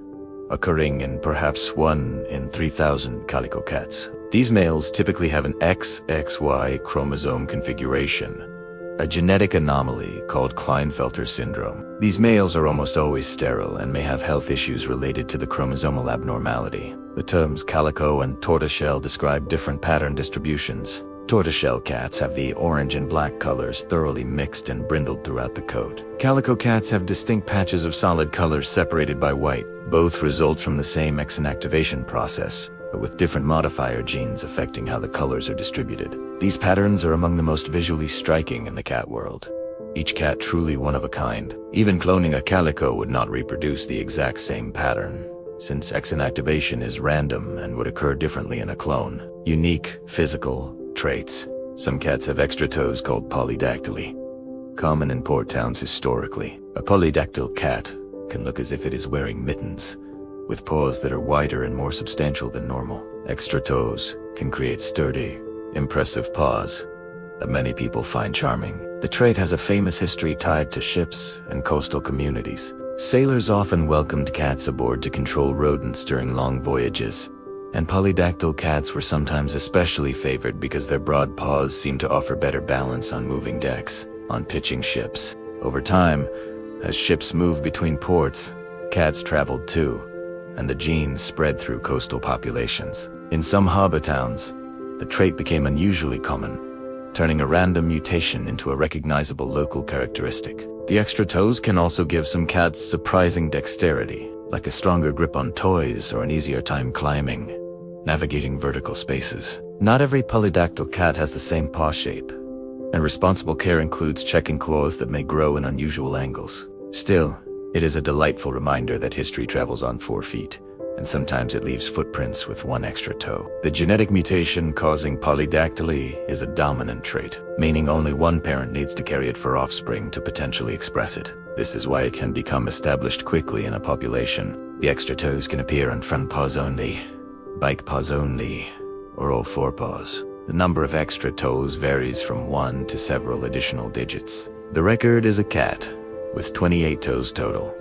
occurring in perhaps 1 in 3,000 calico cats. These males typically have an XXY chromosome configuration, a genetic anomaly called Klinefelter syndrome. These males are almost always sterile and may have health issues related to the chromosomal abnormality. The terms calico and tortoiseshell describe different pattern distributions. Tortoiseshell cats have the orange and black colors thoroughly mixed and brindled throughout the coat. Calico cats have distinct patches of solid colors separated by white. Both result from the same X inactivation process, but with different modifier genes affecting how the colors are distributed. These patterns are among the most visually striking in the cat world. Each cat truly one of a kind. Even cloning a calico would not reproduce the exact same pattern, since X inactivation is random and would occur differently in a clone. Unique physical traits. Some cats have extra toes called polydactyly, common in port towns historically. A polydactyl cat can look as if it is wearing mittens, with paws that are wider and more substantial than normal. Extra toes can create sturdy, impressive paws that many people find charming. The trait has a famous history tied to ships and coastal communities. Sailors often welcomed cats aboard to control rodents during long voyages, and polydactyl cats were sometimes especially favored because their broad paws seemed to offer better balance on moving decks, on pitching ships. Over time, as ships moved between ports, cats traveled too, and the genes spread through coastal populations. In some harbor towns, the trait became unusually common, turning a random mutation into a recognizable local characteristic. The extra toes can also give some cats surprising dexterity, like a stronger grip on toys or an easier time climbing, navigating vertical spaces. Not every polydactyl cat has the same paw shape, and responsible care includes checking claws that may grow in unusual angles. Still, it is a delightful reminder that history travels on 4 feet, and sometimes it leaves footprints with 1 extra toe. The genetic mutation causing polydactyly is a dominant trait, meaning only one parent needs to carry it for offspring to potentially express it. This is why it can become established quickly in a population. The extra toes can appear on front paws only, bike paws only, or all 4 paws. The number of extra toes varies from 1 to several additional digits. The record is a cat with 28 toes total,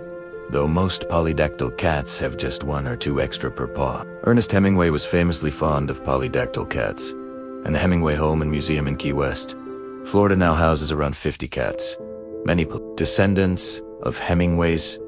though most polydactyl cats have just 1 or 2 extra per paw. Ernest Hemingway was famously fond of polydactyl cats, and the Hemingway Home and Museum in Key West, Florida now houses around 50 cats, many descendants of Hemingway's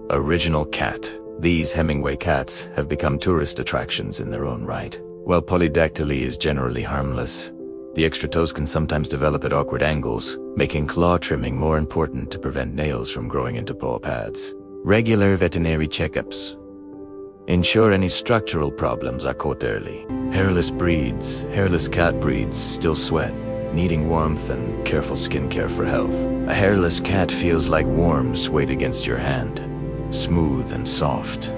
original cat. These Hemingway cats have become tourist attractions in their own right. While polydactyly is generally harmless, the extra toes can sometimes develop at awkward angles, making claw trimming more important to prevent nails from growing into paw pads. Regular veterinary checkups ensure any structural problems are caught early. Hairless cat breeds still sweat, needing warmth and careful skincare for health. A hairless cat feels like warm suede against your hand, smooth and soft,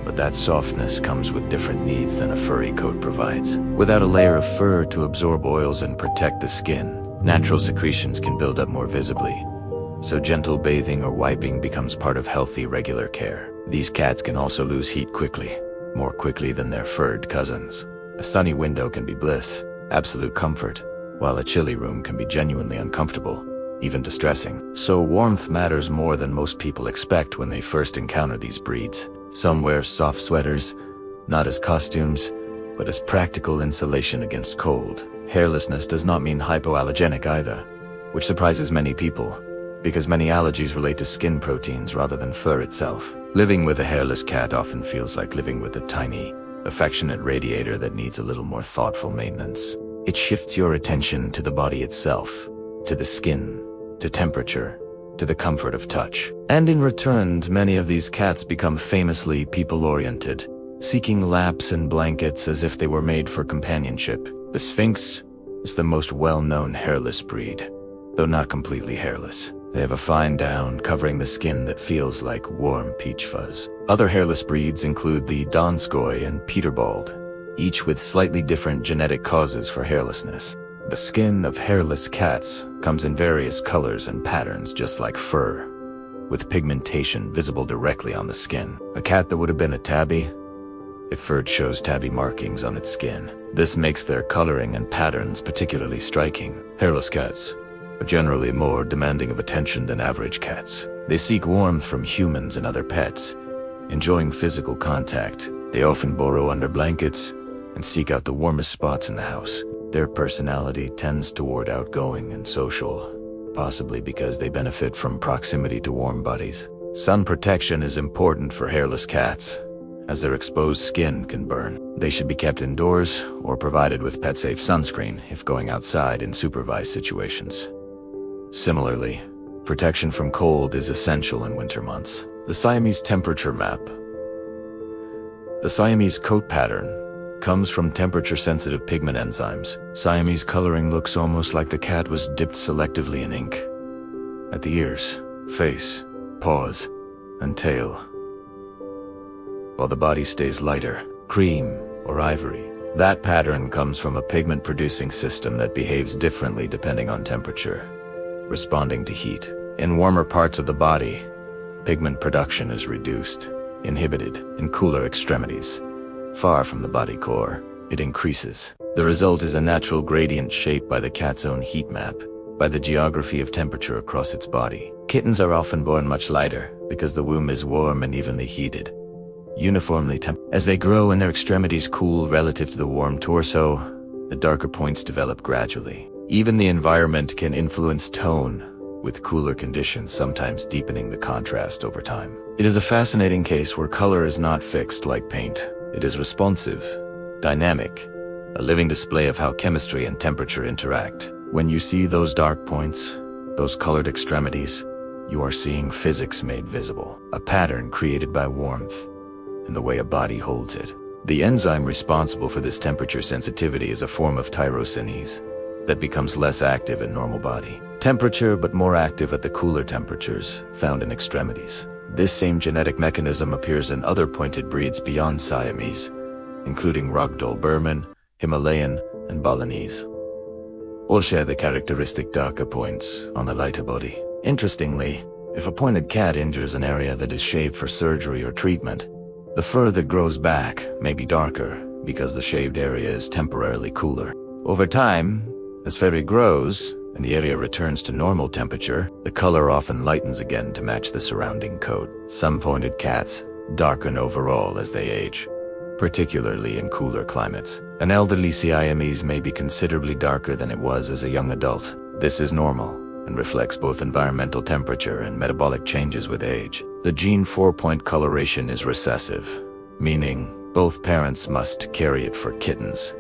But that softness comes with different needs than a furry coat provides. Without a layer of fur to absorb oils and protect the skin, natural secretions can build up more visibly. So gentle bathing or wiping becomes part of healthy, regular care. These cats can also lose heat quickly, more quickly than their furred cousins. A sunny window can be bliss, absolute comfort, while a chilly room can be genuinely uncomfortable, even distressing. So warmth matters more than most people expect when they first encounter these breeds. Some wear soft sweaters, not as costumes, but as practical insulation against cold. Hairlessness does not mean hypoallergenic either, which surprises many people, because many allergies relate to skin proteins rather than fur itself. Living with a hairless cat often feels like living with a tiny, affectionate radiator that needs a little more thoughtful maintenance. It shifts your attention to the body itself, to the skin, to temperature, to the comfort of touch. And in return, many of these cats become famously people-oriented, seeking laps and blankets as if they were made for companionship. The Sphinx is the most well-known hairless breed, though not completely hairless. They have a fine down covering the skin that feels like warm peach fuzz. Other hairless breeds include the Donskoy and Peterbald, each with slightly different genetic causes for hairlessness. The skin of hairless cats comes in various colors and patterns just like fur, with pigmentation visible directly on the skin. A cat that would have been a tabby, if fur shows tabby markings on its skin. This makes their coloring and patterns particularly striking. Hairless cats are generally more demanding of attention than average cats. They seek warmth from humans and other pets, enjoying physical contact. They often burrow under blankets and seek out the warmest spots in the house. Their personality tends toward outgoing and social, possibly because they benefit from proximity to warm bodies. Sun protection is important for hairless cats, as their exposed skin can burn. They should be kept indoors or provided with pet-safe sunscreen if going outside in supervised situations. Similarly, protection from cold is essential in winter months. The Siamese temperature map. The Siamese coat pattern comes from temperature-sensitive pigment enzymes. Siamese coloring looks almost like the cat was dipped selectively in ink. At the ears, face, paws, and tail, while the body stays lighter, cream or ivory. That pattern comes from a pigment-producing system that behaves differently depending on temperature, responding to heat. In warmer parts of the body, pigment production is reduced, inhibited. In cooler extremities, far from the body core, it increases. The result is a natural gradient shaped by the cat's own heat map, by the geography of temperature across its body. Kittens are often born much lighter because the womb is warm and evenly heated, uniformly tempered. As they grow and their extremities cool relative to the warm torso, the darker points develop gradually. Even the environment can influence tone, with cooler conditions sometimes deepening the contrast over time. It is a fascinating case where color is not fixed like paint. It is responsive, dynamic, a living display of how chemistry and temperature interact. When you see those dark points, those colored extremities, you are seeing physics made visible, a pattern created by warmth and the way a body holds it. The enzyme responsible for this temperature sensitivity is a form of tyrosinase that becomes less active in normal body temperature but more active at the cooler temperatures found in extremities. This same genetic mechanism appears in other pointed breeds beyond Siamese, including Ragdoll Burman, Himalayan, and Balinese. All share the characteristic darker points on the lighter body. Interestingly, if a pointed cat injures an area that is shaved for surgery or treatment, the fur that grows back may be darker because the shaved area is temporarily cooler. Over time, as fur grows and the area returns to normal temperature, the color often lightens again to match the surrounding coat. Some pointed cats darken overall as they age, particularly in cooler climates. An elderly Siamese may be considerably darker than it was as a young adult. This is normal and reflects both environmental temperature and metabolic changes with age. The gene 4-point coloration is recessive, meaning both parents must carry it for kittens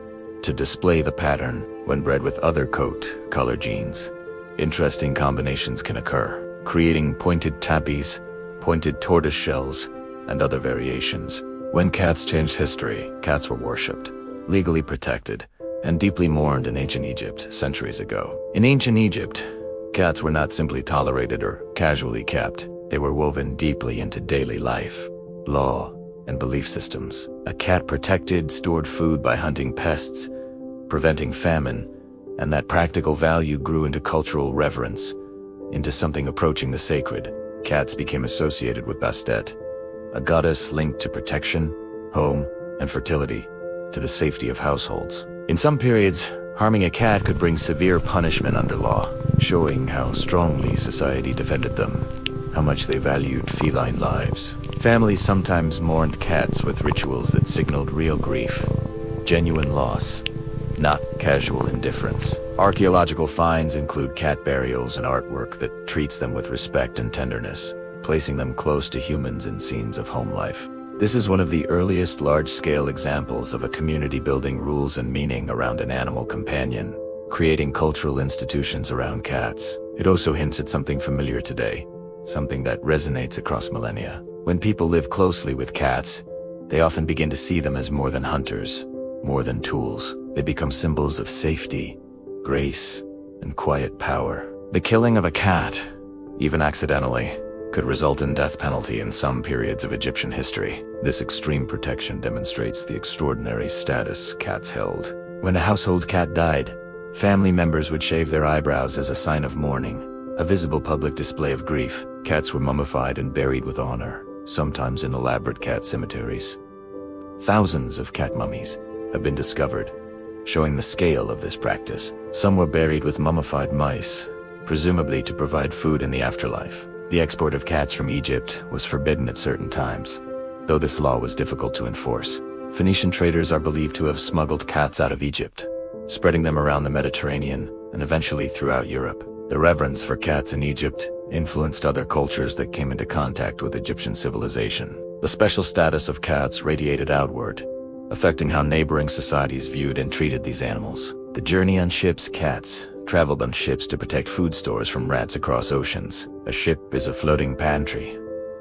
to display the pattern when bred with other coat color genes. Interesting combinations can occur, creating pointed tabbies, pointed tortoise shells, and other variations. When cats changed history, cats were worshipped, legally protected, and deeply mourned in ancient Egypt centuries ago. In ancient Egypt, cats were not simply tolerated or casually kept. They were woven deeply into daily life, law, and belief systems. A cat protected, stored food by hunting pests, preventing famine, and that practical value grew into cultural reverence, into something approaching the sacred. Cats became associated with Bastet, a goddess linked to protection, home, and fertility, to the safety of households. In some periods, harming a cat could bring severe punishment under law, showing how strongly society defended them, how much they valued feline lives. Families sometimes mourned cats with rituals that signaled real grief, genuine loss, not casual indifference. Archaeological finds include cat burials and artwork that treats them with respect and tenderness, placing them close to humans in scenes of home life. This is one of the earliest large-scale examples of a community building rules and meaning around an animal companion, creating cultural institutions around cats. It also hints at something familiar today, something that resonates across millennia. When people live closely with cats, they often begin to see them as more than hunters, more than tools. They become symbols of safety, grace, and quiet power. The killing of a cat, even accidentally, could result in death penalty in some periods of Egyptian history. This extreme protection demonstrates the extraordinary status cats held. When a household cat died, family members would shave their eyebrows as a sign of mourning, a visible public display of grief. Cats were mummified and buried with honor, sometimes in elaborate cat cemeteries. Thousands of cat mummies have been discovered, showing the scale of this practice. Some were buried with mummified mice, presumably to provide food in the afterlife. The export of cats from Egypt was forbidden at certain times, though this law was difficult to enforce. Phoenician traders are believed to have smuggled cats out of Egypt, spreading them around the Mediterranean and eventually throughout Europe. The reverence for cats in Egypt influenced other cultures that came into contact with Egyptian civilization. The special status of cats radiated outward, affecting how neighboring societies viewed and treated these animals. The journey on ships. Cats traveled on ships to protect food stores from rats across oceans. A ship is a floating pantry,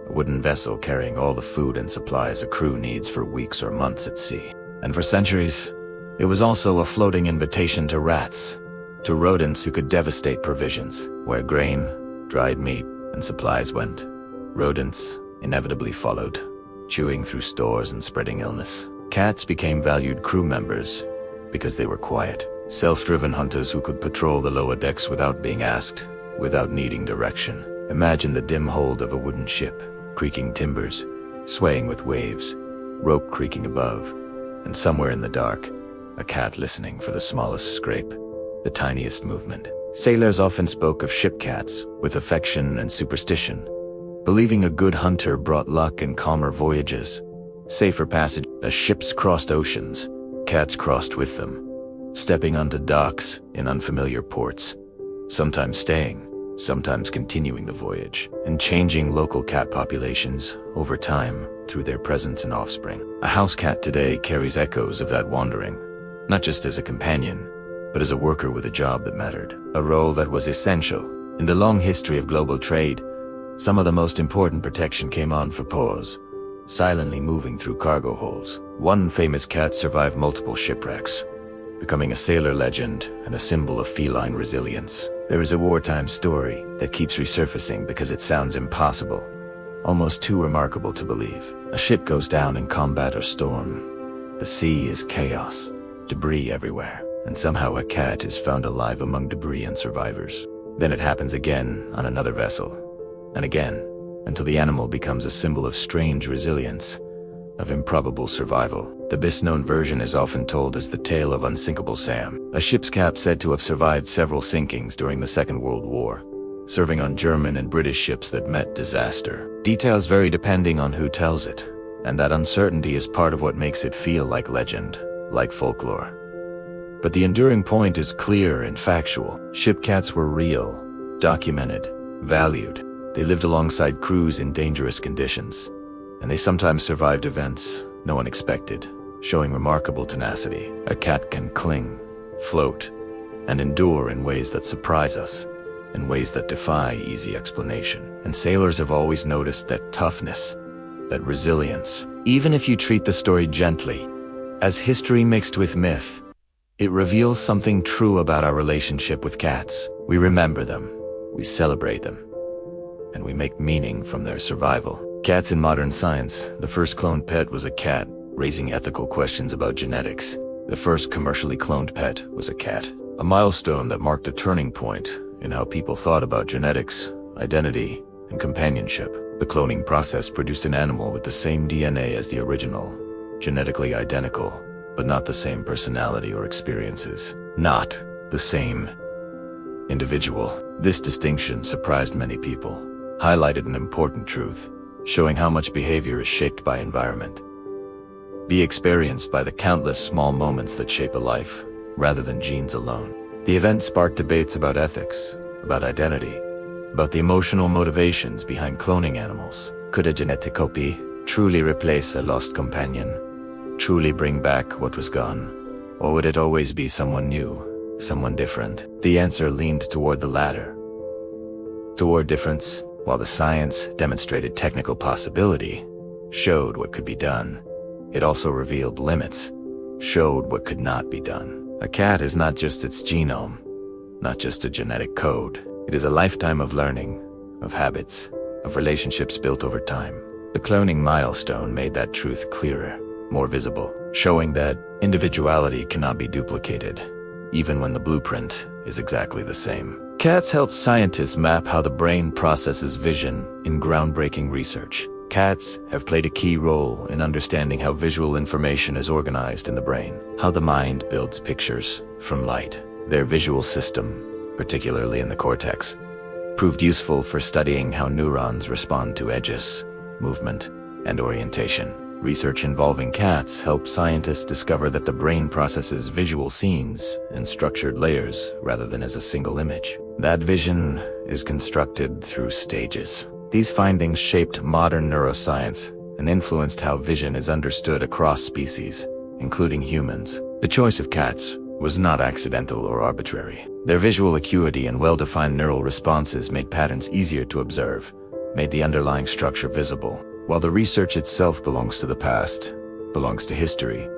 a wooden vessel carrying all the food and supplies a crew needs for weeks or months at sea. And for centuries, it was also a floating invitation to rats, to rodents who could devastate provisions. Where grain, dried meat, and supplies went, rodents inevitably followed, chewing through stores and spreading illness. Cats became valued crew members because they were quiet, self-driven hunters who could patrol the lower decks without being asked, without needing direction. Imagine the dim hold of a wooden ship, creaking timbers, swaying with waves, rope creaking above, and somewhere in the dark, a cat listening for the smallest scrape, the tiniest movement. Sailors often spoke of ship cats with affection and superstition, believing a good hunter brought luck and calmer voyages, safer passage. As ships crossed oceans, cats crossed with them, stepping onto docks in unfamiliar ports, sometimes staying, sometimes continuing the voyage, and changing local cat populations over time through their presence and offspring. A house cat today carries echoes of that wandering, not just as a companion, but as a worker with a job that mattered, a role that was essential. In the long history of global trade, some of the most important protection came on for paws, silently moving through cargo holds. One famous cat survived multiple shipwrecks, becoming a sailor legend and a symbol of feline resilience. There is a wartime story that keeps resurfacing because it sounds impossible, almost too remarkable to believe. A ship goes down in combat or storm. The sea is chaos, debris everywhere, and somehow a cat is found alive among debris and survivors. Then it happens again on another vessel, and again, until the animal becomes a symbol of strange resilience, of improbable survival. The best-known version is often told as the tale of Unsinkable Sam, a ship's cat said to have survived several sinkings during the Second World War, serving on German and British ships that met disaster. Details vary depending on who tells it, and that uncertainty is part of what makes it feel like legend, like folklore. But the enduring point is clear and factual. Ship cats were real, documented, valued. They lived alongside crews in dangerous conditions, and they sometimes survived events no one expected, showing remarkable tenacity. A cat can cling, float, and endure in ways that surprise us, in ways that defy easy explanation. And sailors have always noticed that toughness, that resilience. Even if you treat the story gently, as history mixed with myth, it reveals something true about our relationship with cats. We remember them, we celebrate them, and we make meaning from their survival. Cats in modern science. The first cloned pet was a cat, raising ethical questions about genetics. The first commercially cloned pet was a cat, a milestone that marked a turning point in how people thought about genetics, identity, and companionship. The cloning process produced an animal with the same DNA as the original, genetically identical, but not the same personality or experiences. Not the same individual. This distinction surprised many people, highlighted an important truth, showing how much behavior is shaped by environment. Be experienced by the countless small moments that shape a life, rather than genes alone. The event sparked debates about ethics, about identity, about the emotional motivations behind cloning animals. Could a genetic copy truly replace a lost companion? Truly bring back what was gone? Or would it always be someone new, someone different? The answer leaned toward the latter. Toward difference, while the science demonstrated technical possibility, showed what could be done, it also revealed limits, showed what could not be done. A cat is not just its genome, not just a genetic code. It is a lifetime of learning, of habits, of relationships built over time. The cloning milestone made that truth clearer, more visible, showing that individuality cannot be duplicated, even when the blueprint is exactly the same. Cats help scientists map how the brain processes vision in groundbreaking research. Cats have played a key role in understanding how visual information is organized in the brain, how the mind builds pictures from light. Their visual system, particularly in the cortex, proved useful for studying how neurons respond to edges, movement, and orientation. Research involving cats helped scientists discover that the brain processes visual scenes in structured layers rather than as a single image. That vision is constructed through stages. These findings shaped modern neuroscience and influenced how vision is understood across species, including humans. The choice of cats was not accidental or arbitrary. Their visual acuity and well-defined neural responses made patterns easier to observe, made the underlying structure visible. While the research itself belongs to the past, belongs to history,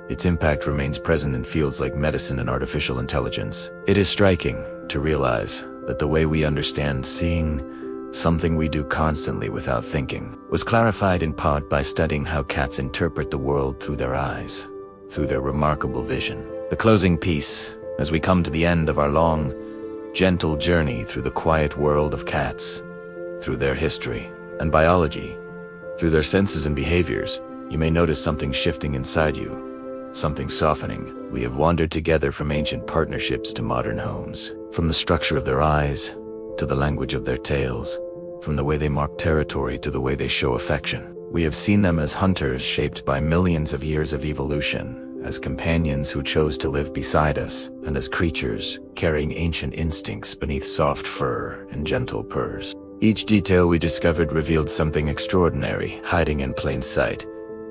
its impact remains present in fields like medicine and artificial intelligence. It is striking to realize that the way we understand seeing, something we do constantly without thinking, was clarified in part by studying how cats interpret the world through their eyes, through their remarkable vision. The closing piece, as we come to the end of our long, gentle journey through the quiet world of cats, through their history and biology, through their senses and behaviors, you may notice something shifting inside you, something softening. We have wandered together from ancient partnerships to modern homes, from the structure of their eyes to the language of their tails, from the way they mark territory to the way they show affection. We have seen them as hunters shaped by millions of years of evolution, as companions who chose to live beside us, and as creatures carrying ancient instincts beneath soft fur and gentle purrs. Each detail we discovered revealed something extraordinary, hiding in plain sight.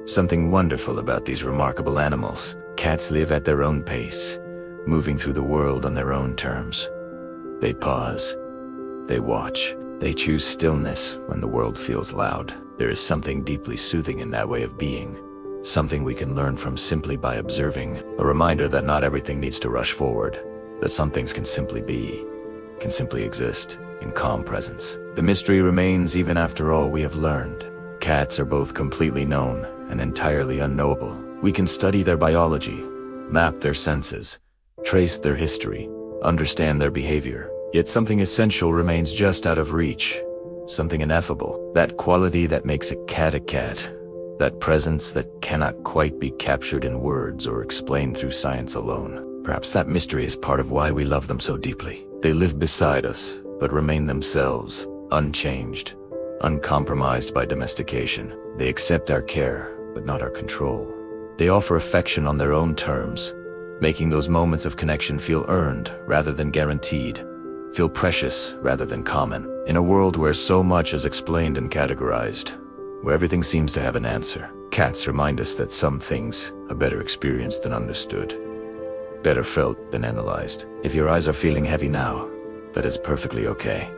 Something wonderful about these remarkable animals. Cats live at their own pace, moving through the world on their own terms. They pause. They watch. They choose stillness when the world feels loud. There is something deeply soothing in that way of being. Something we can learn from simply by observing. A reminder that not everything needs to rush forward. That some things can simply be, can simply exist in calm presence. The mystery remains even after all we have learned. Cats are both completely known and entirely unknowable. We can study their biology, map their senses, trace their history, understand their behavior. Yet something essential remains just out of reach, something ineffable. That quality that makes a cat, that presence that cannot quite be captured in words or explained through science alone. Perhaps that mystery is part of why we love them so deeply. They live beside us, but remain themselves, unchanged, uncompromised by domestication. They accept our care, but not our control. They offer affection on their own terms, making those moments of connection feel earned rather than guaranteed, feel precious rather than common. In a world where so much is explained and categorized, where everything seems to have an answer, cats remind us that some things are better experienced than understood, better felt than analyzed. If your eyes are feeling heavy now, that is perfectly okay,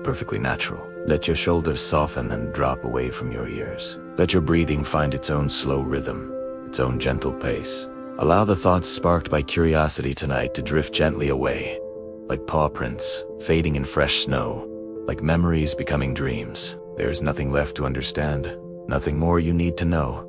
perfectly natural. Let your shoulders soften and drop away from your ears. Let your breathing find its own slow rhythm, its own gentle pace. Allow the thoughts sparked by curiosity tonight to drift gently away, like paw prints fading in fresh snow, like memories becoming dreams. There's nothing left to understand, nothing more you need to know.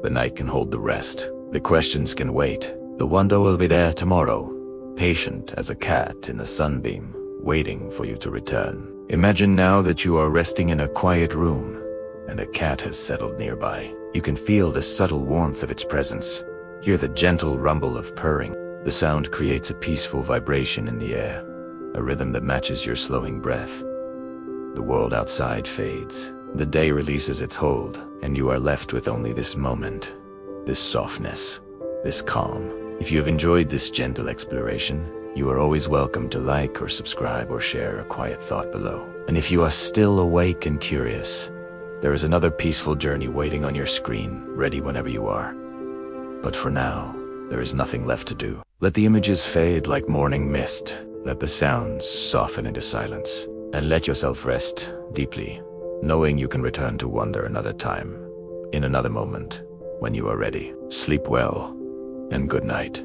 The night can hold the rest. The questions can wait. The wonder will be there tomorrow, patient as a cat in a sunbeam, waiting for you to return. Imagine now that you are resting in a quiet room, and a cat has settled nearby. You can feel the subtle warmth of its presence, hear the gentle rumble of purring. The sound creates a peaceful vibration in the air, a rhythm that matches your slowing breath. The world outside fades. The day releases its hold, and you are left with only this moment, this softness, this calm. If you have enjoyed this gentle exploration, you are always welcome to like or subscribe or share a quiet thought below. And if you are still awake and curious, there is another peaceful journey waiting on your screen, ready whenever you are. But for now, there is nothing left to do. Let the images fade like morning mist. Let the sounds soften into silence. And let yourself rest deeply, knowing you can return to wonder another time, in another moment, when you are ready. Sleep well, and good night.